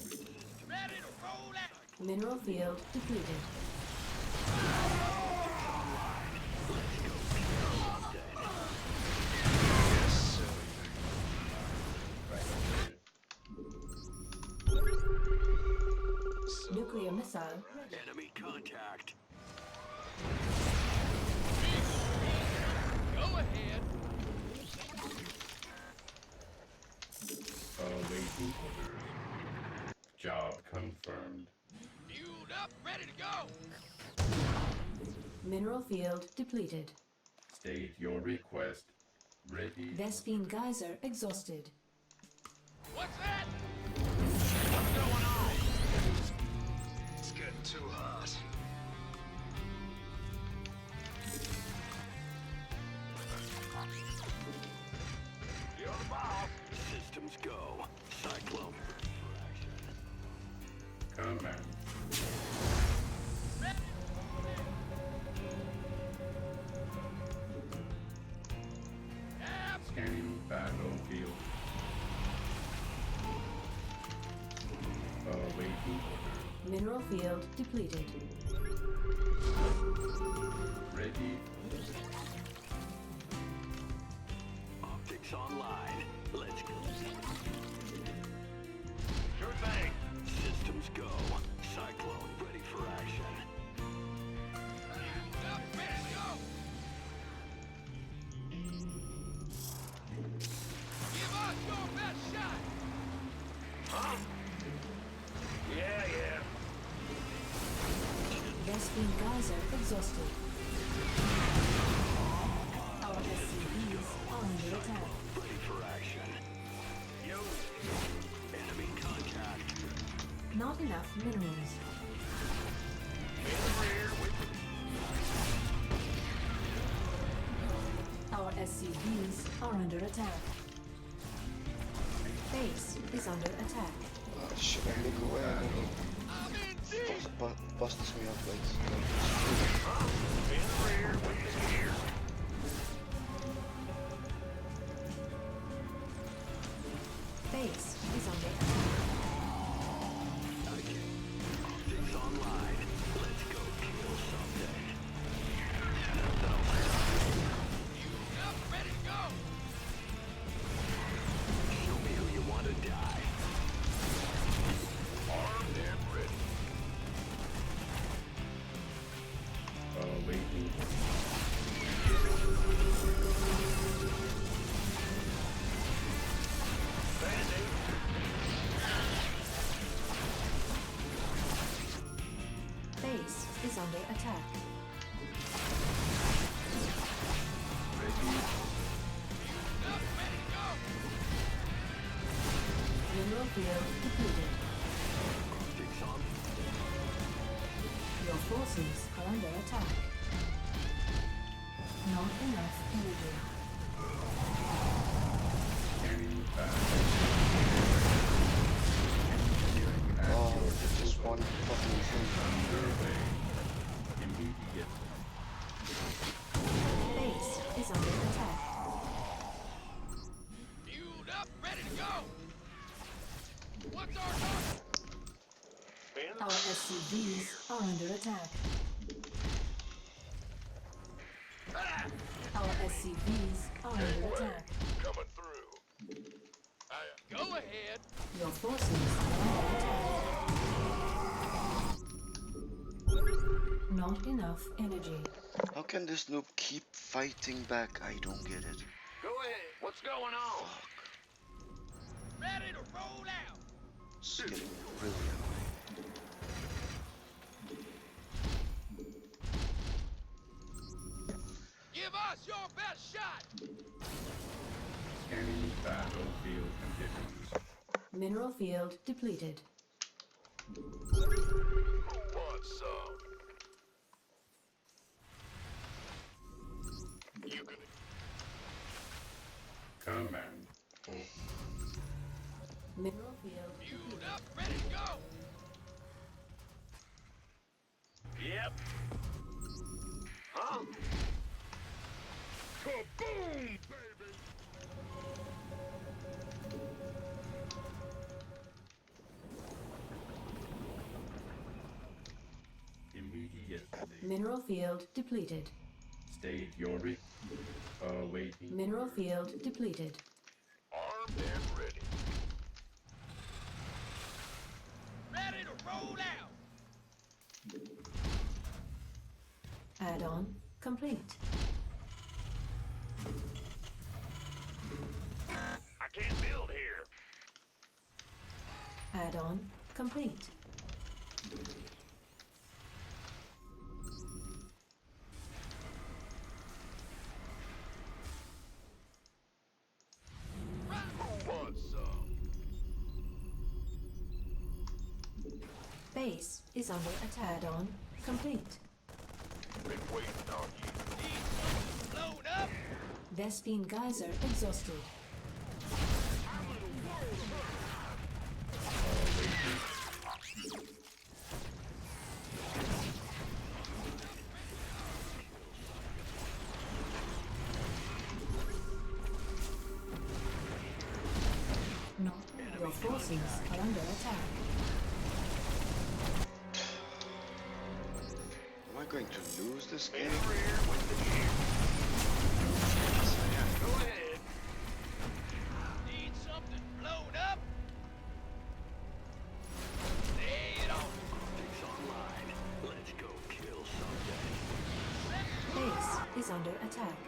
Ready to roll out. Mineral field depleted. Nuclear missile ready. Enemy contact. Go ahead. Awaiting orders. Job confirmed. Fueled up, ready to go. Mineral field depleted. State your request. Ready. Vespine geyser exhausted. What's that? What's going on? It's getting too hot. You're the boss. Systems go. Cyclone for action. Command. Scanning battlefield. Awaiting orders. Mineral field depleted. Ready. Optics online. Let's go. Sure thing. Systems go. Cyclone ready for action. Fueled up, ready to go. Give us your best shot. Huh? Yeah. Vespine geyser exhausted. Our SCVs are under attack. Ready for action. Yo. Enemy contact. Not enough minerals. In the rear. Our SCVs are under attack. Base is under attack. Oh, should I look away? I don't know. I'm in deep. Busts me up like In the rear. Wait here. Base is under attack. Optics online. Let's go kill something. Fueled up, ready to go. Show me who you want to die. Armed and ready. Awaiting orders. Band-aid. Base is under attack. Fueled up, ready to go. Mineral field depleted. Optics on. Your forces are under attack. Not enough energy. Scanning back. oh, just one fucking thing. Underway. Immediate. Base is under attack. Fueled up, ready to go. What's our target? Our SCVs are under attack. Our SCVs are under attack. Coming through. Go ahead. Your forces are under attack. Not enough energy. How can this noob keep fighting back? I don't get it. Go ahead. What's going on? Fuck. Ready to roll out. It's getting really annoying. Give us your best shot. Scanning battlefield conditions. Mineral field depleted. What's up? You gonna Command. Mineral field Fueled up, ready to go. Yep. Huh? Kaboom, baby! Immediate. Mineral field depleted. State your awaiting. Mineral field depleted. Armed and ready. Ready to roll out. Add-on complete. I can't build here. Add-on complete. What's up? Base is under attack. Add-on complete. Been waiting on you. Load up. Vespine geyser exhausted. No, your forces are under attack. Am I going to lose this game? Rear with the gear. Go ahead. Need something blown up. Lay it on. Optics online. Let's go kill something. Base is under attack.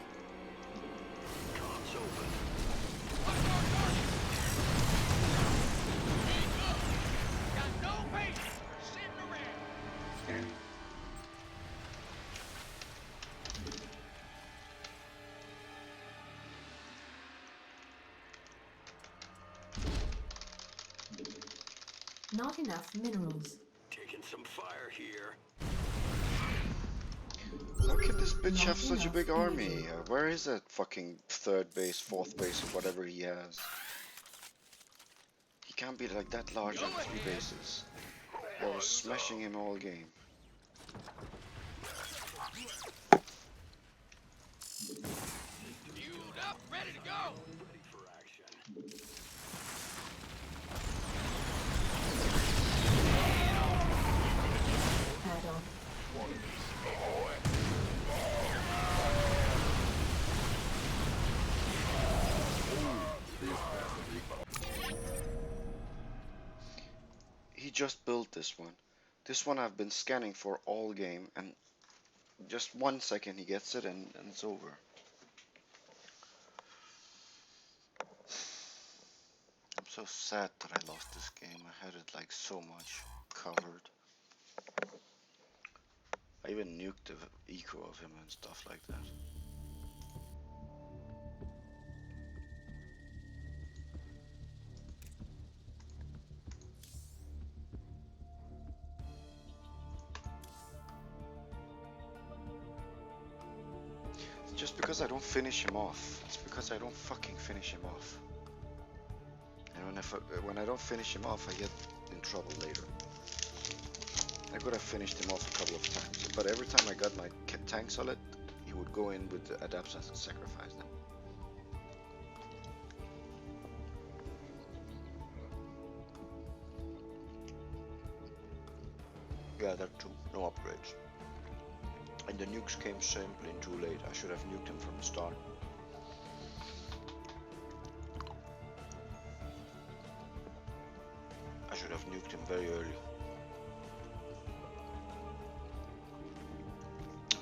Comms open. One more target. Ain't up. Got no patience for sitting around. Scanning. Not enough minerals. Taking some fire here. How can this bitch Not have such a enough big energy. army? Where is that fucking third base, fourth base, or whatever he has? He can't be like that large on 3 bases. I was smashing him all game. Fueled up, ready to go. Ready for action. Add-on. He just built this one. This one I've been scanning for all game, and just 1 second he gets it and it's over. I'm so sad that I lost this game. I had it like so much covered. I even nuked the eco of him and stuff like that. It's just because I don't finish him off. It's because I don't fucking finish him off. And when I don't finish him off, I get in trouble later. I could have finished him off a couple of times, but every time I got my tanks on it, he would go in with the adapters and sacrifice them. Yeah, that too. No upgrades. And the nukes came simply too late. I should have nuked him from the start. I should have nuked him very early.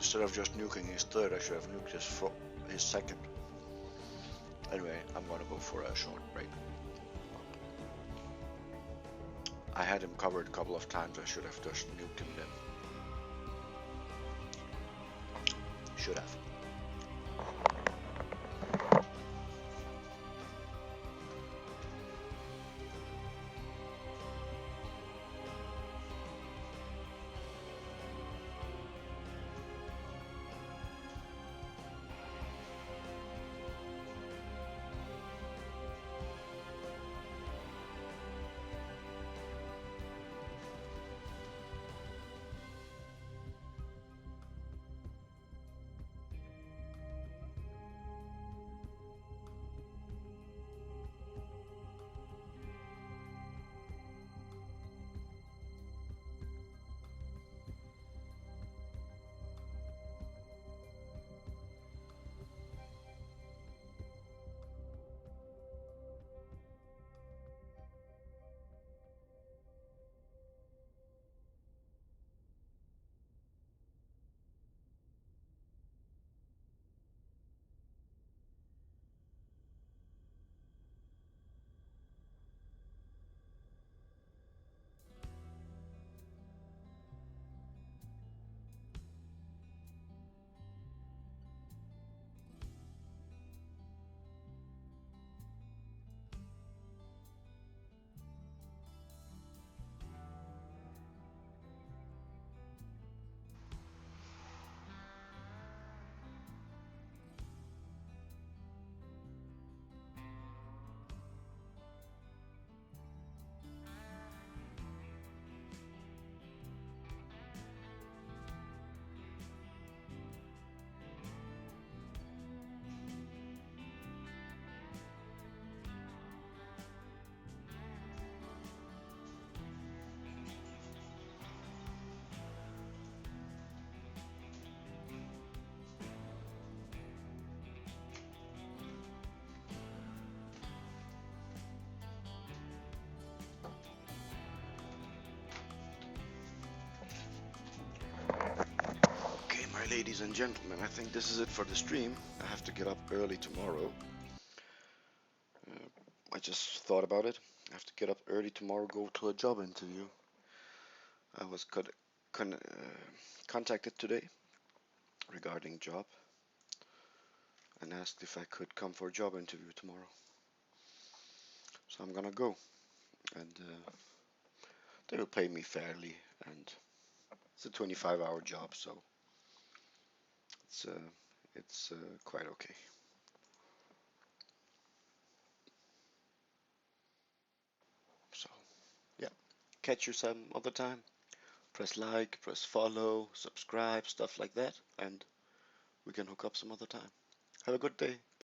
Instead of just nuking his third, I should have nuked his second. Anyway, I'm gonna go for a short break. I had him covered a couple of times. I should have just nuked him then. Should have. Ladies and gentlemen, I think this is it for the stream. I have to get up early tomorrow. I just thought about it. I have to get up early tomorrow, go to a job interview. I was contacted today regarding job and asked if I could come for a job interview tomorrow. So I'm gonna go, and they will pay me fairly, and it's a 25-hour job, so it's quite okay. So yeah, catch you some other time. Press like, press follow, subscribe, stuff like that, and we can hook up some other time. Have a good day.